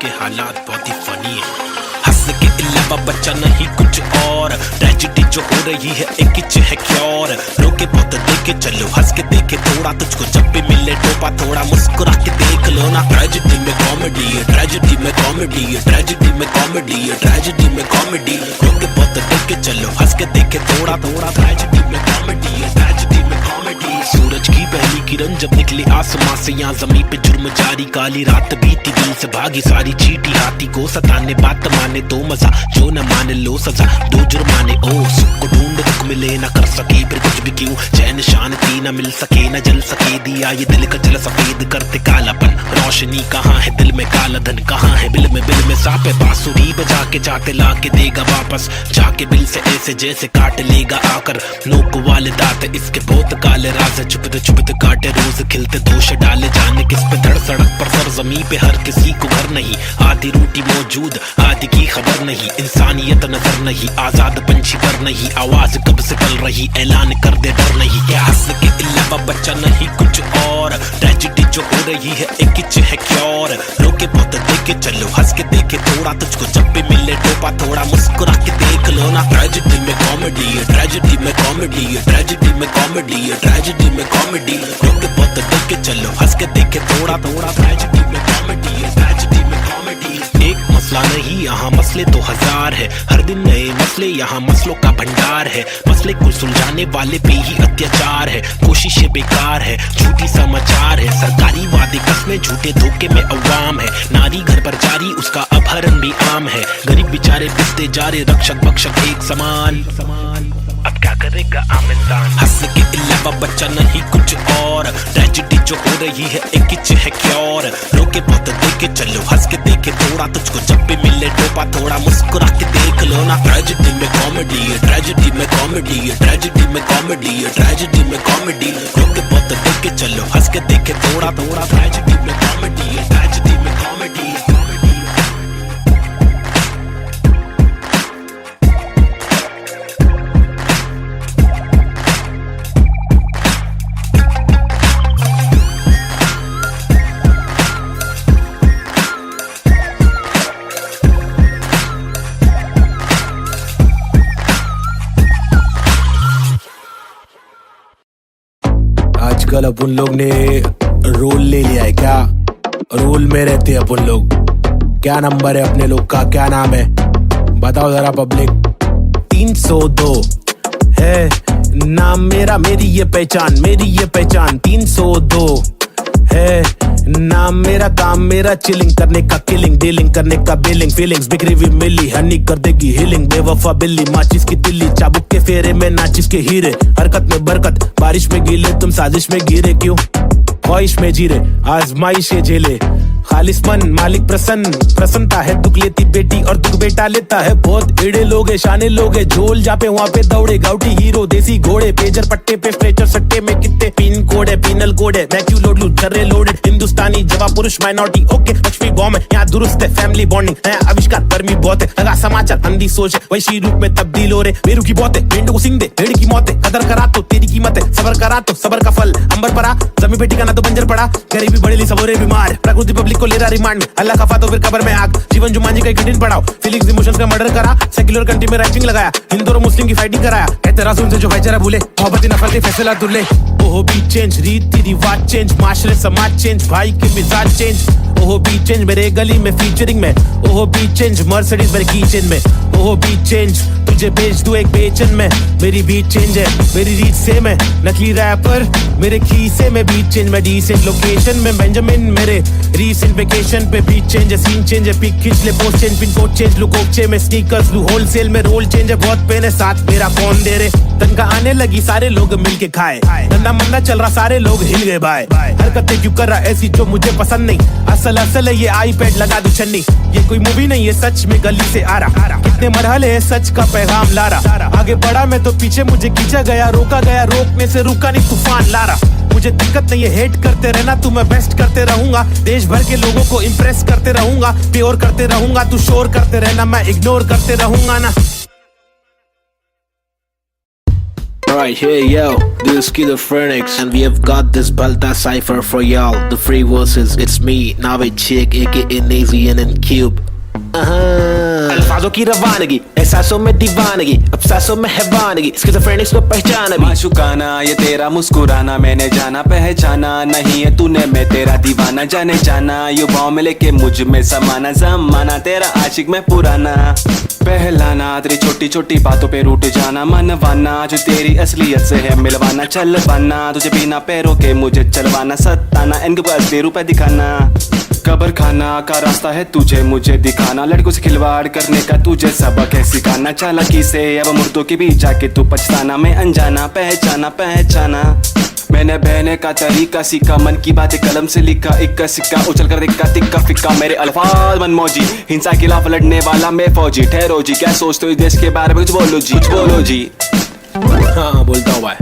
के हालात बहुत ही फनी है। हंस के अलावा बच्चा नहीं कुछ और, ट्रेजेडी जो हो रही है एक किच है क्योर। रोके बहुत देखे चलो, हंस के देखे थोड़ा, तुझको जब भी मिले टोपा थोड़ा मुस्कुरा के देख लो ना। ट्रेजेडी में कॉमेडी है, ट्रेजेडी में कॉमेडी है, ट्रेजेडी में कॉमेडी है, ट्रेजेडी में कॉमेडी। रोके बहुत देखे चलो, हंस के देखे थोड़ा थोड़ा, ट्रेजेडी में कॉमेडी है, ट्रेजेडी में कॉमेडी। सूरज की पहली किरण जब निकली आसमां से, यहाँ जमीन पे जुर्म जारी, काली रात बीती दिल से भागी सारी चीटी। हाथी को सताने बात माने तो मजा, जो न माने लो सजा, दो जुर्माने। ओ सुख को ढूंढ दुख मिले न कर सके फिर कुछ भी क्यों, चैन शांति न मिल सके न जल सके दिया ये दिल का जल सफेद करते कालापन। रोशनी कहाँ है दिल में, काला धन कहाँ है बिल में सांप है। बांसुरी बजा के जाते ला के देगा वापस, जाके बिल से ऐसे जैसे काट लेगा आकर। नोक वाले दांत इसके बहुत काले राज, चुपते चुपते काटे रोज खिलते दोष डाले। जाने किस पे धड़ सड़क पर सर जमी पे हर किसी को घर नहीं, आधी रोटी मौजूद आधी की खबर नहीं। इंसानियत नजर नहीं, आजाद पंछी पर नहीं, आवाज कब से पल रही ऐलान कर दे डर नहीं। क्या हंस के अलावा बच्चा नहीं कुछ और, ट्रेजेडी जो हो रही है एक किच है क्योर। रोके बहुत देखे चलो, हंस के देखे थोड़ा, तुझको जब भी मिले टोपा थोड़ा मुस्कुरा के देख लो ना। ट्रेजेडी में कॉमेडी है, ट्रेजेडी में कॉमेडी है, ट्रेजेडी में कॉमेडी है, ट्रेजेडी में कॉमेडी। रोके बहुत देखे चलो, हंस के देखे थोड़ा थोड़ा, ट्रेजेडी में कॉमेडी है, ट्रेजेडी में कॉमेडी। एक मसला नहीं यहाँ मसले तो हजार है, हर दिन नए मसले यहाँ मसलों का भंडार है। मसले को सुलझाने वाले पे ही अत्याचार है, कोशिशें बेकार है, झूठी समाचार है। सरकारी वादे कसमें झूठे धोखे में अवाम है, नारी घर पर जारी उसका अपहरण भी आम है। गरीब बेचारे पिसते जा रहे रक्षक भक्षक एक समान, अब क्या करेगा आम इंसान। हंस के अलावा बच्चा नहीं कुछ और, ट्रेजेडी जो हो रही है एक किच है क्योर। रोके बहुत देखे चलो, हंस के देखे थोड़ा, तुझको जब भी मिले टोपा थोड़ा मुस्कुरा के देख लो ना। ट्रेजेडी में कॉमेडी है, ट्रेजेडी में कॉमेडी है, ट्रेजेडी में कॉमेडी है, ट्रेजेडी में कॉमेडी। रोके बहुत देखे चलो, हंस के देखे थोड़ा थोड़ा, ट्रेजेडी में कॉमेडी है, ट्रेजेडी में कॉमेडी। आजकल अपन लोग ने रोल ले लिया है, क्या रोल में रहते हैं अपन लोग। क्या नंबर है अपने लोग का, क्या नाम है बताओ जरा पब्लिक। 302 है नाम मेरा, मेरी ये पहचान, मेरी ये पहचान। 302 है नाम मेरा, काम मेरा चिलिंग करने का, किलिंग डीलिंग करने का, बिलिंग फीलिंग्स बिखरी हुई मिली, हनी कर देगी हीलिंग। बेवफा बिल्ली माचिस की तिल्ली, चाबुक के फेरे में नाचिस के हीरे। हरकत में बरकत, बारिश में गीले, तुम साजिश में गिरे क्यों, ख्वाहिश में जीरे, आजमाइशें झेले। खालिस मन मालिक प्रसन्न, प्रसन्नता है दुख लेती बेटी और दुख बेटा लेता है। बहुत एड़े लोग है, शाने लोग है, झोल जापे वहाँ पे दौड़े, गाउटी हीरो देसी घोड़े। पेजर पट्टे पे स्ट्रेचर सट्टे में कितने पिन कोड है, पिनल कोड है। मैं क्यों लोड लूं छर्रे लोडेड, हिंदुस्तानी जवाब पुरुष माइनॉरिटी ओके। लक्ष्मी बॉम्ब है यहाँ दुरुस्त है, फैमिली बॉन्डिंग है आविष्कार, गर्मी बहुत है, लगा समाचार अंधी सोच है, वैसी रूप में तब्दील हो रहे। बेरू की बहुत है, मेंढू को सिंग दे, भेड़ की मौत है, कदर करा तो तेरी कीमत है, सबर करा तो सबर का फल अंबर पड़ा। जमीन पे ठिकाना तो बंजर पड़ा, गरीबी बढ़ेली सबोरे बीमार, प्रकृति पब्लिक को ले रहा रिमांड में। अल्लाह खफा तो फिर कब्र में आग, जीवन जुमान जी का एक दिन पढ़ाओ। फीलिंग्स इमोशंस का मर्डर करा, सेक्युलर कंट्री में राइटिंग लगाया, हिंदू और मुस्लिम की फाइटिंग कराया। कहते रासूल से जो भाईचारा भूले, मोहब्बत नफरत फैसला दुल्ले। ओहो बी चेंज, रीति रिवाज चेंज, माशरे समाज चेंज, भाई के मिजाज चेंज। ओहो बी चेंज मेरे गली में फीचरिंग में, ओहो बी चेंज मर्सिडीज मेरे कीचेन में। ओहो बी चेंज तुझे बेच दूं एक बेचन में, मेरी बीट चेंज है, मेरी रीच सेम है। नकली रैपर मेरे खीसे में, बीट चेंज मैं डिसेंट लोकेशन में, बेंजामिन मेरे रीसेंट वेकेशन पे। बीट चेंज है, सीन चेंज है, पिक खींच ले, post change, pin code change, look ओपचे में स्नीकर्स लू, होलसेल में रोल चेंज है, बहुत पेन है, साथ मेरा कौन दे रे। तनका आने लगी सारे लोग मिलके खाए, धंधा मंदा चल रहा सारे लोग हिल गए बाय। हरकतें क्यों कर रहा ऐसी जो मुझे पसंद नहीं, असल है ये आईपैड लगा दू छन्नी। ये कोई मूवी नहीं है, सच में गली से आ रहा, कितने मरहले है सच का पैगाम ला रहा। आगे बढ़ा मैं तो पीछे मुझे खींचा गया, रोका गया रोकने से रुका नहीं, तूफान ला रहा। मुझे दिक्कत नहीं है हेट करते रहना, तू मैं बेस्ट करते रहूंगा, देश भर के लोगों को इम्प्रेस करते रहूंगा, प्योर करते रहूंगा, तू शोर करते रहना, मैं इग्नोर करते रहूंगा ना। Alright, hey yo, this is Schizophrenics, and we have got this Balta cipher for y'all. The free verses, it's me, Navid Chick, aka Nazian and Cube. अल्फाजों की रवानगी, एहसासों में दीवानगी, अफसासों में हैवानगी, Schizophrenics को पहचाना भी। माशुकाना ये तेरा मुस्कुराना मैंने जाना पहचाना, नहीं है तूने मैं तेरा दीवाना, जाने जाना युवाओं में लेके मुझ में समाना, जमाना तेरा आशिक में पुराना, पहलाना तेरी छोटी छोटी बातों पे रूठ जाना, मनवाना जो तेरी असलियत से है मिलवाना, चलवाना तुझे बिना पैरों के मुझे चलवाना, सताना इनके पास असली रूप दिखाना, कब्र खाना का रास्ता है तुझे मुझे दिखाना, लड़कों से खिलवाड़ करने का तुझे सबक है सिखाना, चालाकी से अब मुर्दों के बीच जाके तू पछताना, मैं अनजाना पहचाना पहचाना, मैंने बहने का तरीका सीखा, मन की बातें कलम से लिखा, इक्का सिक्का उछल कर दिक्का तिक्का फिक्का, मेरे अल्फाज मनमौजी, हिंसा के खिलाफ लड़ने वाला मैं फौजी, ठहरो जी क्या सोचते हो इस देश के बारे में, कुछ बोलो जी, कुछ बोलो जी। हाँ बोलता हूँ भाई,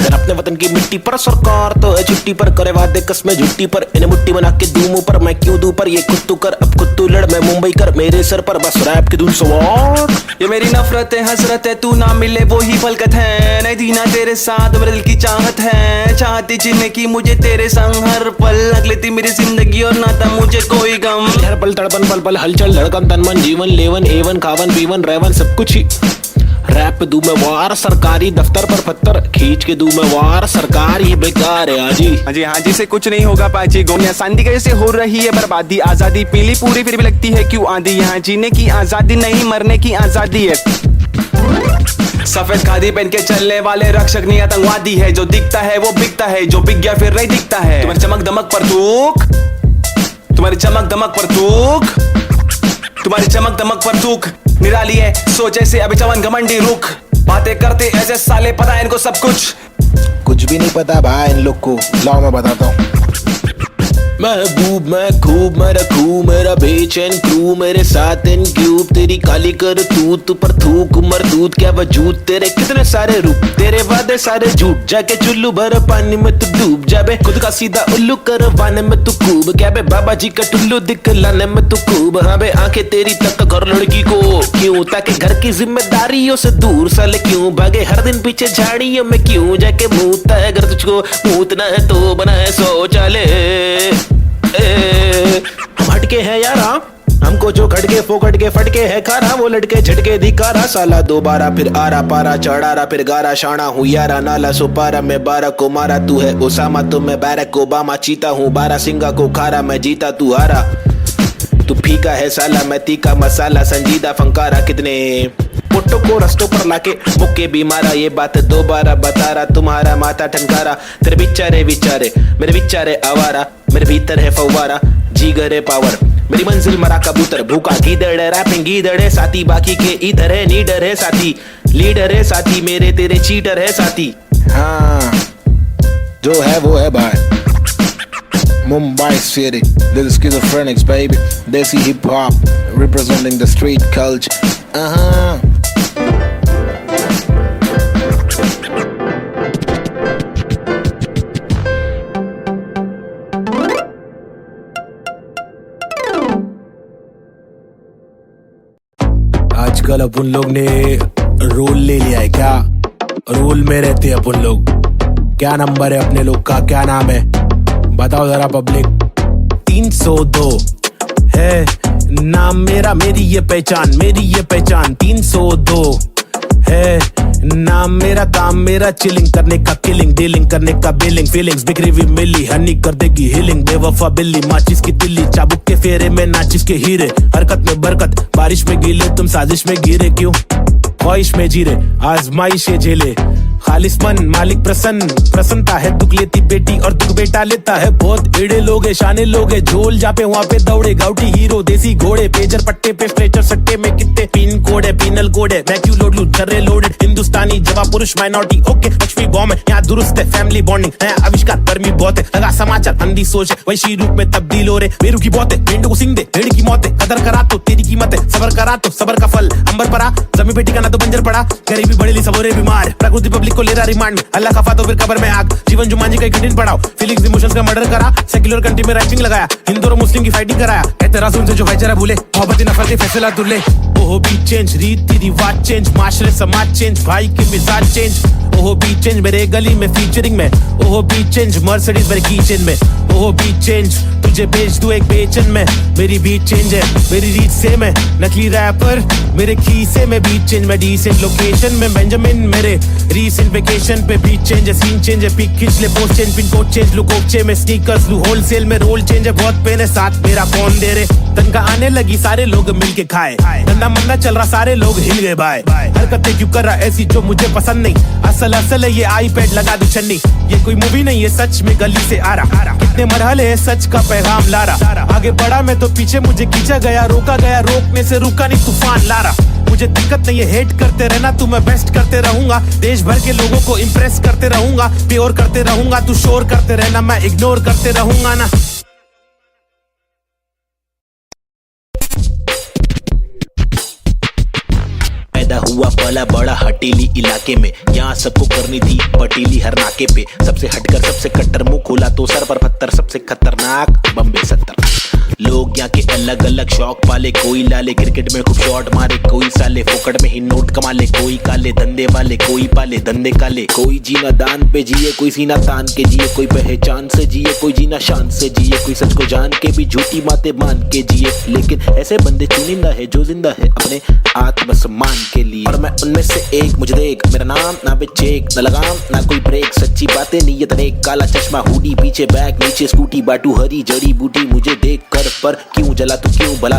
इधर अपने वतन की मिट्टी पर सरकार तो है छुट्टी पर, करे वादे कसमें झुट्टी पर, इन्हें मुट्ठी बना के दूं मुंह पर, मैं क्यों दूं पर, ये खुद तू कर अब खुद तू लड़, मैं मुंबई कर मेरे सर पर, बस रैप की धुन सवार, ये मेरी नफरत है हसरत है, तू ना मिले वो ही फलकत है, नहीं दीना तेरे साथ मेरे दिल की चाहत है, चाहती जीने की मुझे तेरे संग हर पल, लग लेती मेरी जिंदगी और ना था मुझे कोई गम, हर पल तड़पन पल पल हलचल धड़कन तन मन जीवन लेवन एवन खावन पीवन रेवन सब कुछ ही, रैप पे दूं मैं वार, सरकारी दफ्तर पर पत्थर खींच के दूं मैं वार, सरकार ये बेकार है हाँ जी से कुछ नहीं होगा पाजी, गोनिया शांति कैसे हो रही है बर्बादी, आजादी पीली पूरी फिर भी लगती है क्यों आंधी, यहाँ जीने की आजादी नहीं मरने की आजादी है, सफेद खादी पहन के चलने वाले रक्षक नहीं आतंकवादी है, जो दिखता है वो बिकता है, जो बिक गया फिर नहीं दिखता है, तुम्हारी चमक दमक पर थूक, तुम्हारी चमक दमक पर थूक, तुम्हारी चमक दमक पर थूक, निराली है सोच ऐसे अभी चवन घमंडी रुख, बातें करते ऐसे साले पता है इनको सब कुछ भी नहीं पता भाई इन लोग को, लाओ मैं बताता हूँ, महबूब मैं खूब मैं रखूं मेरा बेचैन क्रू, मेरे साथ इन क्यूब, तेरी काली कर तू पर थूक मरदूत क्या वजूद, तेरे कितने सारे रूप, तेरे वादे सारे झूठ, जाके चुल्लू भर पानी में तू डूब जाबे, खुद का सीधा उल्लू करवाने में तू खूब, क्या बे बाबा जी का टुल्लू दिखलाने में तू खूब, हाँ बे आंखें तेरी तक घर लड़की को क्यों, ताकि घर की जिम्मेदारियों से दूर साले क्यों भागे, हर दिन पीछे झाड़ियों में क्यों जाके मूतता है, अगर तुझको मूतना है तो बना है शौचालय, हम हटके हैं यारा, हमको जो खटके फोकट के फटके है खारा, वो लटके झटके दिखारा, साला दोबारा फिर आरा पारा चढ़ारा फिर गारा, शाना हूँ यारा नाला सुपारा, मैं 12 को मारा तू है ओसामा, तो मैं बैरक ओबामा, चीता हूँ 12 सिंगा को खारा, मैं जीता तू हारा, तू फीका है साला मैं तीखा मसाला, संजीदा फंकारा, कितने पोटो को रस्तों पर लाके मुक्के भी मारा, ये बात दोबारा बता रहा, तुम्हारा माथा ठनकारा, तेरे विचारे विचारे मेरे विचारे आवारा, मेरे भीतर है फव्वारा जीगर है पावर, मेरी मंजिल मरा कबूतर, भूखा गीदड़ है रैपिंग गीदड़ है साथी, बाकी के इधर है नीडर है साथी, लीडर है साथी, मेरे तेरे चीटर है साथी, हाँ जो है वो है भाई, Mumbai City, this is Schizophrenics baby, Desi hip hop representing the street culture, आजकल अपन लोग ने रोल ले लिया है, क्या रोल में रहते हैं अपन लोग, क्या नंबर है अपने लोग का, क्या नाम है बताओ जरा पब्लिक, 302 है नाम मेरा, मेरी ये पहचान 302 है नाम मेरा, काम मेरा चिलिंग करने का, किलिंग डीलिंग करने का, बिलिंग फीलिंग्स बिखरी हुई मिली, हनी कर देगी हीलिंग, बेवफा बिल्ली माचिस की तिल्ली, चाबुक के फेरे में नाचिस के हीरे, हरकत में बरकत बारिश में गीले, तुम साजिश में गिरे क्यों, ख्वाहिश में जीरे आजमाइशे झेले, खालिसमन मालिक प्रसन्नता है, दुख लेती बेटी और दुख बेटा लेता है, बहुत एड़े लोग है शाने लोग है, झोल जापे वहाँ पे दौड़े गाउटी हीरो, देसी घोड़े पेजर पट्टे पे स्ट्रेचर सट्टे में कितने पिन कोड है, पिनल कोड है, मैं क्यों लोड लूं जर्रे लोडेड, हिंदुस्तानी जवाब पुरुष माइनॉरिटी ओके, लक्ष्मी बॉम्ब है यहाँ दुरुस्त है, फैमिली बॉन्डिंग है आविष्कार गर्मी बहुत है, लगा समाचार अंधी सोच है, वैशी रूप में तब्दील हो रहे, बेरू की बहुत है, भेंड को सिंह दे भेड़ की मौत है, कदर करा तो तेरी कीमत है, सबर करा तो सबर का फल अंबर परा, जमी बेटी का ना तो बंजर पड़ा, गरीबी बड़ेली सबोरे बीमार, प्रकृति पब्लिक को मेरा रिमांड, अल्लाह खफा तो फिर कब्र में आग। जीवन जुमान जी का कठिन पड़ाव, फीलिंग्स इमोशंस का मर्डर करा, सेक्युलर कंट्री में राइटिंग लगाया, हिंदू और मुस्लिम की फाइटिंग कराया, एतराज उनसे जो भाईचारा भूले, मोहब्बत नफरत के फैसला दुल्ले। ओहो बीट चेंज, रीति रिवाज चेंज, माशरे समाज चेंज, भाई के मिजाज चेंज। ओहो बीट चेंज मेरे गली में फीचरिंग में, ओहो बीट चेंज मर्सिडीज मेरे कीचेन में। ओहो बीट चेंज तुझे बेच दूं एक बेचन में, मेरी बीट चेंज है मेरी रीत से मैं नकली रैपर, मेरे खीसे में बीट चेंज, मैं डिसेंट लोकेशन में बेंजामिन, मेरे रीसेंट वेकेशन पे बीट चेंज है, सीन चेंज है, पिक खींच ले post change, pin code change लू कोकचे में, स्नीकर्स लू होलसेल में, रोल चेंज है बहुत पेन है, साथ मेरा कौन दे रे। तनका आने लगी सारे लोग मिलके खाए, धंधा मंदा चल रहा सारे लोग हिल गए भाई। हरकतें क्यों कर रहा ऐसी जो मुझे पसंद नहीं, असल असल है ये आईपैड लगा दू छन्नी, ये कोई मूवी नहीं है सच में गली से आ रहा, कितने मरहले है सच का पैगाम ला रहा। आगे बढ़ा मैं तो पीछे मुझे खींचा गया, रोका गया रोकने से रुका नहीं तूफान ला रहा। मुझे दिक्कत नहीं है हेट करते रहना, तू मैं बेस्ट करते रहूंगा, देश भर के लोगों को इम्प्रेस करते रहूंगा, प्योर करते रहूंगा, तू शोर करते रहना मैं इग्नोर करते रहूंगा ना। हुआ पला बड़ा हटीली इलाके में, यहाँ सबको करनी थी पटीली हर नाके पे, सबसे हटकर सबसे कट्टर, मुंह खोला तो सर पर पत्थर, सबसे खतरनाक बम्बे 70। लोग यहाँ के अलग अलग शौक पाले, कोई लाले क्रिकेट में खूब शॉट मारे, कोई साले फोकट में ही नोट कमा ले, कोई काले धंधे वाले, कोई पाले धंधे काले, कोई जीना दान पे जिए, कोई सीना तान के जिए, कोई पहचान से जिए, कोई जीना शान से जिए, कोई सच को जान के भी झूठी बातें मान के जिए। लेकिन ऐसे बंदे चुनिंदा है जो जिंदा है अपने आत्मसम्मान के लिए, और मैं उनमें से एक। मुझे देख मेरा नाम ना पे चेक, ना लगाम ना कोई ब्रेक, सच्ची बातें नीयत नेक, काला चश्मा हुडी पीछे बैग नीचे स्कूटी, बाटू हरी जड़ी बूटी, मुझे देख कर पर क्यों जला तू क्यों भला,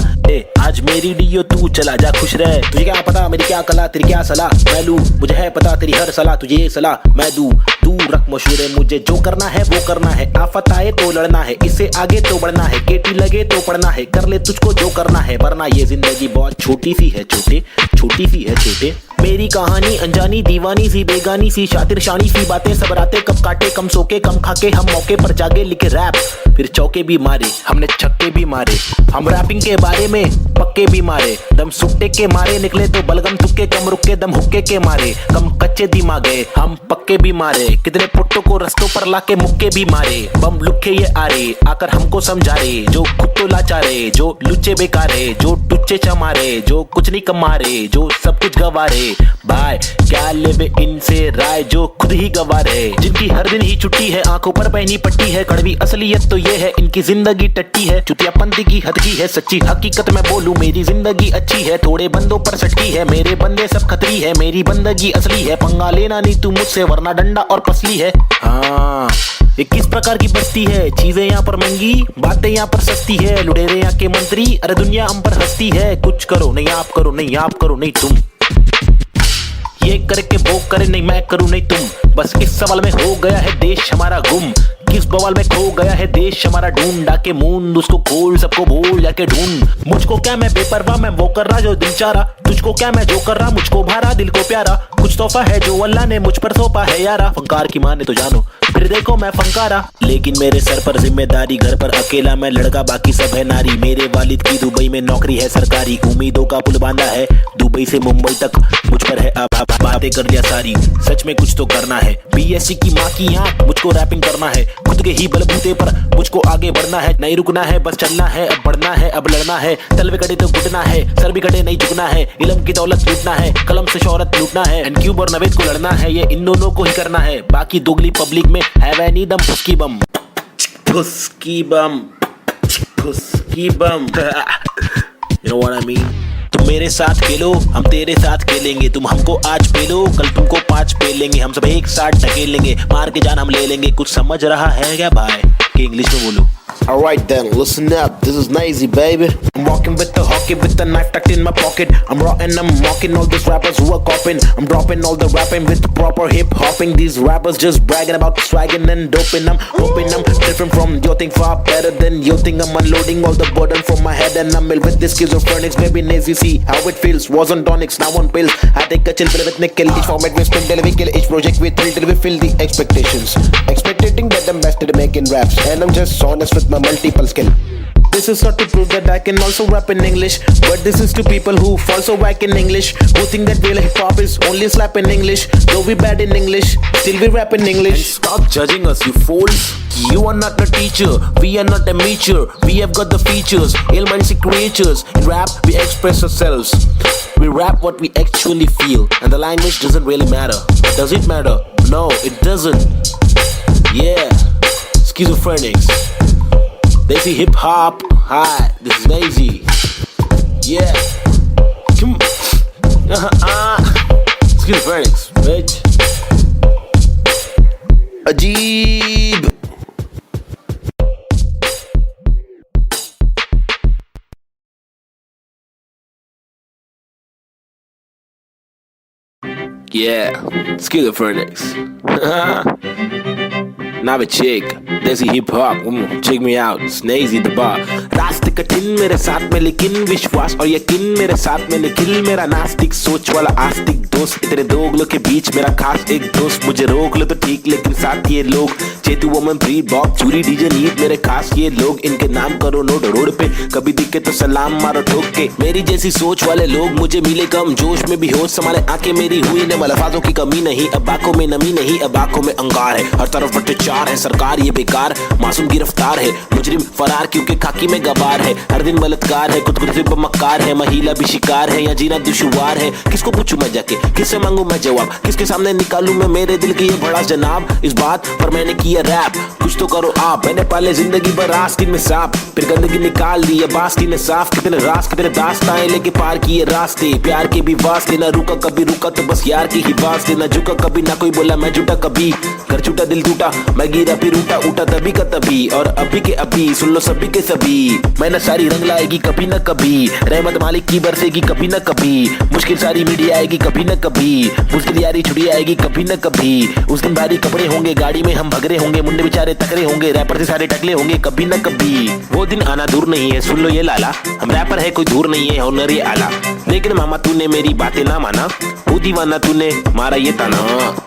आज मेरी डियो तू चला जा खुश रह, तुझे क्या पता मेरी क्या कला, तेरी क्या सलाह मैं लूं, मुझे है पता तेरी हर सलाह, तुझे ये सलाह मैं दूं, तू रख मशहूर है, मुझे जो करना है वो करना है, आफत आए तो लड़ना है, इससे आगे तो बढ़ना है, केटी लगे तो पढ़ना है, कर ले तुझको जो करना है, वरना ये जिंदगी बहुत छोटी सी है छोटे, छोटी सी है छोटे। मेरी कहानी अनजानी दीवानी सी बेगानी सी, शातिर शानी सी बातें सब रातें कब काटे, कम सोके कम खाके, हम मौके पर जागे लिखे रैप, फिर चौके भी मारे हमने छक्के भी मारे, हम रैपिंग के बारे में पक्के भी मारे, दम सुट्टे के मारे निकले तो बलगम तुक्के, कम रुके दम हुक्के के मारे, कम कच्चे दिमागे हम पक्के भी मारे, कितने पुट्टों को रस्तों पर लाके मुक्के भी मारे, बम लुक्के ये आ रे आकर हमको समझा रे, जो खुद तो लाचारे, जो लुच्चे बेकारे, जो टुच्चे चमारे, जो कुछ नहीं कमा रे, जो सब कुछ गवारे, भाई क्या लेवे इनसे राय जो खुद ही गवार है, जिनकी हर दिन ही छुट्टी है, आंखों पर पहनी पट्टी है, कड़वी असलियत तो ये है इनकी जिंदगी टट्टी है, चुतियापंथी की हद की है, सच्ची हकीकत मैं बोलूं मेरी जिंदगी अच्छी है, थोड़े बंदों पर सटकी है, मेरे बंदे सब खतरी है, मेरी बंदगी असली है, पंगा लेना नहीं तू मुझसे वरना डंडा और पसली है। हाँ ये किस प्रकार की बस्ती है, चीजें यहाँ पर महंगी बातें यहाँ पर सस्ती है, लुटेरे यहाँ के मंत्री अरे दुनिया हम पर हंसती है, कुछ करो नहीं आप करो नहीं आप करो नहीं तुम, ये करके वो करे नहीं मैं करूं नहीं तुम, बस इस सवाल में हो गया है देश हमारा गुम, किस बवाल में खो गया है देश हमारा, ढूंढ डाके मूंद उसको खोल सबको बोल जाके ढूंढ, मुझको क्या मैं बेपरवाह मैं वो कर रहा जो दिल चाह रहा, तुझको क्या मैं जो कर रहा मुझको भारा दिल को प्यारा, कुछ तोहफा है जो अल्लाह ने मुझ पर सौंपा है यारा, फंकार की माने तो जानो फिर देखो मैं फंकारा, लेकिन मेरे सर पर जिम्मेदारी, घर पर अकेला मैं लड़का बाकी सब है नारी, मेरे वालिद की दुबई में नौकरी है सरकारी, उम्मीदों का पुल बांधा है दुबई से मुंबई तक, मुझ पर है अब बातें कर दिया सारी, सच में कुछ तो करना है, बीएससी की माँ की आंख मुझको रैपिंग करना है, खुद के ही बलबूते पर मुझको आगे बढ़ना है, नहीं रुकना है बस चलना है, अब बढ़ना है अब लड़ना है, तलवे कटे तो घुटना है, सर भी कटे नहीं झुकना है, इल्म की दौलत लूटना है, कलम से शोहरत लूटना है, एनक्यूब और नवेद को लड़ना है, ये इन दोनों को ही करना है, बाकी दोगली पब्लिक में है वह नी दम फुसकी बम, फुसकी बम, फुसकी बम, you know what I mean? तुम मेरे साथ खेलो हम तेरे साथ खेलेंगे, तुम हमको आज पेलो कल तुमको 5 पेलेंगे, हम सब एक साथ ढकेलेंगे, मार के जान हम ले लेंगे, कुछ समझ रहा है क्या भाई कि इंग्लिश में बोलो। Alright then, listen up, this is Nazy baby. I'm walking with the hockey with the knife tucked in my pocket. I'm raw and I'm mocking all these rappers who are copying. I'm dropping all the rapping with proper hip hopping. These rappers just bragging about swagging and doping. I'm hoping I'm different from your thing, far better than your thing. I'm unloading all the burden from my head and I'm ill with this schizophrenics. Baby Nazy, see how it feels. Was on tonics, now on pills. I take a chill pill with nickel. Each format we spin till we kill. Each project we thrill till we fill the expectations. Expectating that I'm best at making raps, and I'm just honest with my multiple skill. This is not to prove that I can also rap in English, but this is to people who fall so whack in English, who think that real hip hop is only slap in English. Though we bad in English, still we rap in English. And stop judging us, you fools. You are not a teacher, we are not amateur. We have got the features, ill-minded creatures. In rap, we express ourselves. We rap what we actually feel, and the language doesn't really matter. Does it matter? No, it doesn't. Yeah, schizophrenics. Desi hip hop. Hi, this is Daisy. Yeah. Come. Schizophrenics, bitch. Ajeeb. Yeah, schizophrenics. Now a chick, Desi hip hop, check me out, Snazy the bar. रास्ते कठिन मेरे साथ में लेकिन विश्वास और यकीन मेरे साथ में निखिल मेरा नास्तिक सोच वाला आस्तिक दोस्त तेरे दोगलों के बीच मेरा खास एक दोस्त मुझे रोक लो तो ठीक लेकिन साथ ये लोग चेतु वोमन प्रीत बॉब चूरी डीजे नीत मेरे खास ये लोग इनके नाम करो नोट रोड पे कभी दिखे तो सलाम मारो ठोक के मेरी जैसी सोच वाले लोग मुझे मिले कम जोश में भी होश संभाले आंखें मेरी हुई ने अल्फाजों की कमी नहीं अब आंखों में नमी नहीं अब आंखों में अंगार है हर तरफ भ्रष्टाचार है सरकार ये बेकार मासूम गिरफ्तार है मुजरिम फरार क्योंकि खाकी में गवार है हर दिन बलात्कार है खुद से मक्कार है महिला भी शिकार है या जीना दुश्वार है किसको पूछूं मैं जाके किससे मांगू मैं जवाब किसके सामने निकालूं मैं मेरे दिल की ये भड़ास जनाब इस बात पर मैंने किया रैप कुछ तो करो आप मैंने पाले जिंदगी भर आस्तीन में सांप फिर गंदगी निकाल दी अब आस्तीन ने साफ कितने रास कितने दास्ताएं लेके पार किए रास्ते प्यार के भी वास्ते ना रुका कभी रुका तो बस यार की ही वास्ते ना झुका कभी ना कोई बोला मैं झूठा कभी कर झूठा दिल टूटा मैं गिरा फिर उठा तभी का तभी और अभी के अभी सुन लो सभी के सभी मैंने सारी रंग लाएगी कभी न कभी रहमत मालिक की बरसेगी कभी न कभी मुश्किल सारी मीडिया आएगी कभी न कभी मुश्किल यारी छुड़ी आएगी कभी न कभी उस दिन भारी कपड़े होंगे गाड़ी में हम भगरे होंगे मुंडे बेचारे तकरे होंगे रैपर से सारे टकले होंगे कभी न कभी वो दिन आना दूर नहीं है सुन लो ये लाला हम रैपर है कोई दूर नहीं है हुनर ये आला लेकिन मामा तूने मेरी बातें ना माना वो दीवाना तूने मारा ये ताना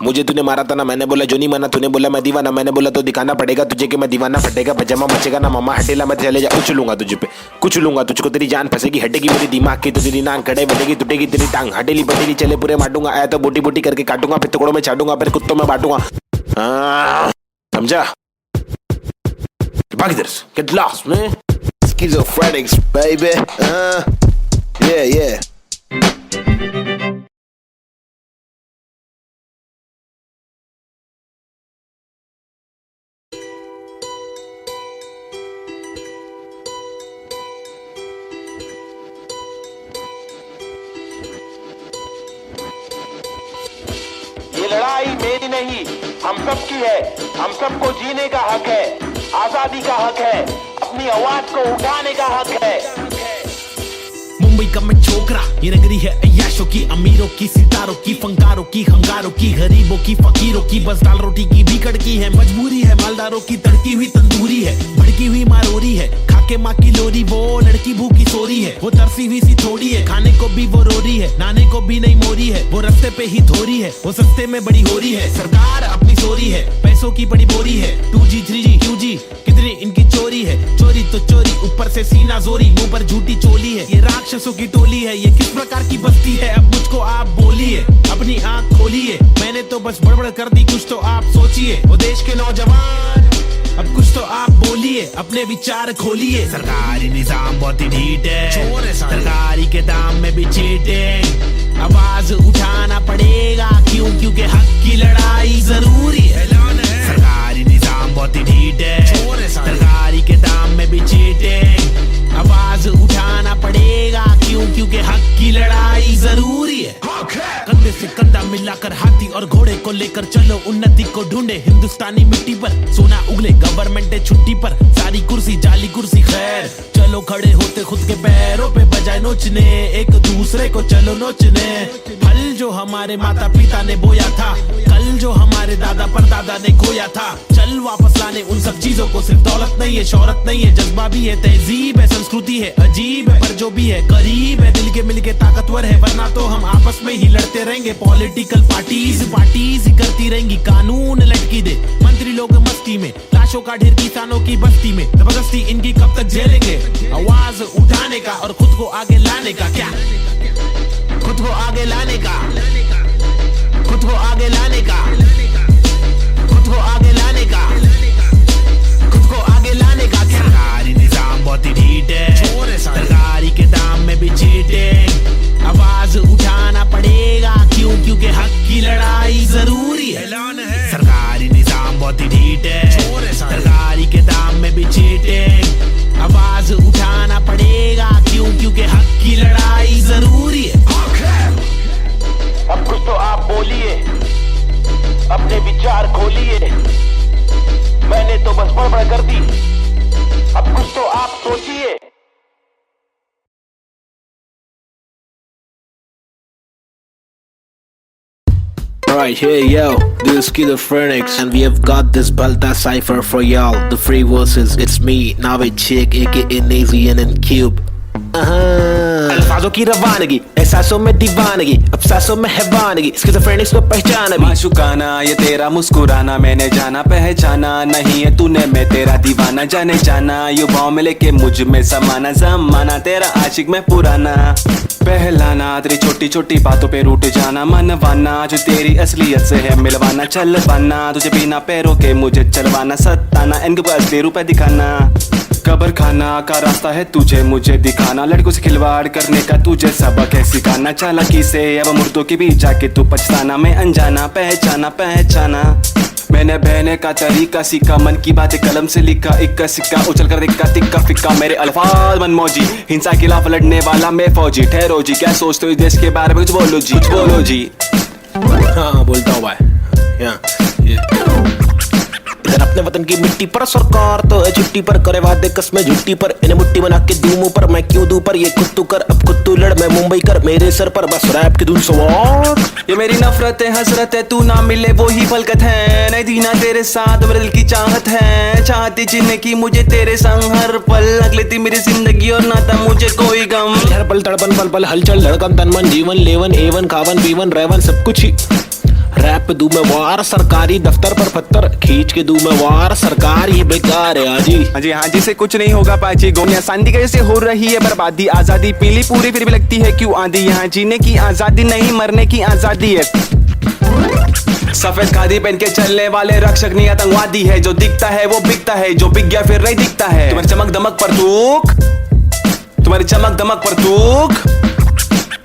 मुझे तूने मारा था ना मैंने बोला जो नहीं माना तूने बोला मैं दीवाना मैंने बोला तो दिखाना पड़ेगा तुझे कि मैं दीवाना फटेगा पजामा मचेगा ना मामा हटेला मैं चले जा कुछ लूंगा तुझे पे कुछ लूंगा तुझको तेरी जान फंसेगी हटेगी मेरी दिमाग की तो तेरी नाक कड़े बढ़ेगी टूटेगी तेरी टांग हटेली बटेली चले पूरे मारूंगा आया तो बोटी बोटी करके काटूंगा फिर टुकड़ों में छाटूंगा फिर कुत्तों में बांटूंगा समझा भाग इधर get lost man schizophrenics baby yeah ये लड़ाई मेरी नहीं हम सब की है हम सबको जीने का हक है आजादी का हक है अपनी आवाज को उठाने का हक है मुंबई का मैं छोकरा ये नगरी है अय्याशों की अमीरों की सितारों की फंकारों की हंगारों की गरीबों की फकीरों की बस दाल रोटी की भी कड़की है मजबूरी है मालदारों की तड़की हुई तंदूरी है भड़की हुई मारोरी है खाके माँ की लोरी वो लड़की भूखी सोरी है वो तरसी हुई सी थोड़ी है खाने को भी वो रोरी है नाने को भी नहीं मोरी है वो रास्ते पे ही थोरी है वो सस्ते में बड़ी हो रही है सरकार अपनी सोरी है पैसों की बड़ी बोरी है 2G 3G QG कितनी इनकी चोरी है चोरी तो चोरी ऊपर से सीना जोरी मुंह पर झूठी चोली है ये राक्षसों की टोली है ये किस प्रकार की बस्ती है अब मुझको आप बोलिए अपनी आंख खोलिए मैंने तो बस बड़बड़ कर दी कुछ तो आप सोचिए वो देश के नौजवान अब कुछ तो आप बोलिए अपने विचार खोलिए सरकारी निजाम बहुत ही ढीठ है सरकारी के दाम में भी चीटिंग आवाज उठाना पड़ेगा क्यों क्योंकि हक की लड़ाई जरूरी है सरकारी निजाम बहुत ही ढीठ है सरकारी के दाम में भी चीटिंग आवाज उठाना पड़ेगा क्यों क्योंकि हक की लड़ाई जरूरी है कंधे से कंधा मिलाकर हाथी और घोड़े को लेकर चलो उन्नति को ढूंढे हिंदुस्तानी मिट्टी पर सोना उगले गवर्नमेंट है छुट्टी पर सारी कुर्सी जाली कुर्सी खैर चलो खड़े होते खुद के पैरों पे बजाय नोचने एक दूसरे को चलो नोचने फल जो हमारे माता पिता ने बोया था कल जो हमारे दादा परदादा ने खोया था चल वापस लाने उन सब चीजों को सिर्फ दौलत नहीं है शोहरत नहीं है जज्बा भी है तहजीब है संस्कृति है अजीब है पर जो भी है करीब है दिल के मिल के ताकतवर है वरना तो हम आपस में ही लड़ते चलते रहेंगे पॉलिटिकल पार्टीज ही करती रहेंगी कानून लटकी दे मंत्री लोग मस्ती में लाशों का ढेर किसानों की बस्ती में जबरदस्ती इनकी कब तक झेलेंगे आवाज उठाने का और खुद को आगे लाने का क्या खुद को आगे लाने का खुद को आगे लाने का खुद को आगे लाने का खुद को आगे लाने का क्या सरकारी निजाम बहुत ही ढीठ है सरकारी के दाम में भी चीटिंग आवाज उठाना पड़ेगा क्यों क्योंकि हक की लड़ाई जरूरी है सरकारी निजाम बहुत ही ढीठ है सरकारी के दाम में भी चीटिंग आवाज उठाना पड़ेगा क्यों क्योंकि हक की लड़ाई जरूरी है अब कुछ तो आप बोलिए अपने विचार खोलिए मैंने तो बस बड़बड़ कर दी अब कुछ तो आप सोचिए Alright, hey yo, this is Schizophrenics and we have got this Balta cipher for y'all. The free verses, it's me, Navid Chick, aka Nazian and Cube. अल्फाजों की रवानगी एहसासों में दीवानगी अफसासों में हैवानगी स्किज़ोफ्रेनिक्स को पहचाना भी माशुकाना ये तेरा मुस्कुराना मैंने जाना पहचाना नहीं है तूने मैं तेरा दीवाना जाने जाना युवाओं में लेके मुझ में समाना जमाना तेरा आशिक में पुराना पहलाना तेरी छोटी छोटी बातों पे रूठ जाना मनवाना जो तेरी असलियत से है मिलवाना चलवाना तुझे बिना पैरों के मुझे चलवाना सताना इनके असली रूप दिखाना कब्र खाना का रास्ता है तुझे मुझे दिखाना लड़कों से खिलवाड़ करने का तुझे सबक है सिखाना चालाकी से अब मुर्दों के बीच जाके तू पछताना मैं अनजाना पहचाना मैंने बहने का तरीका सीखा मन की बातें कलम से लिखा इक्का सिक्का उछल कर दिक्का तिक्का फिक्का मेरे अल्फाज मनमौजी हिंसा के खिलाफ लड़ने वाला मैं फौजी ठहरो जी क्या सोचते हो इस देश के बारे में कुछ बोलो जी हाँ बोलता हूँ भाई इधर अपने वतन की मिट्टी पर सरकार तो है छुट्टी पर करे वादे कस्में झुट्टी पर इन्हें मुट्ठी बना के दूं मुंह पर मैं क्यों दूं पर ये खुद तू कर अब खुद तू लड़ मैं मुंबई कर मेरे सर पर बस रैप की धुन सवार ये मेरी नफरत है हसरत है तू ना मिले वो ही फलकत है नहीं दीना तेरे साथ मेरे दिल की चाहत है चाहती जीने की मुझे तेरे संग हर पल अगले थी मेरी जिंदगी और ना था मुझे कोई गम हर पल तड़पन पल पल हलचल धड़कन तन मन जीवन लेवन एवन खावन पीवन रेवन सब कुछ ही रैप दूं मैं वार सरकारी दफ्तर पर पत्थर खींच के दूं मैं वार सरकार ये बेकार है हाँ जी से कुछ नहीं होगा पाजी गोनिया शांति कैसे हो रही है बर्बादी आजादी पीली पूरी फिर भी लगती है क्यों आंधी यहाँ जीने की आजादी नहीं मरने की आजादी है सफेद खादी पहन के चलने वाले रक्षक नहीं आतंकवादी है जो दिखता है वो बिकता है जो बिक गया फिर नहीं दिखता है तुम्हारी चमक दमक पर तूक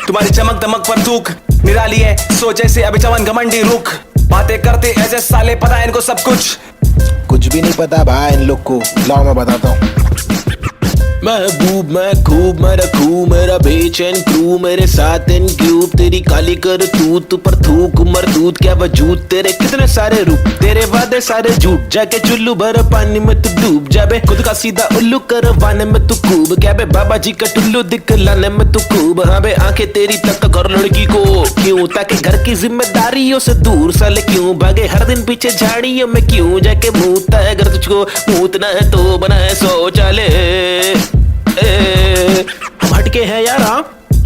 तुम्हारी चमक दमक पर तूक निराली है सोच ऐसे अभी चवन घमंडी रुख बातें करते ऐसे साले पता है इनको सब कुछ भी नहीं पता भाई इन लोग को लाओ मैं बताता हूँ महबूब मैं खूब मैं रखूं मेरा बेचैन क्रू मेरे साथ इन क्यूब तेरी काली कर तू पर थूक मरदूत क्या वजूद तेरे कितने सारे रूप तेरे वादे सारे झूठ जाके चुल्लू भर पानी में तू डूब जाबे खुद का सीधा उल्लू करवाने में तू खूब क्या बे बाबा जी का टुल्लू दिखलाने में तू खूब हाँ बे आंखें तेरी तक घर लड़की को क्यों ताकि घर की जिम्मेदारियों से दूर साले क्यों भागे हर दिन पीछे झाड़ियों में क्यों जाके मूतता है अगर तुझको मूतना है तो बनाए शौचालय हम हटके हैं यार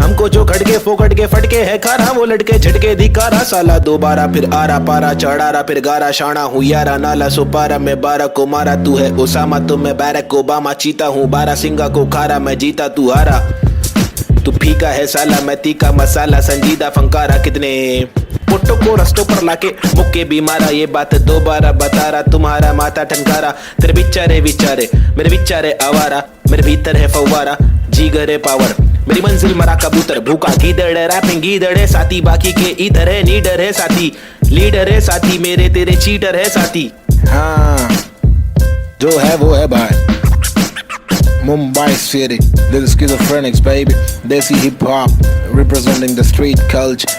हमको जो खटके फोकट के फटके है खारा वो लटके झटके दिखारा साला दोबारा फिर आरा पारा चढ़ारा फिर गारा शाना हूँ यारा नाला सुपारा मैं 12 को मारा तू है ओसामा तो मैं बैरक ओबामा चीता हूँ 12 सिंगा को खारा मैं जीता तू हारा तू फीका है साला मैं तीखा मसाला संजीदा फंकारा कितने पुट्टो को रस्तों पर लाके मुक्के भी मारा ये बात दोबारा बता रहा तुम्हारा माथा ठनकारा तेरे विचारे मेरे विचारे आवारा मेरे भीतर है फव्वारा जीगर है पावर मेरी मंजिल मरा कबूतर भूखा गीदड़ रैपिंग गीदड़ है साथी बाकी के इधर है नीडर है साथी लीडर है साथी मेरे तेरे चीटर है साथी हाँ जो है वो है भाई Mumbai City, this is Schizophrenics baby, Desi hip hop representing the street culture.